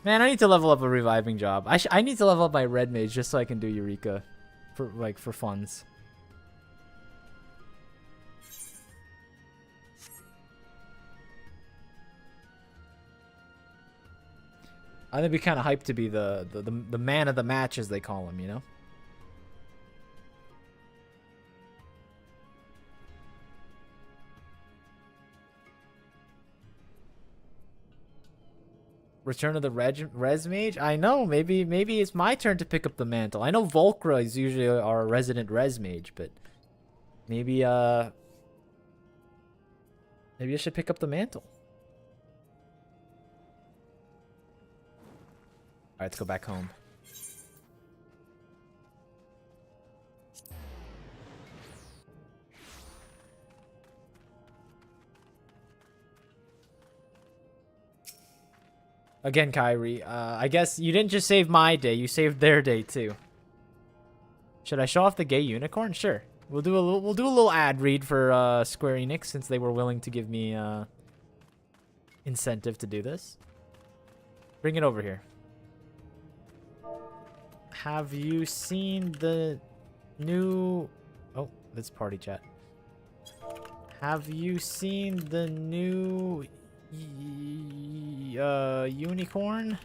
A: Man, I need to level up a reviving job. I need to level up my red mage just so I can do Eureka for funds. I think it'd be kind of hyped to be the man of the match, as they call him, you know? Return of the res mage? I know, maybe it's my turn to pick up the mantle. I know Volcra is usually our resident res mage, but maybe I should pick up the mantle. Alright, let's go back home. Again, Kyrie, I guess you didn't just save my day, you saved their day too. Should I show off the gay unicorn? Sure. We'll do a little ad read for Square Enix, since they were willing to give me incentive to do this. Bring it over here. Have you seen the new... Oh, that's party chat. Have you seen the new unicorn?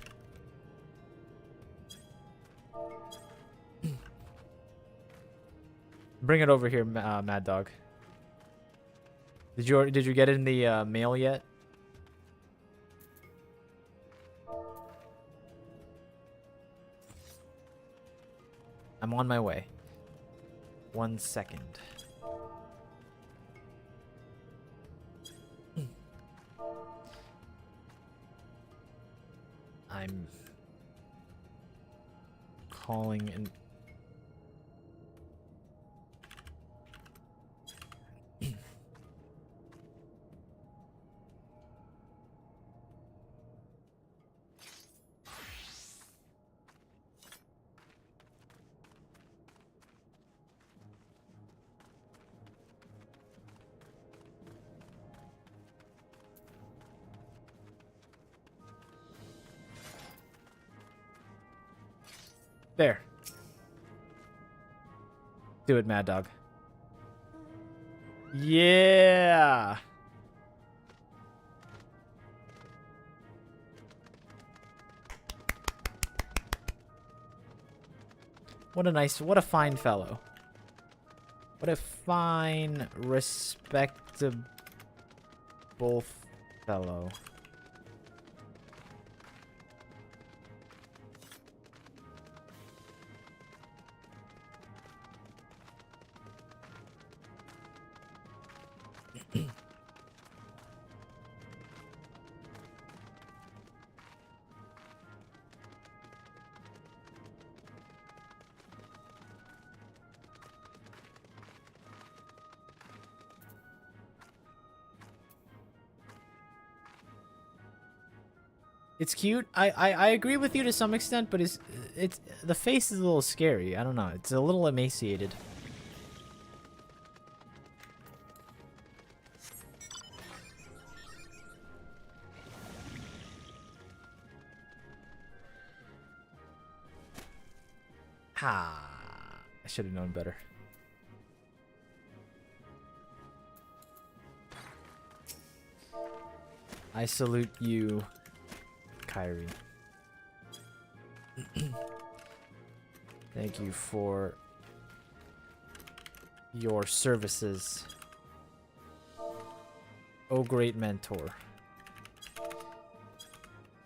A: Bring it over here, Mad Dog. Did you get it in the mail yet? I'm on my way. 1 second. I'm calling and there. Do it, Mad Dog. Yeah. What a fine fellow. What a fine, respectable fellow. It's cute. I agree with you to some extent, but it's the face is a little scary. I don't know. It's a little emaciated. Ha! I should have known better. I salute you, Kyrie. Thank you for your services. Oh, great mentor.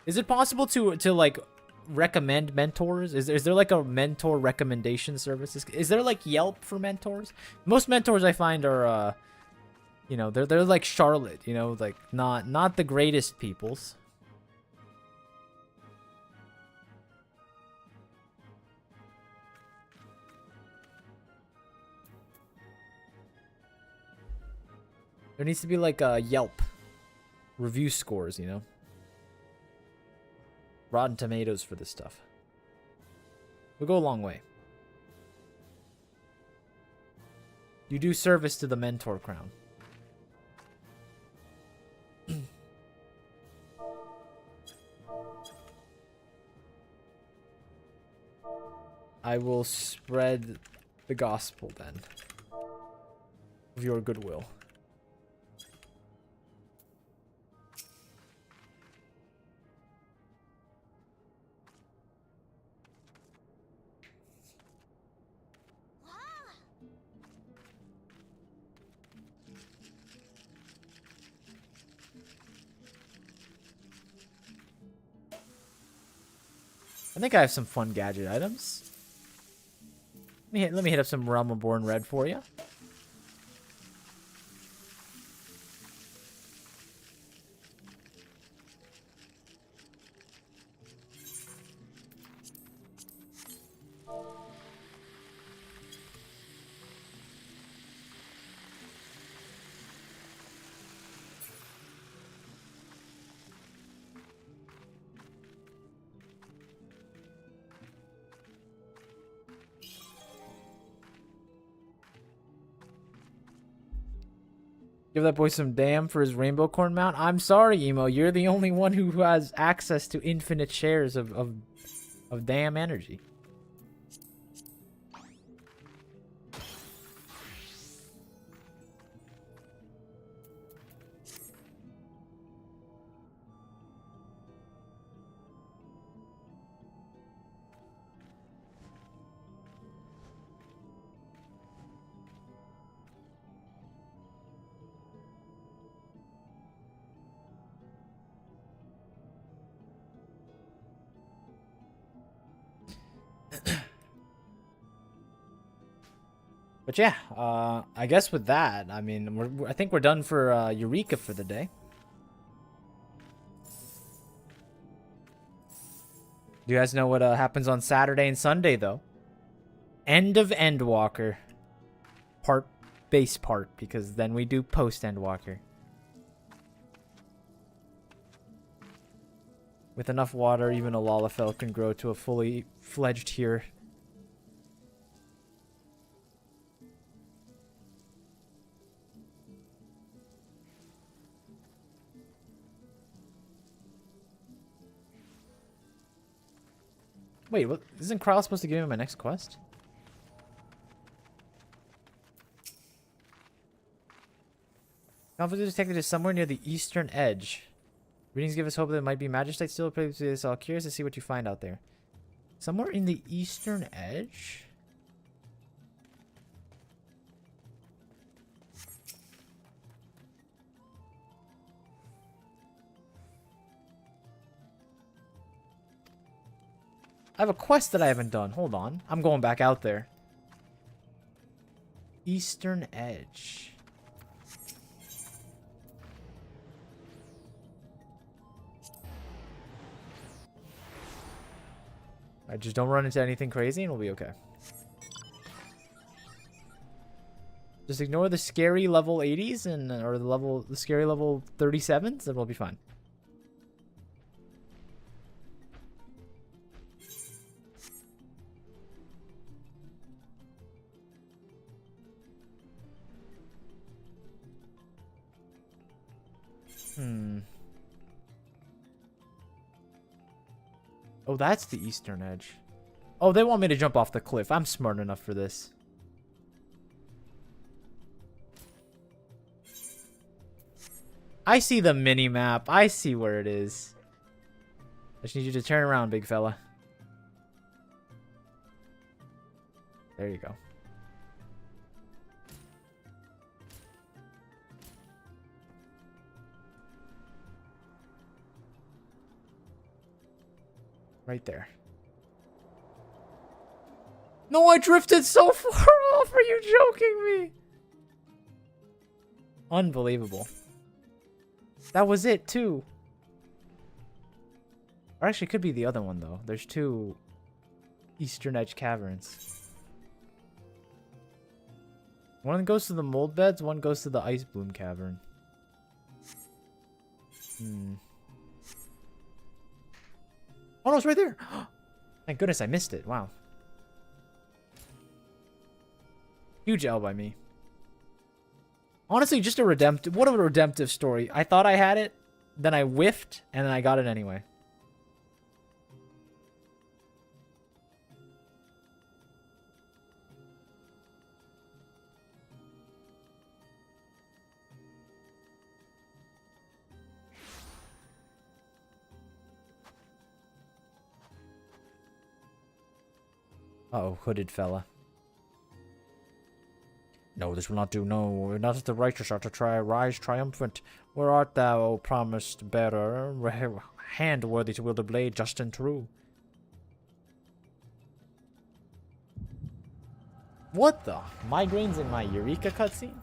A: Is it possible to like recommend mentors? Is there like a mentor recommendation service? Is there like Yelp for mentors? Most mentors I find are you know, they're like Charlotte, you know, like not the greatest peoples. There needs to be like a Yelp review scores, you know? Rotten Tomatoes for this stuff. We'll go a long way. You do service to the mentor crown. I will spread the gospel then of your goodwill. I think I have some fun gadget items. Let me hit up some Realm Reborn Red for you. Give that boy some damn for his rainbow corn mount. I'm sorry, Emo. You're the only one who has access to infinite shares of damn energy. But yeah, I guess with that, I mean, I think we're done for Eureka for the day. Do you guys know what happens on Saturday and Sunday, though? End of Endwalker. Base part, because then we do post Endwalker. With enough water, even a Lalafell can grow to a fully fledged here. Wait, what? Isn't Kral supposed to give me my next quest? Conflict detected is somewhere near the eastern edge. Readings give us hope that it might be Magistite still. I'll curious to see what you find out there. Somewhere in the eastern edge? I have a quest that I haven't done. Hold on. I'm going back out there. Eastern Edge. I just don't run into anything crazy and we'll be okay. Just ignore the scary level 80s and or the scary level 37s and we'll be fine. Oh, that's the Eastern Edge. Oh, they want me to jump off the cliff. I'm smart enough for this. I see the mini-map. I see where it is. I just need you to turn around, big fella. There you go. Right there. No, I drifted so far off. Are you joking me? Unbelievable. That was it, too. Or actually, it could be the other one, though. There's two Eastern Edge caverns. One goes to the mold beds, one goes to the ice bloom cavern. Oh no, it's right there. Thank goodness I missed it. Wow. Huge L by me. Honestly, just a redemptive... What a redemptive story. I thought I had it, then I whiffed, and then I got it anyway. Uh-oh, hooded fella. No, this will not do. No, not as the righteous are to rise triumphant. Where art thou, O promised bearer? Hand worthy to wield the blade, just and true. What the? Migraines in my Eureka cutscene?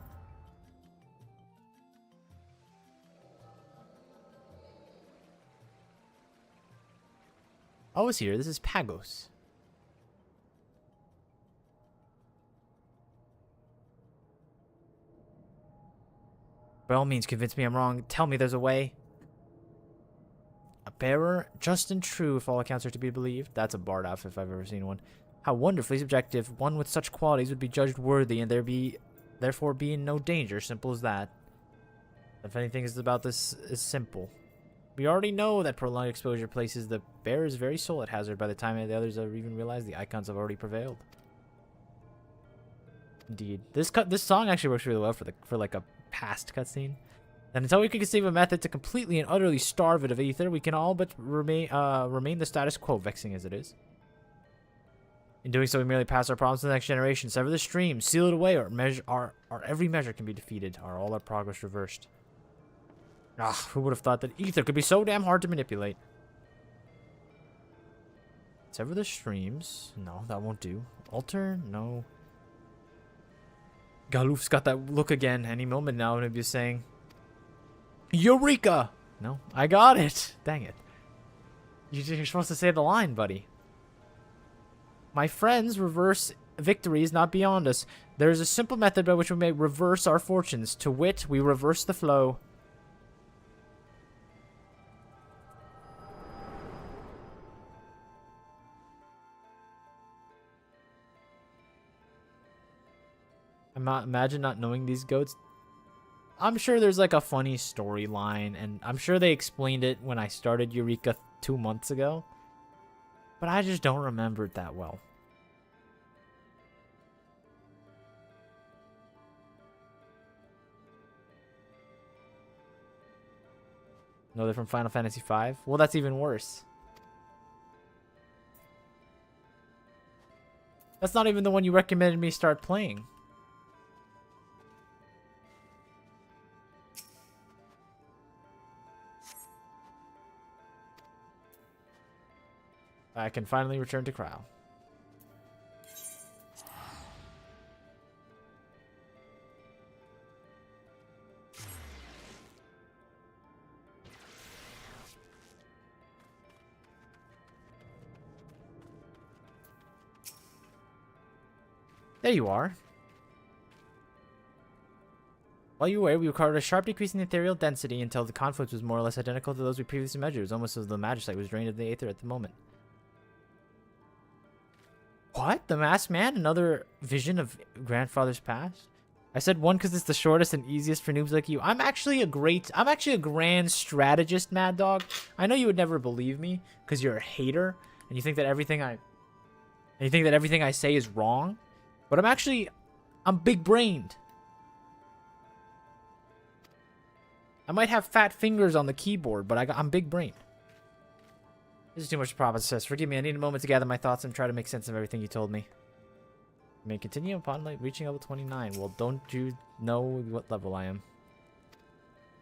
A: Oh, it's here. This is Pagos. By all means, convince me I'm wrong. Tell me there's a way. A bearer, just and true, if all accounts are to be believed. That's a bard outfit if I've ever seen one. How wonderfully subjective. One with such qualities would be judged worthy, and therefore be in no danger. Simple as that. If anything is about this is simple. We already know that prolonged exposure places the bearer's very soul at hazard. By the time the others have even realized, the icons have already prevailed. Indeed, this song actually works really well for like a past cutscene. And until we can conceive a method to completely and utterly starve it of ether, we can all but remain the status quo, vexing as it is. In doing so, we merely pass our problems to the next generation, sever the stream, seal it away, or every measure can be defeated, or all our progress reversed. Ah, who would have thought that ether could be so damn hard to manipulate? Sever the streams. No, that won't do. Alter? No. Galoof's got that look again. Any moment now, and he'll be saying, Eureka! No, I got it. Dang it. You're supposed to say the line, buddy. My friends, reverse victory is not beyond us. There is a simple method by which we may reverse our fortunes. To wit, we reverse the flow. Imagine not knowing these goats. I'm sure there's like a funny storyline, and I'm sure they explained it when I started Eureka 2 months ago. But I just don't remember it that well. No, they're from Final Fantasy V? Well, that's even worse. That's not even the one you recommended me start playing. I can finally return to Cryo. There you are. While you were away, we recorded a sharp decrease in the ethereal density until the conflict was more or less identical to those we previously measured. It was almost as though the magicite was drained of the aether at the moment. What? The Masked Man? Another vision of grandfather's past? I said one because it's the shortest and easiest for noobs like you. I'm actually a grand strategist, Mad Dog. I know you would never believe me because you're a hater and you think that everything I say is wrong. But I'm big-brained. I might have fat fingers on the keyboard, but I'm big-brained. This is too much to process. Forgive me, I need a moment to gather my thoughts and try to make sense of everything you told me. You may continue upon reaching level 29. Well, don't you know what level I am?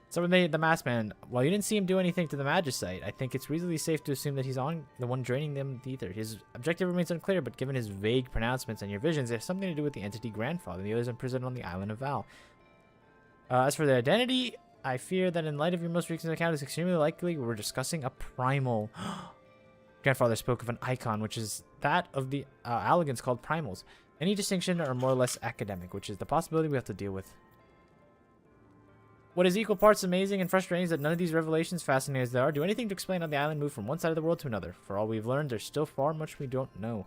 A: So we made the Masked Man. While you didn't see him do anything to the Magicite, I think it's reasonably safe to assume that he's on the one draining them the ether. His objective remains unclear, but given his vague pronouncements and your visions, there's something to do with the entity grandfather and the others imprisoned on the island of Val. As for their identity, I fear that in light of your most recent account, it's extremely likely we're discussing a primal. Grandfather spoke of an icon, which is that of the Allegans called primals. Any distinction are more or less academic, which is the possibility we have to deal with. What is equal parts amazing and frustrating is that none of these revelations, fascinating as they are, do anything to explain how the island moved from one side of the world to another. For all we've learned, there's still far much we don't know.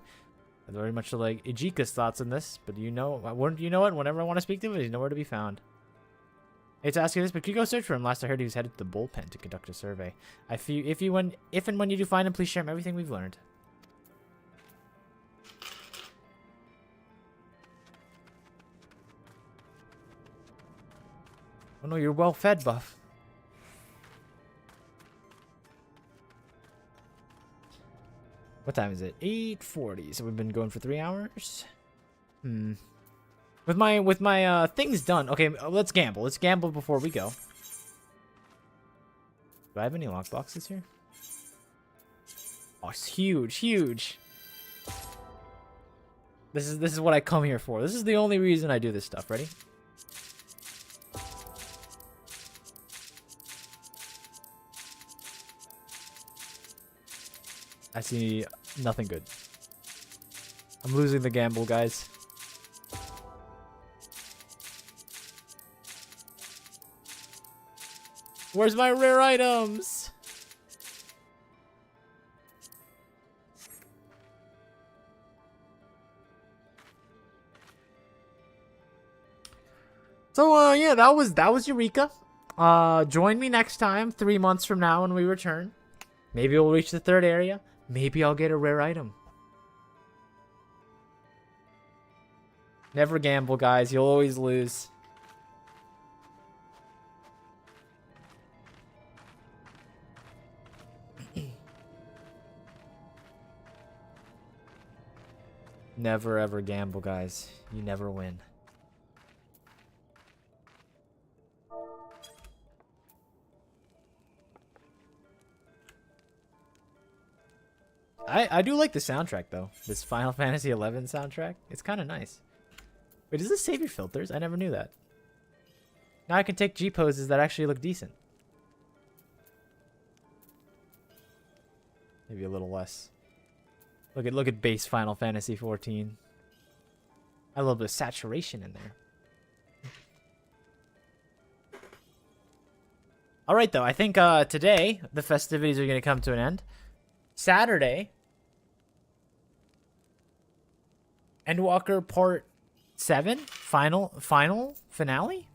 A: I'm very much like Ijika's thoughts on this, but you know what? Whenever I want to speak to him, he's nowhere to be found. I hate to ask you this, but could you go search for him? Last I heard, he was headed to the bullpen to conduct a survey. If and when you do find him, please share him everything we've learned. Oh no, you're well fed, Buff. What time is it? 8:40. So we've been going for 3 hours. With my things done. Okay, let's gamble. Let's gamble before we go. Do I have any lockboxes here? Oh, it's huge, huge. This is what I come here for. This is the only reason I do this stuff. Ready? I see nothing good. I'm losing the gamble, guys. Where's my rare items? So yeah, that was Eureka. Join me next time, 3 months from now when we return. Maybe we'll reach the 3rd area. Maybe I'll get a rare item. Never gamble, guys. You'll always lose. Never ever gamble, guys. You never win. I do like the soundtrack though. This Final Fantasy XI soundtrack. It's kind of nice. Wait, does this save your filters? I never knew that. Now I can take G poses that actually look decent. Maybe a little less. Look at base Final Fantasy 14. A little bit of saturation in there. All right, though. I think today the festivities are going to come to an end. Saturday, Endwalker Part 7, finale?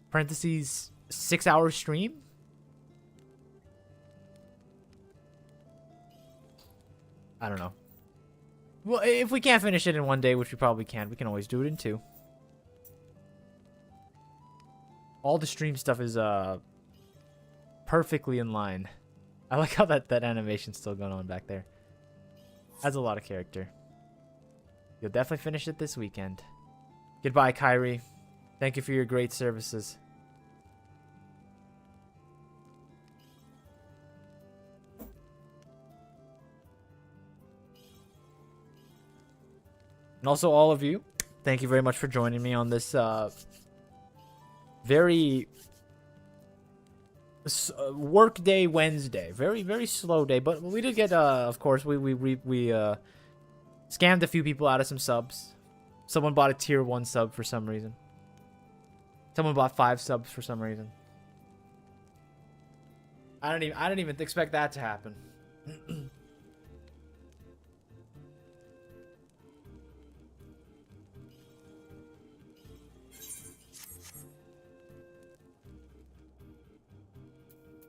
A: Parentheses, 6-hour stream? I don't know. Well, if we can't finish it in 1 day, which we probably can, we can always do it in 2. All the stream stuff is perfectly in line. I like how that animation's still going on back there. Adds a lot of character. You'll definitely finish it this weekend. Goodbye, Kyrie. Thank you for your great services. And also all of you, thank you very much for joining me on this very work day Wednesday. Very, very slow day, but we did get of course we scammed a few people out of some subs. Someone bought a tier 1 sub for some reason. Someone bought 5 subs for some reason. I didn't even expect that to happen.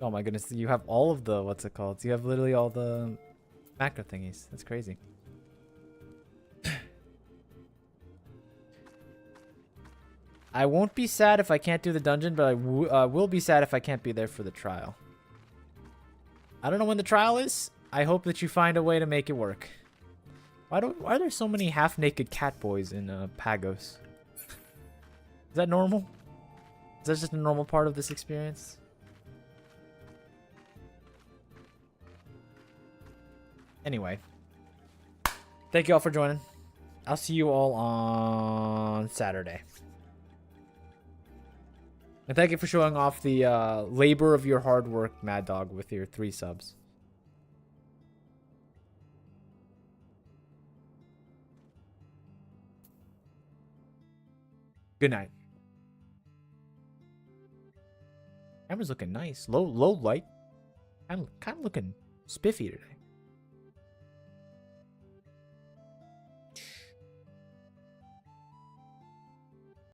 A: Oh my goodness, you have all of the, what's it called? You have literally all the macro thingies. That's crazy. I won't be sad if I can't do the dungeon, but I will be sad if I can't be there for the trial. I don't know when the trial is. I hope that you find a way to make it work. Why are there so many half-naked cat boys in Pagos? Is that normal? Is that just a normal part of this experience? Anyway, thank you all for joining. I'll see you all on Saturday. And thank you for showing off the labor of your hard work, Mad Dog, with your 3 subs. Good night. Camera's looking nice. Low light. I'm kind of looking spiffy today.